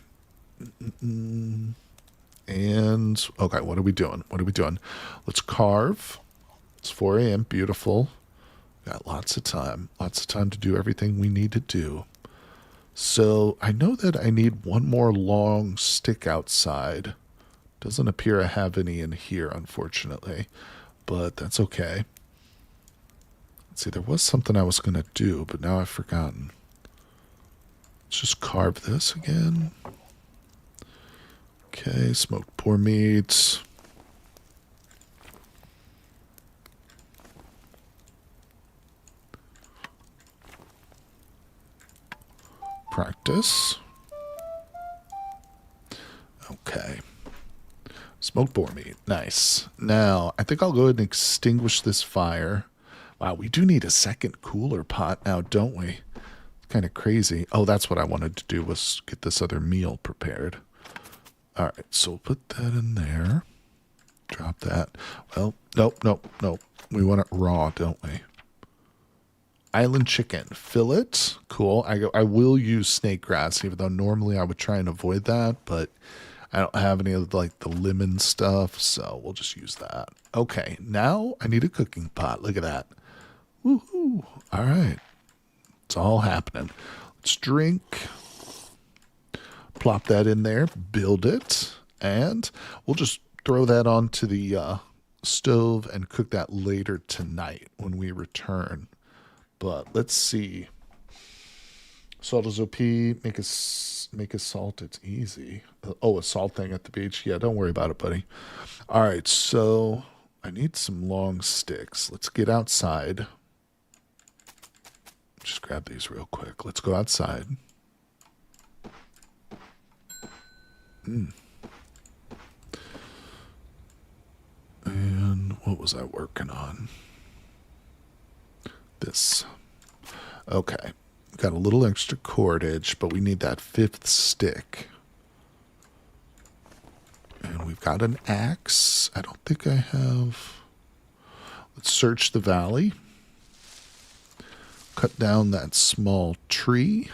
And, okay, what are we doing? Let's carve. It's 4 a.m. Beautiful. Got lots of time. Lots of time to do everything we need to do. So I know that I need one more long stick outside. Doesn't appear I have any in here, unfortunately. But that's okay. Let's see, there was something I was going to do, but now I've forgotten. Let's just carve this again. Okay, smoked poor meats. Practice. Okay. Smoked boar meat. Nice. Now, I think I'll go ahead and extinguish this fire. Wow, we do need a second cooler pot now, don't we? Kind of crazy. Oh, that's what I wanted to do, was get this other meal prepared. All right, so we'll put that in there. Drop that. Well, nope. We want it raw, don't we? Island chicken fillet. Cool. I will use snake grass, even though normally I would try and avoid that, but I don't have any of like the lemon stuff, so we'll just use that. Okay, now I need a cooking pot. Look at that. Woohoo. All right. It's all happening. Let's drink. Plop that in there. Build it. And we'll just throw that onto the stove and cook that later tonight when we return. But let's see. Salt is OP. Make a salt. It's easy. Oh, a salt thing at the beach. Yeah, don't worry about it, buddy. All right, so I need some long sticks. Let's get outside. Just grab these real quick. Let's go outside. And what was I working on? This. Okay. Got a little extra cordage, but we need that 5th stick. And we've got an axe. I don't think I have. Let's search the valley. Cut down that small tree.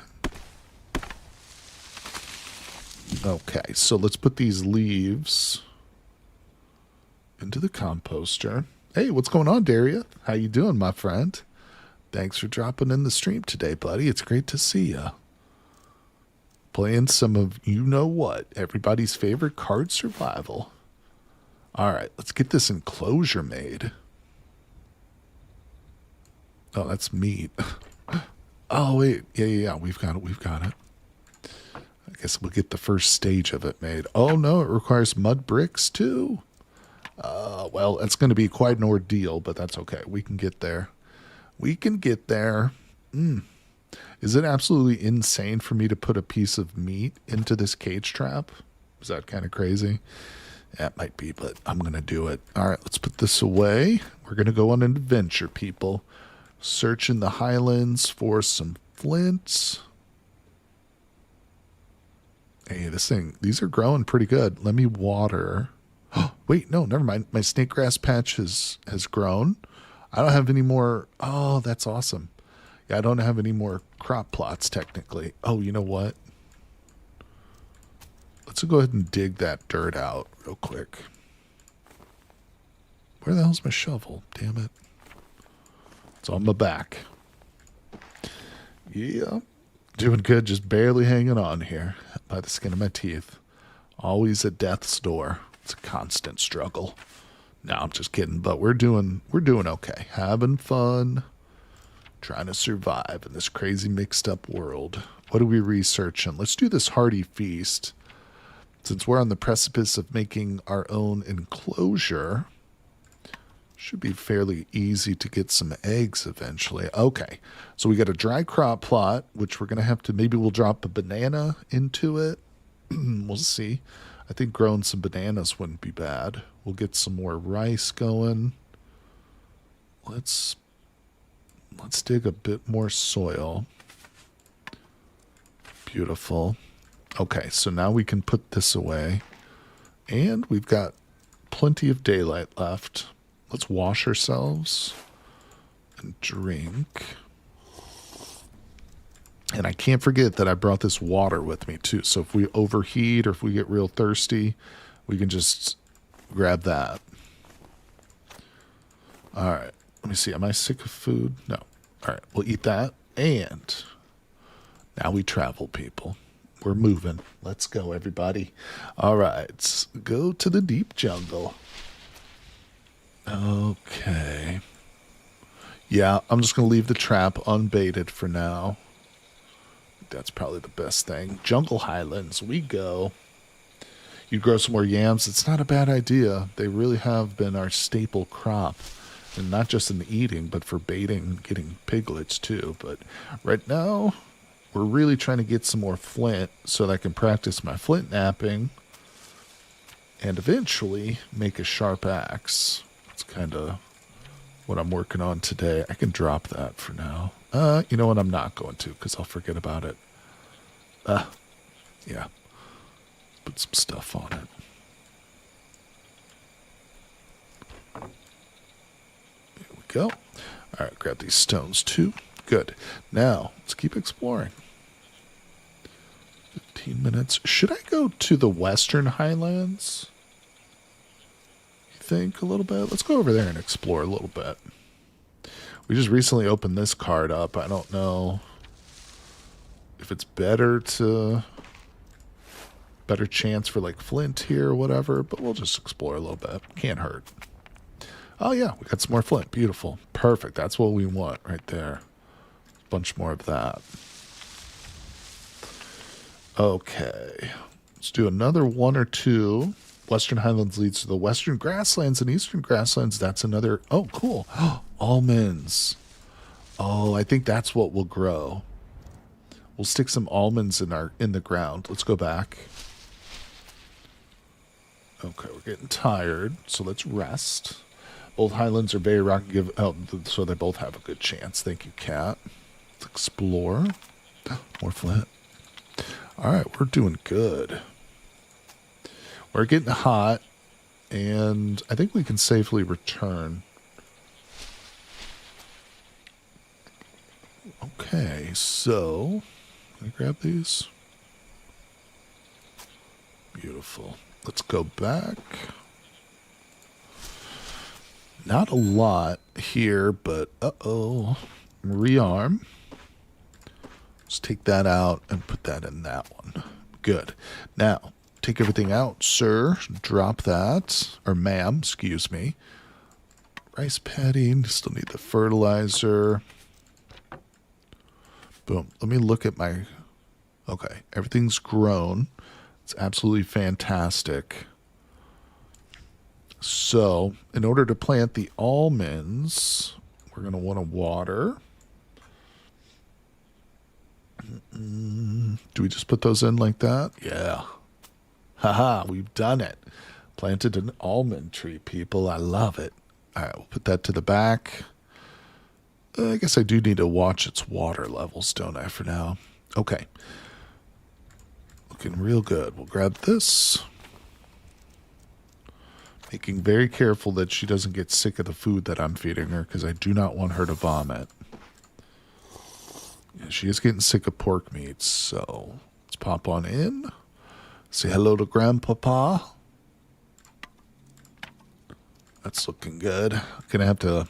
Okay, so let's put these leaves into the composter. Hey, what's going on, Daria? How you doing, my friend? Thanks for dropping in the stream today, buddy. It's great to see you. Playing some of you-know-what, everybody's favorite card survival. All right, let's get this enclosure made. Oh, that's meat. Oh, wait. Yeah. We've got it. I guess we'll get the first stage of it made. Oh, no, it requires mud bricks, too. Well, it's going to be quite an ordeal, but that's okay. We can get there. Is it absolutely insane for me to put a piece of meat into this cage trap? Is that kind of crazy? Yeah, it might be, but I'm going to do it. All right, let's put this away. We're going to go on an adventure, people. Search in the highlands for some flints. Hey, these are growing pretty good. Let me water. Wait, no, never mind. My snake grass patch has grown. I don't have any more. Oh, that's awesome. Yeah, I don't have any more crop plots, technically. Oh, you know what? Let's go ahead and dig that dirt out real quick. Where the hell's my shovel? Damn it. It's on my back. Yeah. Doing good, just barely hanging on here by the skin of my teeth. Always at death's door. It's a constant struggle. No, I'm just kidding, but we're doing okay. Having fun, trying to survive in this crazy mixed up world. What are we researching? Let's do this hearty feast. Since we're on the precipice of making our own enclosure, should be fairly easy to get some eggs eventually. Okay, so we got a dry crop plot, which we're going to have to, maybe we'll drop a banana into it. We'll see. I think growing some bananas wouldn't be bad. We'll get some more rice going. Let's dig a bit more soil. Beautiful. Okay, so now we can put this away. And we've got plenty of daylight left. Let's wash ourselves and drink. And I can't forget that I brought this water with me too. So if we overheat or if we get real thirsty, we can just grab that. All right. Let me see. Am I sick of food? No. All right. We'll eat that. And now we travel, people. We're moving. Let's go, everybody. All right. Let's go to the deep jungle. Okay. Yeah, I'm just going to leave the trap unbaited for now. That's probably the best thing. Jungle Highlands, we go. You grow some more yams. It's not a bad idea. They really have been our staple crop. And not just in the eating, but for baiting, getting piglets too. But right now, we're really trying to get some more flint so that I can practice my flint napping and eventually make a sharp axe. That's kind of what I'm working on today. I can drop that for now. You know what? I'm not going to because I'll forget about it. Yeah. Put some stuff on it. There we go. All right, grab these stones too. Good. Now, let's keep exploring. 15 minutes. Should I go to the Western Highlands? You think a little bit? Let's go over there and explore a little bit. We just recently opened this card up. I don't know if it's better chance for like flint here or whatever, but we'll just explore a little bit. Can't hurt. Oh yeah, we got some more flint. Beautiful. Perfect. That's what we want right there. Bunch more of that. Okay. Let's do another one or two. Western Highlands leads to the Western Grasslands and Eastern Grasslands. That's another. Oh, cool. Almonds. Oh, I think that's what will grow. We'll stick some almonds in the ground. Let's go back. Okay, we're getting tired, so let's rest. Both highlands are very rocky. So they both have a good chance. Thank you, Cat. Let's explore. More flint. All right, we're doing good. We're getting hot, and I think we can safely return. Okay, so let me grab these. Beautiful. Let's go back. Not a lot here, but rearm. Let's take that out and put that in that one. Good. Now, take everything out, sir. Drop that. Or ma'am, excuse me. Rice paddy. Still need the fertilizer. Boom. Let me look at my... Okay, everything's grown. It's absolutely fantastic. So, in order to plant the almonds, we're going to want to water. Do we just put those in like that? Yeah. Haha, we've done it. Planted an almond tree, people. I love it. All right, we'll put that to the back. I guess I do need to watch its water levels, don't I, for now? Okay. Looking real good. We'll grab this. Making very careful that she doesn't get sick of the food that I'm feeding her because I do not want her to vomit. Yeah, she is getting sick of pork meat, so let's pop on in. Say hello to Grandpapa. That's looking good. Gonna have to,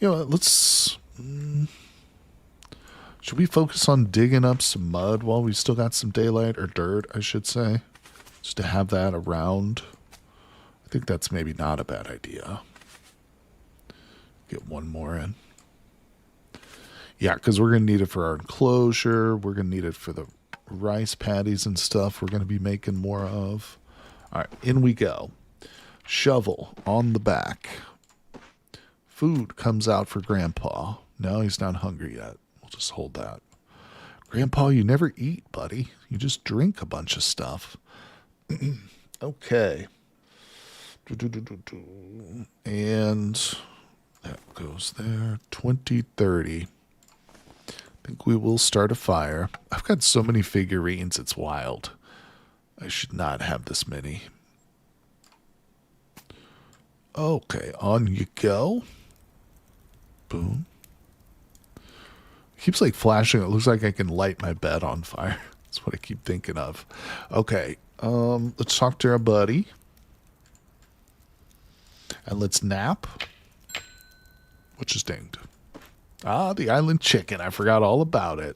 let's Should we focus on digging up some mud while we still got some daylight, or dirt, I should say? Just to have that around. I think that's maybe not a bad idea. Get one more in. Yeah, because we're going to need it for our enclosure. We're going to need it for the rice paddies and stuff we're going to be making more of. All right, in we go. Shovel on the back. Food comes out for Grandpa. No, he's not hungry yet. We'll just hold that. Grandpa, you never eat, buddy. You just drink a bunch of stuff. Okay. And that goes there. 2030. I think we will start a fire. I've got so many figurines, it's wild. I should not have this many. Okay, on you go. Boom. Keeps like flashing. It looks like I can light my bed on fire. That's what I keep thinking of. Okay, let's talk to our buddy. And let's nap. What just dinged? Ah, the island chicken. I forgot all about it.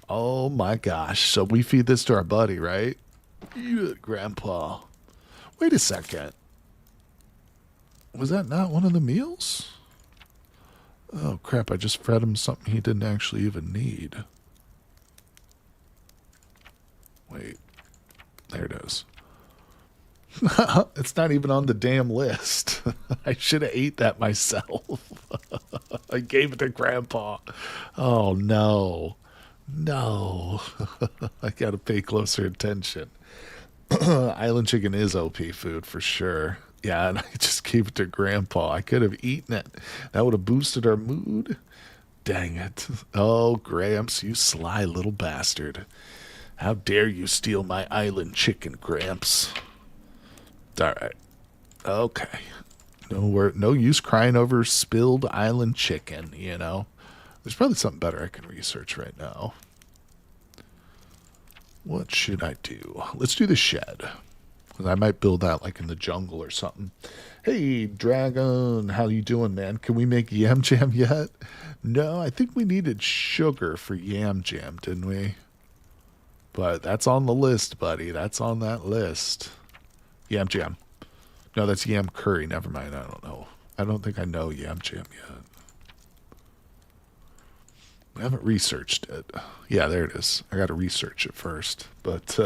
Oh my gosh. So we feed this to our buddy, right? Yeah, Grandpa. Wait a second. Was that not one of the meals? Oh crap, I just fed him something he didn't actually even need. Wait. There it is. It's not even on the damn list. I should have ate that myself. I gave it to Grandpa. Oh, no. No. I got to pay closer attention. Island chicken is OP food for sure. Yeah, and I just gave it to Grandpa. I could have eaten it. That would have boosted our mood. Dang it. Oh, Gramps, you sly little bastard. How dare you steal my island chicken, Gramps? All right. Okay. No use crying over spilled island chicken, you know. There's probably something better I can research right now. What should I do? Let's do the shed. I might build that like in the jungle or something. Hey, Dragon, how you doing, man? Can we make yam jam yet? No, I think we needed sugar for yam jam, didn't we? But that's on the list, buddy. That's on that list. Yam jam. No, that's yam curry. Never mind. I don't know. I don't think I know yam jam yet. I haven't researched it. Yeah, there it is. I got to research it first. But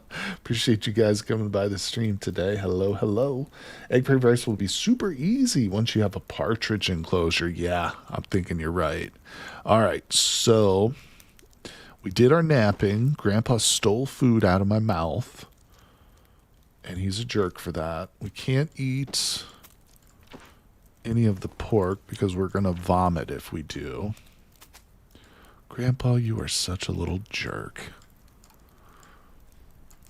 appreciate you guys coming by the stream today. Hello, hello. Egg fried rice will be super easy once you have a partridge enclosure. Yeah, I'm thinking you're right. All right, so we did our napping. Grandpa stole food out of my mouth. And he's a jerk for that. We can't eat any of the pork because we're going to vomit if we do. Grandpa, you are such a little jerk.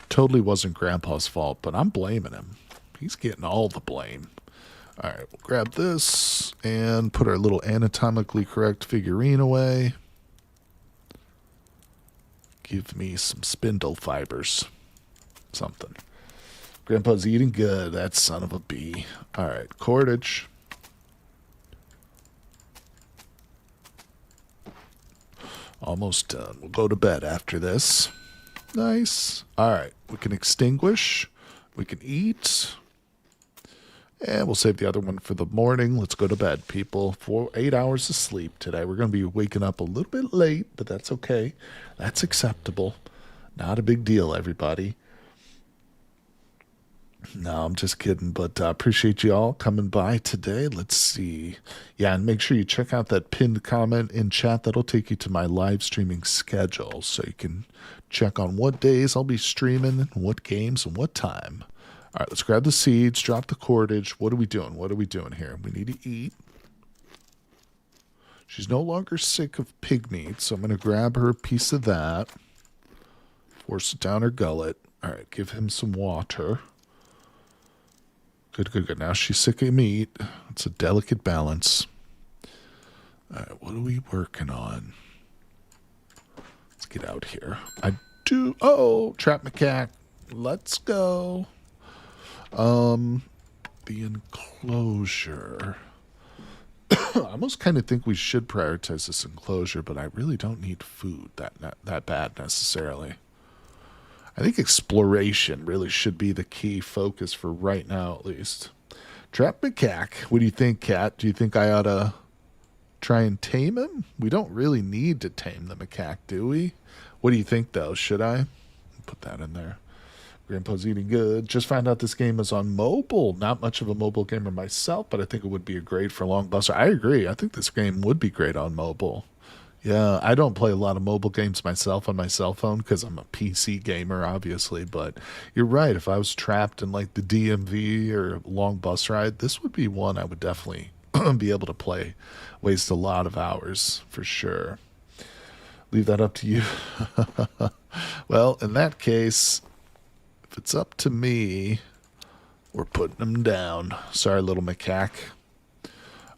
Totally wasn't Grandpa's fault, but I'm blaming him. He's getting all the blame. All right, we'll grab this and put our little anatomically correct figurine away. Give me some spindle fibers. Something. Grandpa's eating good, that son of a bee. All right, cordage. Almost done. We'll go to bed after this. Nice. All right, we can extinguish. We can eat. And we'll save the other one for the morning. Let's go to bed, people. 8 hours of sleep today. We're going to be waking up a little bit late, but that's okay. That's acceptable. Not a big deal, everybody. No, I'm just kidding, but appreciate you all coming by today. Let's see. Yeah, and make sure you check out that pinned comment in chat. That'll take you to my live streaming schedule so you can check on what days I'll be streaming, what games, and what time. All right, let's grab the seeds, drop the cordage. What are we doing? What are we doing here? We need to eat. She's no longer sick of pig meat, so I'm going to grab her a piece of that. Force it down her gullet. All right, give him some water. Good, good, good. Now she's sick of meat. It's a delicate balance. All right, what are we working on? Let's get out here. Oh, trap macaque. Let's go. The enclosure. I almost kind of think we should prioritize this enclosure, but I really don't need food that bad necessarily. I think exploration really should be the key focus for right now, at least. Trap macaque. What do you think, Cat? Do you think I ought to try and tame him? We don't really need to tame the macaque, do we? What do you think, though? Should I? Put that in there. Grandpa's eating good. Just found out this game is on mobile. Not much of a mobile gamer myself, but I think it would be a great for long buster. I agree. I think this game would be great on mobile. Yeah, I don't play a lot of mobile games myself on my cell phone because I'm a PC gamer, obviously. But you're right. If I was trapped in like the DMV or a long bus ride, this would be one I would definitely be able to play. Waste a lot of hours for sure. Leave that up to you. Well, in that case, if it's up to me, we're putting them down. Sorry, little macaque.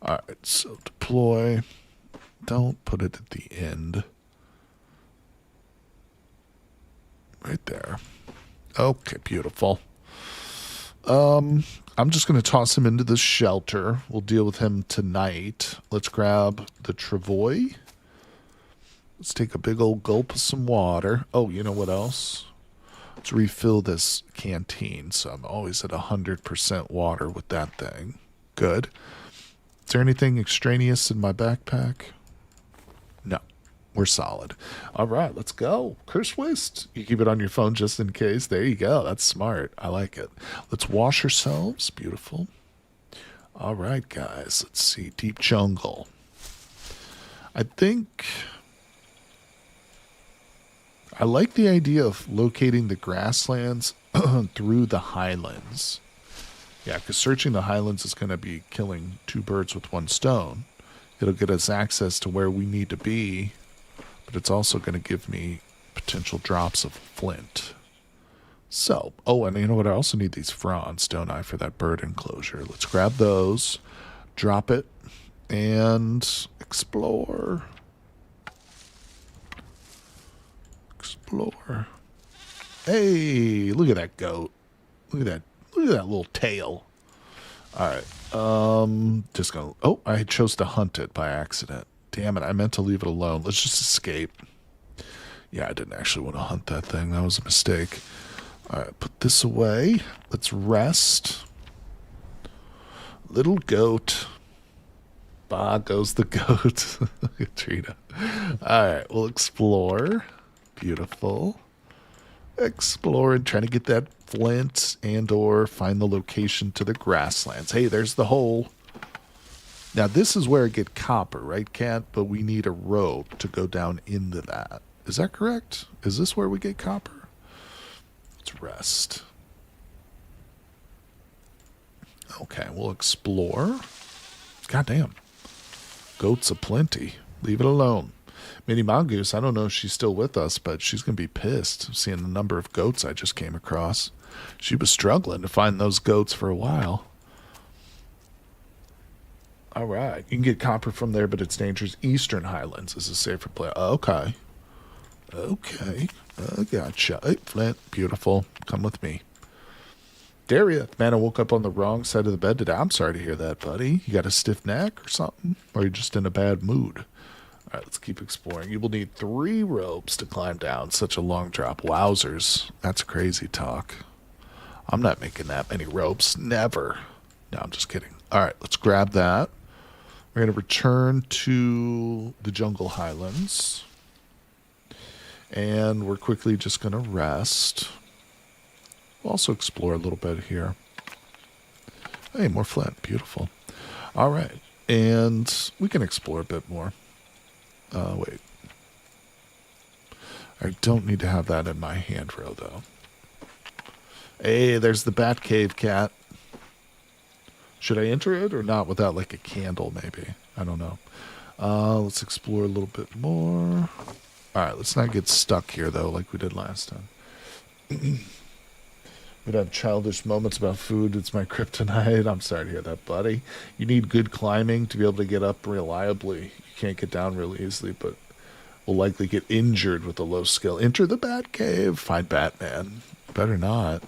All right, so deploy. Don't put it at the end. Right there. Okay, beautiful. I'm just going to toss him into the shelter. We'll deal with him tonight. Let's grab the travois. Let's take a big old gulp of some water. Oh, you know what else? Let's refill this canteen. So I'm always at 100% water with that thing. Good. Is there anything extraneous in my backpack? No. We're solid. All right, let's go. Curse waste. You keep it on your phone just in case. There you go. That's smart. I like it. Let's wash ourselves. Beautiful. All right, guys. Let's see. Deep jungle. I think I like the idea of locating the grasslands through the highlands. Yeah, because searching the highlands is going to be killing two birds with one stone. It'll get us access to where we need to be, but it's also going to give me potential drops of flint. So, oh, and you know what? I also need these fronds, don't I, for that bird enclosure. Let's grab those, drop it, and explore. Explore. Hey, look at that goat. Look at that. Look at that little tail. All right. Just gonna. Oh, I chose to hunt it by accident. Damn it! I meant to leave it alone. Let's just escape. Yeah, I didn't actually want to hunt that thing. That was a mistake. All right, put this away. Let's rest. Little goat. Bah goes the goat. Look at Trina. All right, we'll explore. Beautiful. Explore and trying to get that flint and or find the location to the grasslands. Hey, there's the hole. Now, this is where I get copper, right, Cat? But we need a rope to go down into that. Is that correct? Is this where we get copper? Let's rest. Okay, we'll explore. Goddamn. Goats aplenty. Leave it alone. Minnie Mongoose, I don't know if she's still with us, but she's going to be pissed seeing the number of goats I just came across. She was struggling to find those goats for a while. All right. You can get copper from there, but it's dangerous. Eastern Highlands is a safer place. Okay. Okay. I gotcha. Hey, Flint. Beautiful. Come with me. Daria, man, I woke up on the wrong side of the bed today. I'm sorry to hear that, buddy. You got a stiff neck or something? Or are you just in a bad mood? All right, let's keep exploring. You will need 3 ropes to climb down such a long drop. Wowzers. That's crazy talk. I'm not making that many ropes. Never. No, I'm just kidding. All right, let's grab that. We're going to return to the jungle highlands. And we're quickly just going to rest. We'll also explore a little bit here. Hey, more flint. Beautiful. All right. And we can explore a bit more. Wait. I don't need to have that in my hand row, though. Hey, there's the bat cave, Cat. Should I enter it or not without, like, a candle, maybe? I don't know. Let's explore a little bit more. All right, let's not get stuck here, though, like we did last time. We'd have childish moments about food. It's my kryptonite. I'm sorry to hear that, buddy. You need good climbing to be able to get up reliably. You can't get down really easily, but will likely get injured with a low skill. Enter the bat cave. Find Batman. Better not.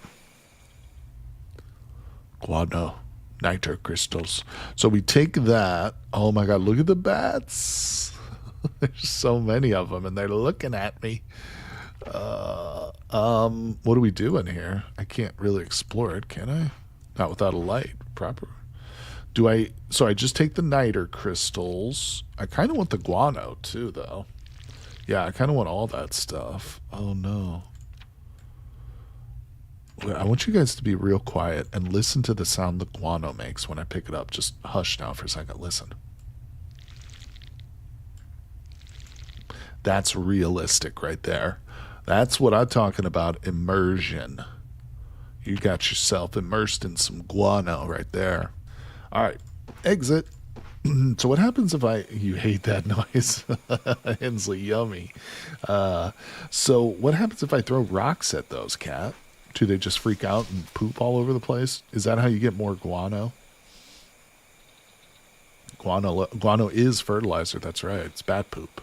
Guano. Nitro crystals. So we take that. Oh my god, look at the bats. There's so many of them, and they're looking at me. What do we do in here? I can't really explore it, can I? Not without a light. Proper. Do I... So I just take the niter crystals. I kind of want the guano, too, though. Yeah, I kind of want all that stuff. Oh, no. Wait, I want you guys to be real quiet and listen to the sound the guano makes when I pick it up. Just hush now for a second. Listen. That's realistic right there. That's what I'm talking about, immersion. You got yourself immersed in some guano right there. All right, exit. So what happens if I... You hate that noise. Hensley, yummy. So what happens if I throw rocks at those, cat? Do they just freak out and poop all over the place? Is that how you get more guano? Guano is fertilizer, that's right. It's bat poop.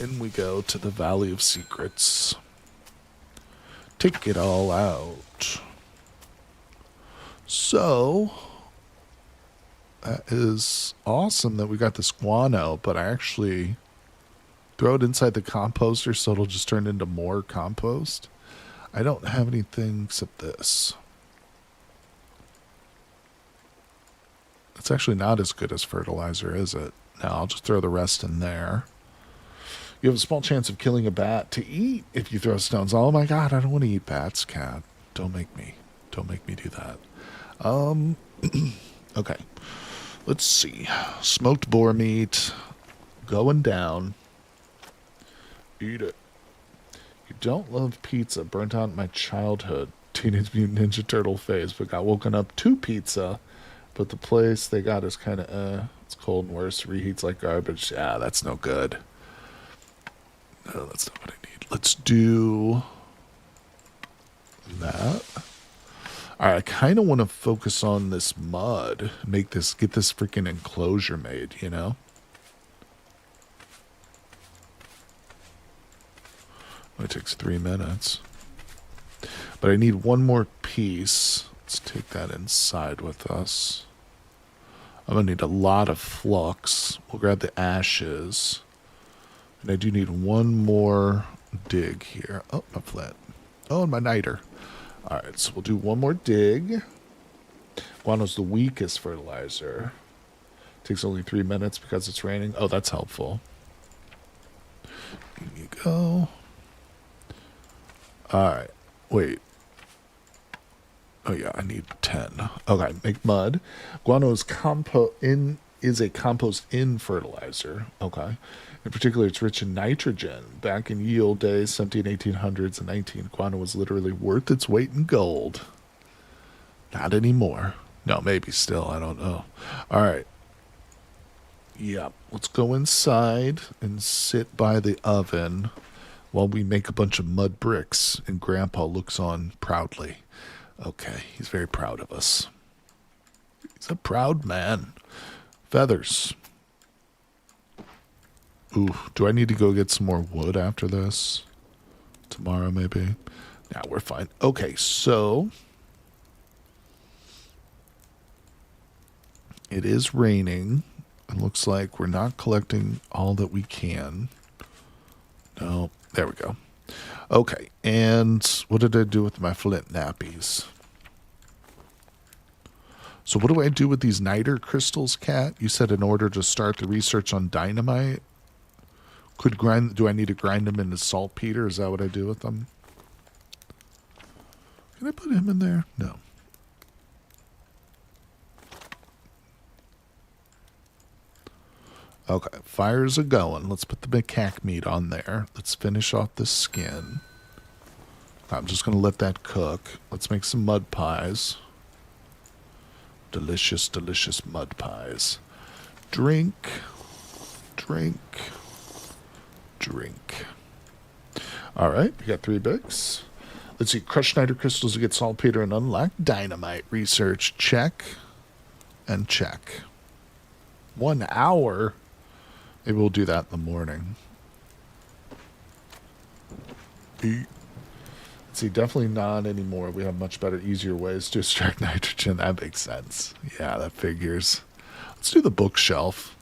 In we go to the Valley of Secrets. Take it all out. So, that is awesome that we got this guano, but I actually throw it inside the composter so it'll just turn into more compost. I don't have anything except this. It's actually not as good as fertilizer, is it? No, I'll just throw the rest in there. You have a small chance of killing a bat to eat if you throw stones. Oh my god, I don't want to eat bats, cat. Don't make me do that. Okay. Let's see. Smoked boar meat. Going down. Eat it. You don't love pizza. Burnt out in my childhood. Teenage Mutant Ninja Turtle phase, but got woken up to pizza. But the place they got is kind of, it's cold and worse. Reheats like garbage. Yeah, that's no good. No, that's not what I need. Let's do that. Alright, I kind of want to focus on this mud. Get this freaking enclosure made, you know? It takes 3 minutes. But I need one more piece. Let's take that inside with us. I'm going to need a lot of flux. We'll grab the ashes. And I do need one more dig here. Oh, my flint. Oh, and my niter. Alright, so we'll do one more dig. Guano's the weakest fertilizer. Takes only 3 minutes because it's raining. Oh, that's helpful. Here you go. Alright, wait. Oh yeah, I need 10. Okay, make mud. Guano is a compost-in fertilizer. Okay. In particular, it's rich in nitrogen. Back in ye old days, 1800s and 19, guano was literally worth its weight in gold. Not anymore. No, maybe still. I don't know. All right. Yeah, let's go inside and sit by the oven while we make a bunch of mud bricks, and Grandpa looks on proudly. Okay, he's very proud of us. He's a proud man. Feathers. Ooh, do I need to go get some more wood after this? Tomorrow, maybe? Nah, we're fine. Okay, so it is raining. It looks like we're not collecting all that we can. No, there we go. Okay, and what did I do with my flint nappies? So what do I do with these niter crystals, Cat? You said in order to start the research on dynamite? Do I need to grind them into saltpeter? Is that what I do with them? Can I put him in there? No. Okay, fires are going. Let's put the macaque meat on there. Let's finish off the skin. I'm just going to let that cook. Let's make some mud pies. Delicious, delicious mud pies. Drink. Drink. Drink. All right, we got 3 bricks. Let's see. Crush niter crystals to get saltpeter and unlock dynamite. Research. Check. And check. 1 hour? Maybe we'll do that in the morning. See, definitely not anymore. We have much better, easier ways to extract nitrogen. That makes sense. Yeah, that figures. Let's do the bookshelf.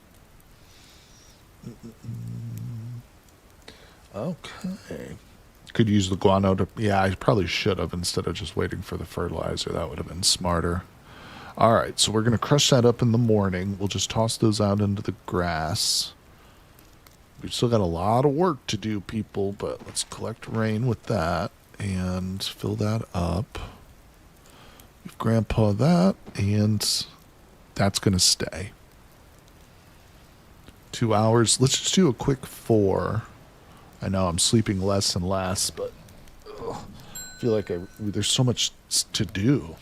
Okay. Could use the guano to... Yeah, I probably should have instead of just waiting for the fertilizer. That would have been smarter. All right, so we're going to crush that up in the morning. We'll just toss those out into the grass. We've still got a lot of work to do, people, but let's collect rain with that and fill that up. Give Grandpa that, and that's going to stay. 2 hours. Let's just do a quick 4. I know I'm sleeping less and less, but I feel like there's so much to do.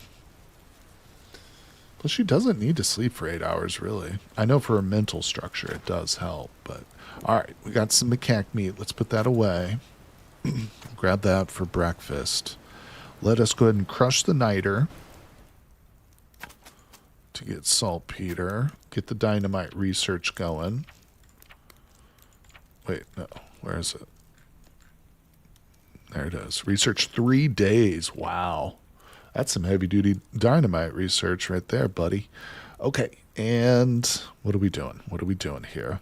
Plus, she doesn't need to sleep for 8 hours, really. I know for her mental structure it does help, but... All right, we got some macaque meat. Let's put that away. Grab that for breakfast. Let us go ahead and crush the niter to get saltpeter. Get the dynamite research going. Wait, no. Where is it? There it is. Research 3 days. Wow. That's some heavy-duty dynamite research right there, buddy. Okay, and what are we doing? What are we doing here?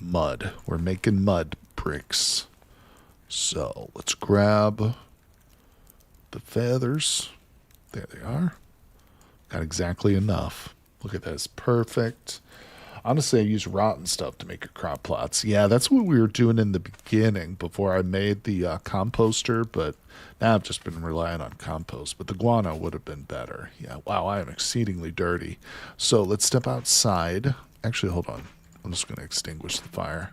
Mud. We're making mud bricks. So let's grab the feathers. There they are. Got exactly enough. Look at this. Perfect. Honestly, I use rotten stuff to make your crop plots. Yeah, that's what we were doing in the beginning before I made the composter, but now I've just been relying on compost. But the guano would have been better. Yeah, wow, I am exceedingly dirty. So let's step outside. Actually, hold on. I'm just going to extinguish the fire.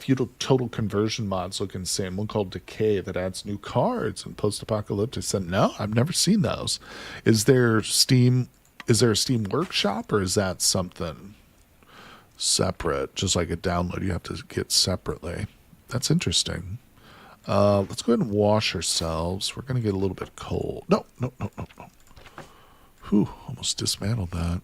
Feudal total conversion mods look insane. One called Decay that adds new cards and post-apocalyptic. Said no, I've never seen those. Is there a Steam Workshop, or is that something separate? Just like a download you have to get separately. That's interesting. Let's go ahead and wash ourselves. We're going to get a little bit cold. No. Whew, almost dismantled that.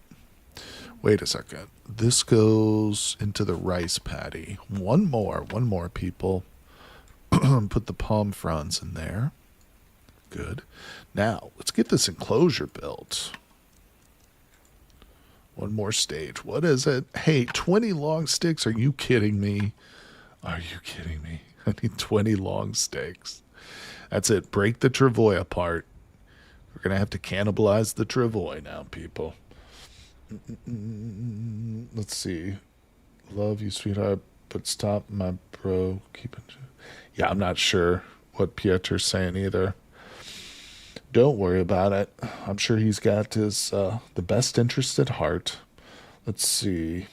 Wait a second. This goes into the rice paddy. One more, people. Put the palm fronds in there. Good. Now, let's get this enclosure built. One more stage. What is it? Hey, 20 long sticks. Are you kidding me? Are you kidding me? I need 20 long sticks. That's it. Break the travois apart. We're going to have to cannibalize the travois now, people. Let's see. Love you, sweetheart, but stop my bro. Keep it. Yeah, I'm not sure what Pieter's saying either. Don't worry about it. I'm sure he's got his the best interest at heart. Let's see.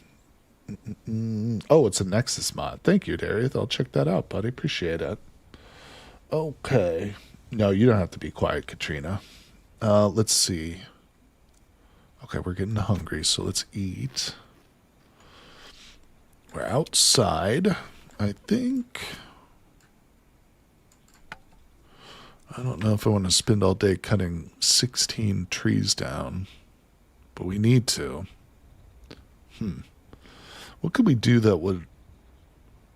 Oh, it's a Nexus mod. Thank you, Darius. I'll check that out, buddy. Appreciate it. Okay. No, you don't have to be quiet, Katrina. Let's see. Okay, we're getting hungry, so let's eat. We're outside, I think. I don't know if I want to spend all day cutting 16 trees down, but we need to. What could we do that would,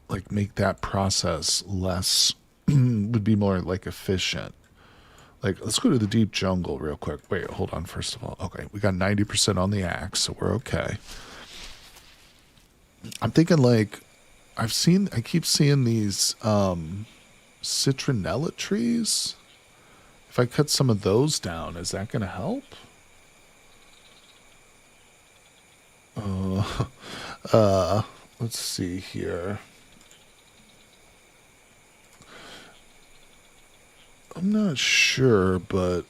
like, make that process less, would be more, like, efficient? Like, let's go to the deep jungle real quick. Wait, hold on, first of all. Okay, we got 90% on the axe, so we're okay. I'm thinking, like, I keep seeing these citronella trees. If I cut some of those down, is that going to help? Let's see here. I'm not sure, but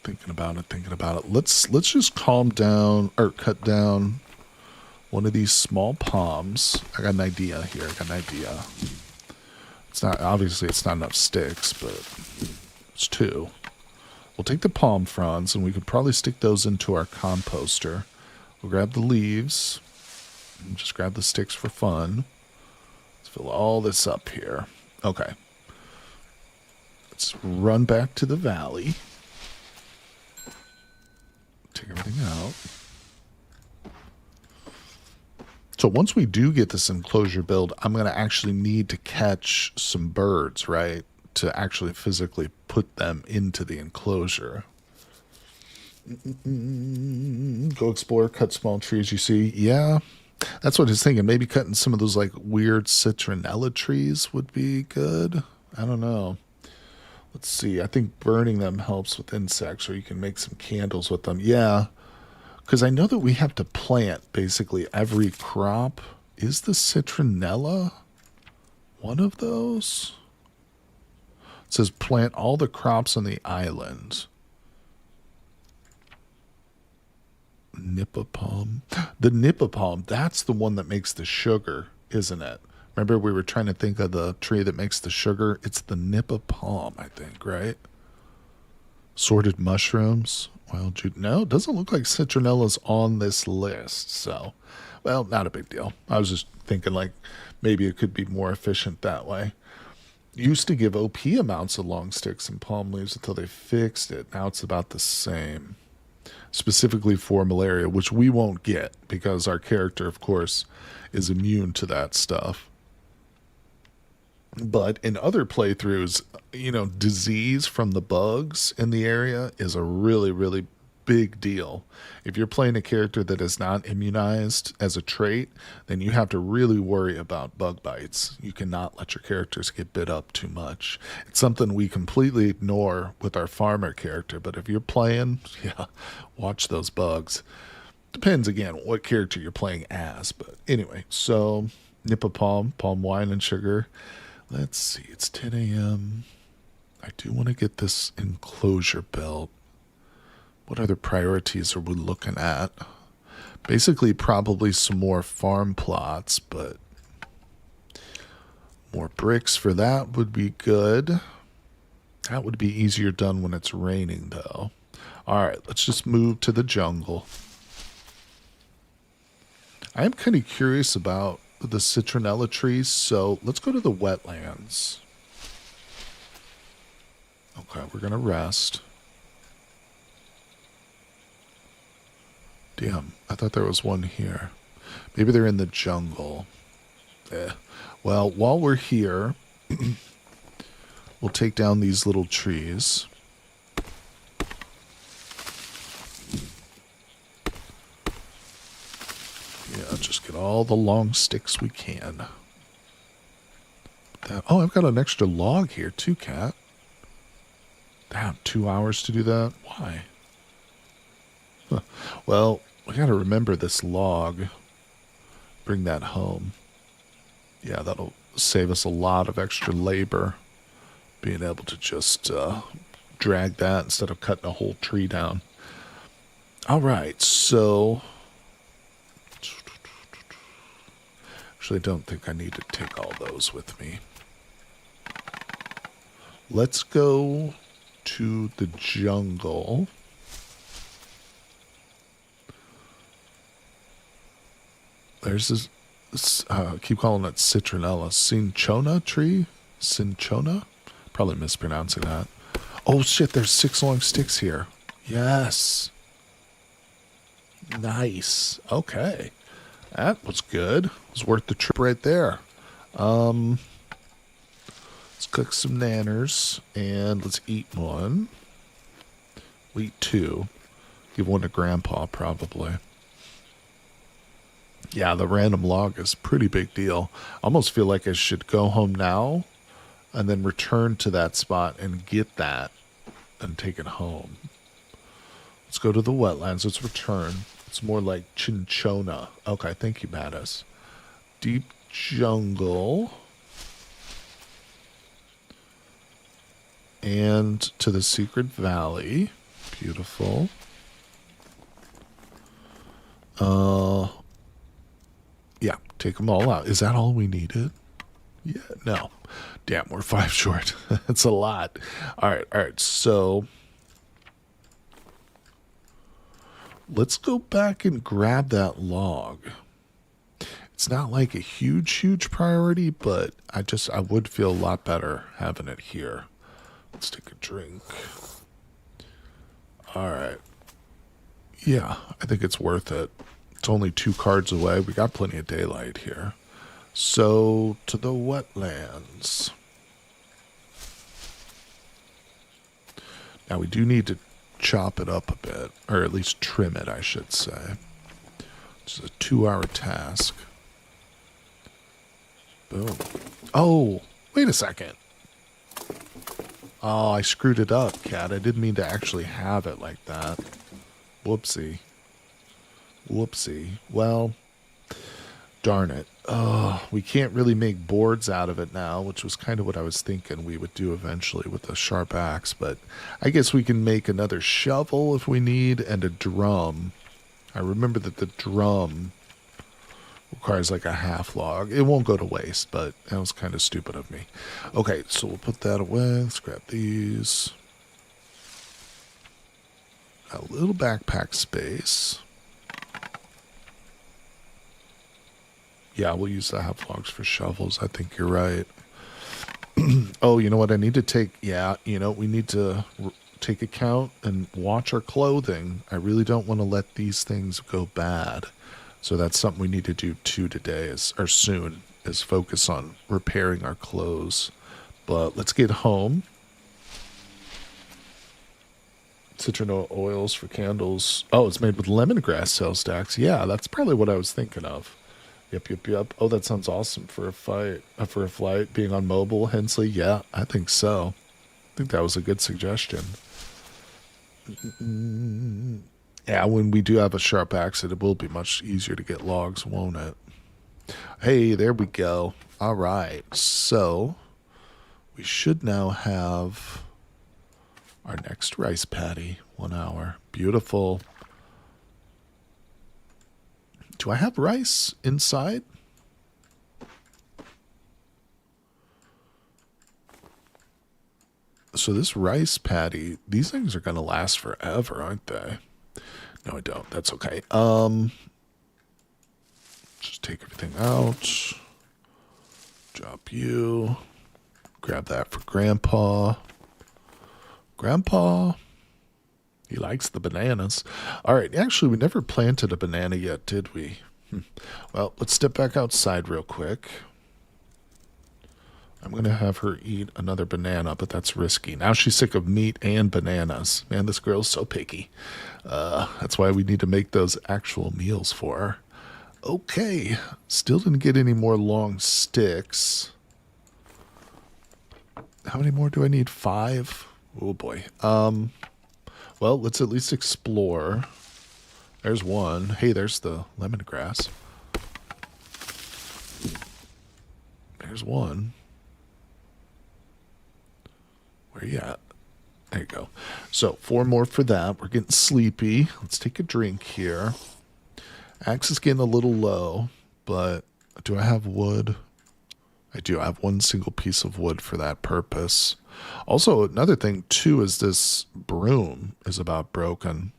thinking about it. Let's just calm down or cut down one of these small palms. I got an idea here. It's not enough sticks, but it's 2. We'll take the palm fronds and we could probably stick those into our composter. We'll grab the leaves and just grab the sticks for fun. Fill all this up here. Okay. Let's run back to the valley. Take everything out. So once we do get this enclosure built, I'm going to actually need to catch some birds, right? To actually physically put them into the enclosure. Go explore, cut small trees you see. Yeah, that's what I was thinking. Maybe cutting some of those like weird citronella trees would be good. I don't know. Let's see. I think burning them helps with insects, or you can make some candles with them. Yeah, because I know that we have to plant basically every crop. Is the citronella one of those? It says plant all the crops on the island. Nipah palm. The Nipah palm, that's the one that makes the sugar, isn't it? Remember we were trying to think of the tree that makes the sugar? It's the Nipah palm, I think, right? Sorted mushrooms. Well, no, it doesn't look like citronella's on this list. So, well, not a big deal. I was just thinking like maybe it could be more efficient that way. Used to give OP amounts of long sticks and palm leaves until they fixed it. Now it's about the same. Specifically for malaria, which we won't get because our character, of course, is immune to that stuff. But in other playthroughs, disease from the bugs in the area is a really, really big deal. If you're playing a character that is not immunized as a trait, then you have to really worry about bug bites. You cannot let your characters get bit up too much. It's something we completely ignore with our farmer character, but if you're playing, yeah, watch those bugs. Depends again what character you're playing as, but anyway, so Nipah palm wine and sugar. Let's see, it's 10 a.m. I do want to get this enclosure built. What other priorities are we looking at? Basically, probably some more farm plots, but more bricks for that would be good. That would be easier done when it's raining, though. All right, let's just move to the jungle. I am kind of curious about the citronella trees, so let's go to the wetlands. Okay, we're going to rest. Damn, I thought there was one here. Maybe they're in the jungle. Well, while we're here, we'll take down these little trees. Yeah, just get all the long sticks we can. Oh, I've got an extra log here too, Cat. Damn, 2 hours to do that? Why? Huh. Well, we got to remember this log. Bring that home. Yeah, that'll save us a lot of extra labor. Being able to just drag that instead of cutting a whole tree down. All right, so... Actually, I don't think I need to take all those with me. Let's go to the jungle. There's this keep calling it citronella. Cinchona tree? Cinchona? Probably mispronouncing that. Oh shit, there's 6 long sticks here. Yes. Nice. Okay. That was good. It was worth the trip right there. Let's cook some nanners and let's eat one. We'll eat 2. Give one to Grandpa, probably. Yeah, the random log is a pretty big deal. I almost feel like I should go home now and then return to that spot and get that and take it home. Let's go to the wetlands. Let's return. It's more like Cinchona. Okay, thank you, Mattis. Deep jungle. And to the secret valley. Beautiful. Yeah, take them all out. Is that all we needed? Yeah, no. Damn, we're 5 short. That's a lot. All right. So let's go back and grab that log. It's not like a huge priority, but I would feel a lot better having it here. Let's take a drink. All right. Yeah, I think it's worth it. It's only 2 cards away. We got plenty of daylight here. So, to the wetlands. Now, we do need to chop it up a bit, or at least trim it, I should say. It's a 2-hour task. Boom. Oh, wait a second. Oh, I screwed it up, cat. I didn't mean to actually have it like that. Whoopsie. Whoopsie. Well, darn it. Oh, we can't really make boards out of it now, which was kind of what I was thinking we would do eventually with a sharp axe. But I guess we can make another shovel if we need, and a drum. I remember that the drum requires like a half log. It won't go to waste, but that was kind of stupid of me. Okay, so we'll put that away. Let's grab these. A little backpack space. Yeah, we'll use the half logs for shovels. I think you're right. Oh, you know what? I need to take... Yeah, we need to take account and watch our clothing. I really don't want to let these things go bad. So that's something we need to do too today, or soon, is focus on repairing our clothes. But let's get home. Citron oils for candles. Oh, it's made with lemongrass cell stacks. Yeah, that's probably what I was thinking of. Yep. Oh, that sounds awesome for a flight. Being on mobile, Hensley. Yeah, I think so. I think that was a good suggestion. Yeah, when we do have a sharp axe, it will be much easier to get logs, won't it? Hey, there we go. All right, so we should now have our next rice paddy. 1 hour. Beautiful. Do I have rice inside? So this rice paddy, these things are going to last forever, aren't they? No, I don't. That's okay. Just take everything out. Drop you. Grab that for Grandpa. Grandpa. He likes the bananas. All right. Actually, we never planted a banana yet, did we? Well, let's step back outside real quick. I'm going to have her eat another banana, but that's risky. Now she's sick of meat and bananas. Man, this girl's so picky. That's why we need to make those actual meals for her. Okay. Still didn't get any more long sticks. How many more do I need? 5? Oh, boy. Well, let's at least explore. There's one. Hey, there's the lemongrass. There's one. Where you at? There you go. So, 4 more for that. We're getting sleepy. Let's take a drink here. Axe is getting a little low, but do I have wood? I do. I have 1 single piece of wood for that purpose. Also, another thing, too, is this broom is about broken.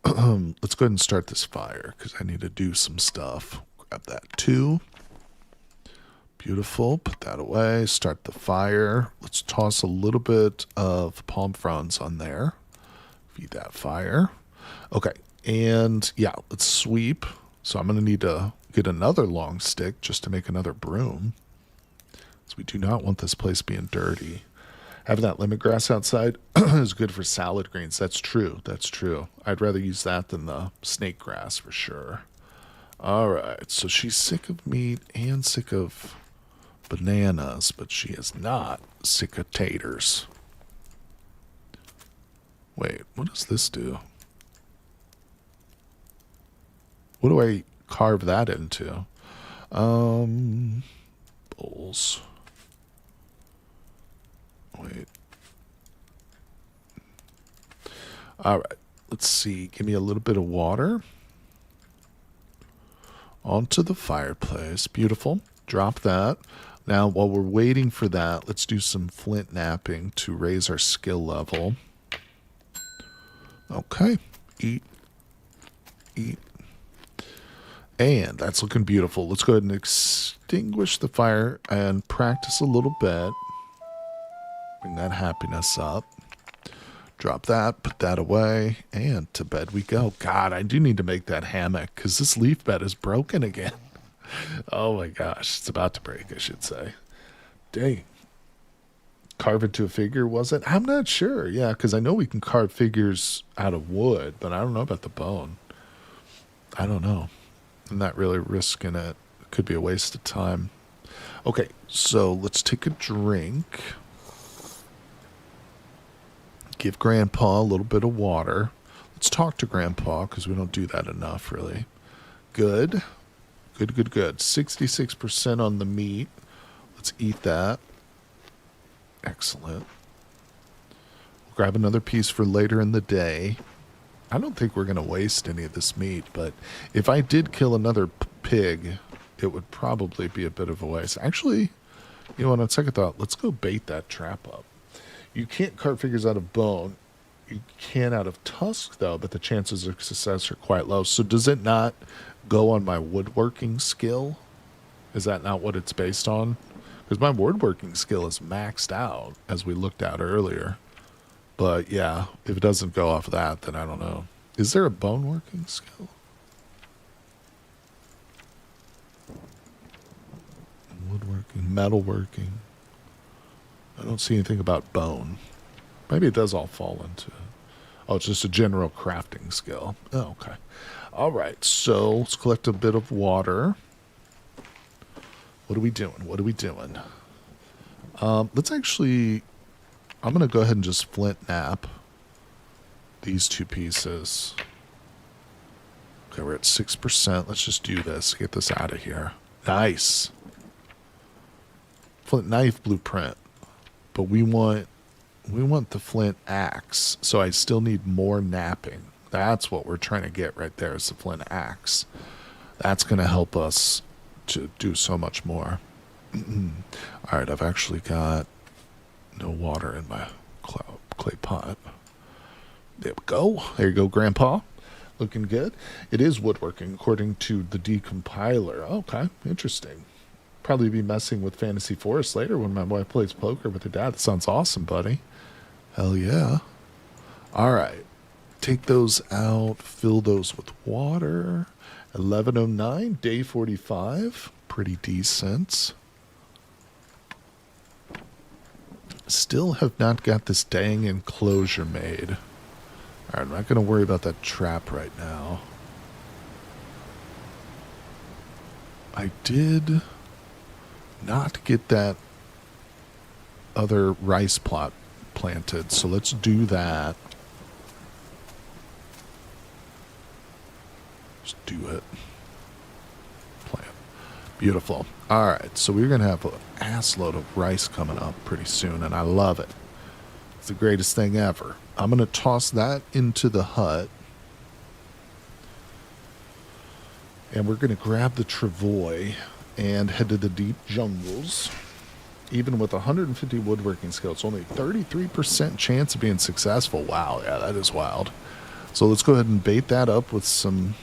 Let's go ahead and start this fire, because I need to do some stuff. Grab that, too. Beautiful. Put that away. Start the fire. Let's toss a little bit of palm fronds on there. Feed that fire. Okay. And, yeah, let's sweep. So I'm going to need to get another long stick just to make another broom. So we do not want this place being dirty. Having that lemongrass outside is good for salad greens. That's true. That's true. I'd rather use that than the snake grass for sure. All right. So she's sick of meat and sick of bananas, but she is not sick of taters. Wait, what does this do? What do I carve that into? Bowls. Wait. All right. Let's see. Give me a little bit of water. Onto the fireplace. Beautiful. Drop that. Now, while we're waiting for that, let's do some flint napping to raise our skill level. Okay. Eat. And that's looking beautiful. Let's go ahead and extinguish the fire and practice a little bit. Bring that happiness up. Drop that, put that away, and to bed we go. God, I do need to make that hammock because this leaf bed is broken again. Oh my gosh, it's about to break, I should say. Dang. Carve it to a figure, was it? I'm not sure. Yeah, because I know we can carve figures out of wood, but I don't know about the bone. I don't know. I'm not really risking it. It could be a waste of time. Okay, so let's take a drink. Give Grandpa a little bit of water. Let's talk to Grandpa because we don't do that enough, really. Good. Good, good, good. 66% on the meat. Let's eat that. Excellent. We'll grab another piece for later in the day. I don't think we're going to waste any of this meat, but if I did kill another pig, it would probably be a bit of a waste. Actually, you know what, on second thought, let's go bait that trap up. You can't carve figures out of bone. You can out of tusk, though, but the chances of success are quite low. So does it not go on my woodworking skill? Is that not what it's based on? Because my woodworking skill is maxed out, as we looked at earlier. But yeah, if it doesn't go off that, then I don't know. Is there a bone working skill? Woodworking, metalworking. I don't see anything about bone. Maybe it does all fall into... Oh, it's just a general crafting skill. Oh, okay. All right, so let's collect a bit of water. What are we doing? What are we doing? Let's actually... I'm going to go ahead and just flint nap these two pieces. Okay, we're at 6%. Let's just do this. Get this out of here. Nice. Flint knife blueprint. But we want the flint axe. So I still need more napping. That's what we're trying to get right there is the flint axe. That's going to help us to do so much more. All right, I've actually got no water in my clay pot. There we go. There you go, Grandpa. Looking good. It is woodworking according to the decompiler. Okay, interesting. Probably be messing with Fantasy Forest later when my wife plays poker with her dad. That sounds awesome, buddy. Hell yeah. All right. Take those out. Fill those with water. 11:09, day 45. Pretty decent. Still have not got this dang enclosure made. Alright, I'm not going to worry about that trap right now. I did not get that other rice plot planted, so let's do that. Just do it. Plant. Beautiful. Alright, so we're going to have an assload of rice coming up pretty soon, and I love it. It's the greatest thing ever. I'm going to toss that into the hut. And we're going to grab the travois and head to the deep jungles. Even with 150 woodworking skill, it's only 33% chance of being successful. Wow, yeah, that is wild. So let's go ahead and bait that up with some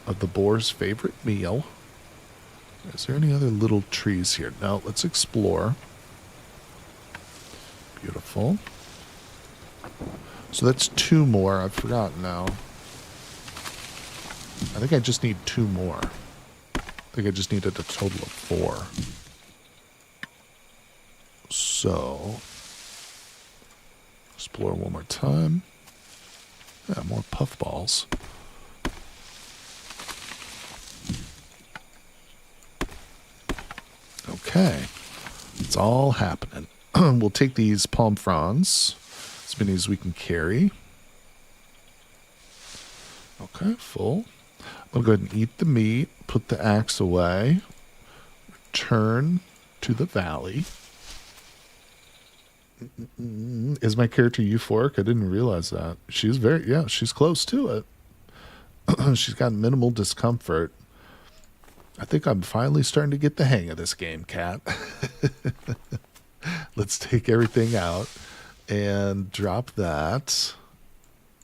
of the boar's favorite meal. Is there any other little trees here? No, let's explore. Beautiful. So that's 2 more. I've forgotten now. I think I just need 2 more. I think I just needed a total of 4. So, explore one more time. Yeah, more puffballs. Okay. It's all happening. We'll take these palm fronds. As many as we can carry. Okay, full. I'm going to go ahead and eat the meat, put the axe away, return to the valley. Is my character euphoric? I didn't realize that. She's she's close to it. She's got minimal discomfort. I think I'm finally starting to get the hang of this game, Cat. Let's take everything out and drop that.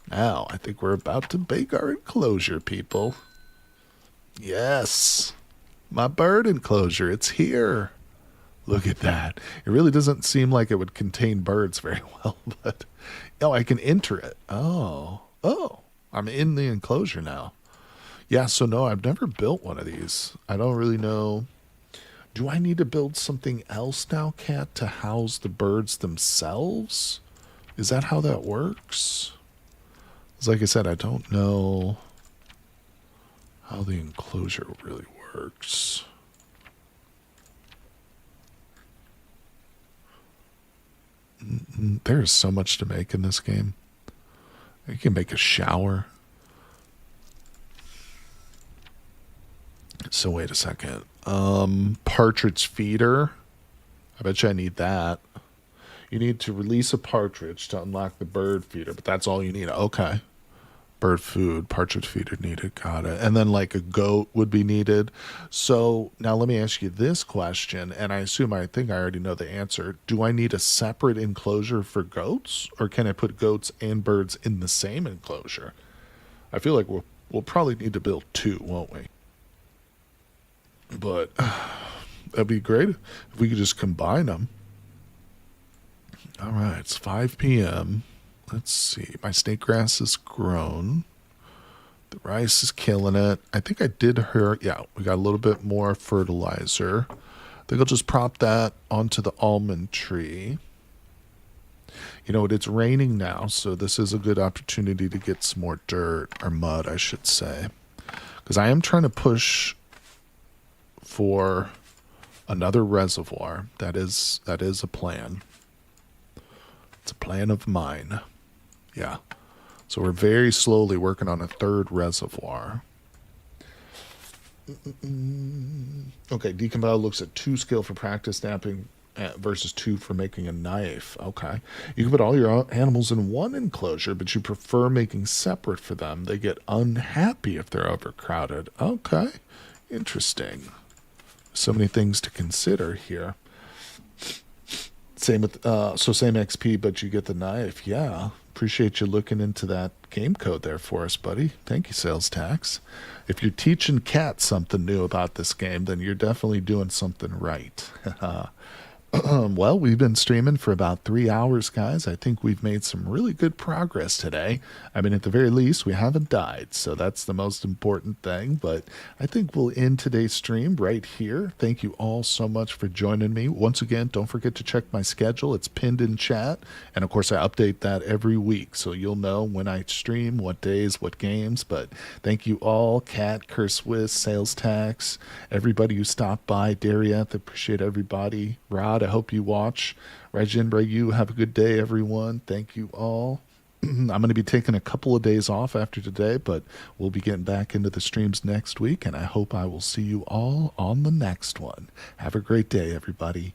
Now, I think we're about to bake our enclosure, people. Yes. My bird enclosure. It's here. Look at that. It really doesn't seem like it would contain birds very well, but oh, I can enter it. Oh, I'm in the enclosure now. Yeah, so no, I've never built one of these. I don't really know. Do I need to build something else now, Cat, to house the birds themselves? Is that how that works? 'Cause like I said, I don't know how the enclosure really works. There's so much to make in this game. You can make a shower. So wait a second. Partridge feeder. I bet you I need that. You need to release a partridge to unlock the bird feeder, but that's all you need. Okay. Bird food, partridge feeder needed. Got it. And then like a goat would be needed. So now let me ask you this question, and I think I already know the answer. Do I need a separate enclosure for goats, or can I put goats and birds in the same enclosure? I feel like we'll probably need to build two, won't we? But that'd be great if we could just combine them. All right, it's 5 p.m. Let's see. My snake grass is grown. The rice is killing it. I think I did her. Yeah, we got a little bit more fertilizer. I think I'll just prop that onto the almond tree. You know what? It's raining now, so this is a good opportunity to get some more dirt, or mud, I should say. Because I am trying to push for another reservoir. That is a plan. It's a plan of mine. Yeah. So we're very slowly working on a third reservoir. Okay, decompile looks at 2 skill for practice snapping versus 2 for making a knife. Okay. You can put all your animals in one enclosure, but you prefer making separate for them. They get unhappy if they're overcrowded. Okay. Interesting. So many things to consider here. Same with same XP, but you get the knife. Yeah, appreciate you looking into that game code there for us, buddy. Thank you, sales tax. If you're teaching Cat something new about this game, then you're definitely doing something right. Well, we've been streaming for about 3 hours, guys. I think we've made some really good progress today. I mean, at the very least, we haven't died, so that's the most important thing. But I think we'll end today's stream right here. Thank you all so much for joining me. Once again, don't forget to check my schedule. It's pinned in chat. And of course, I update that every week, so you'll know when I stream, what days, what games. But thank you all, Cat, Curswiss, Sales Tax, everybody who stopped by, Darieth, appreciate everybody. Rod, I hope you watch. Rajin, Rayu, have a good day, everyone. Thank you all. I'm going to be taking a couple of days off after today, but we'll be getting back into the streams next week, and I hope I will see you all on the next one. Have a great day, everybody.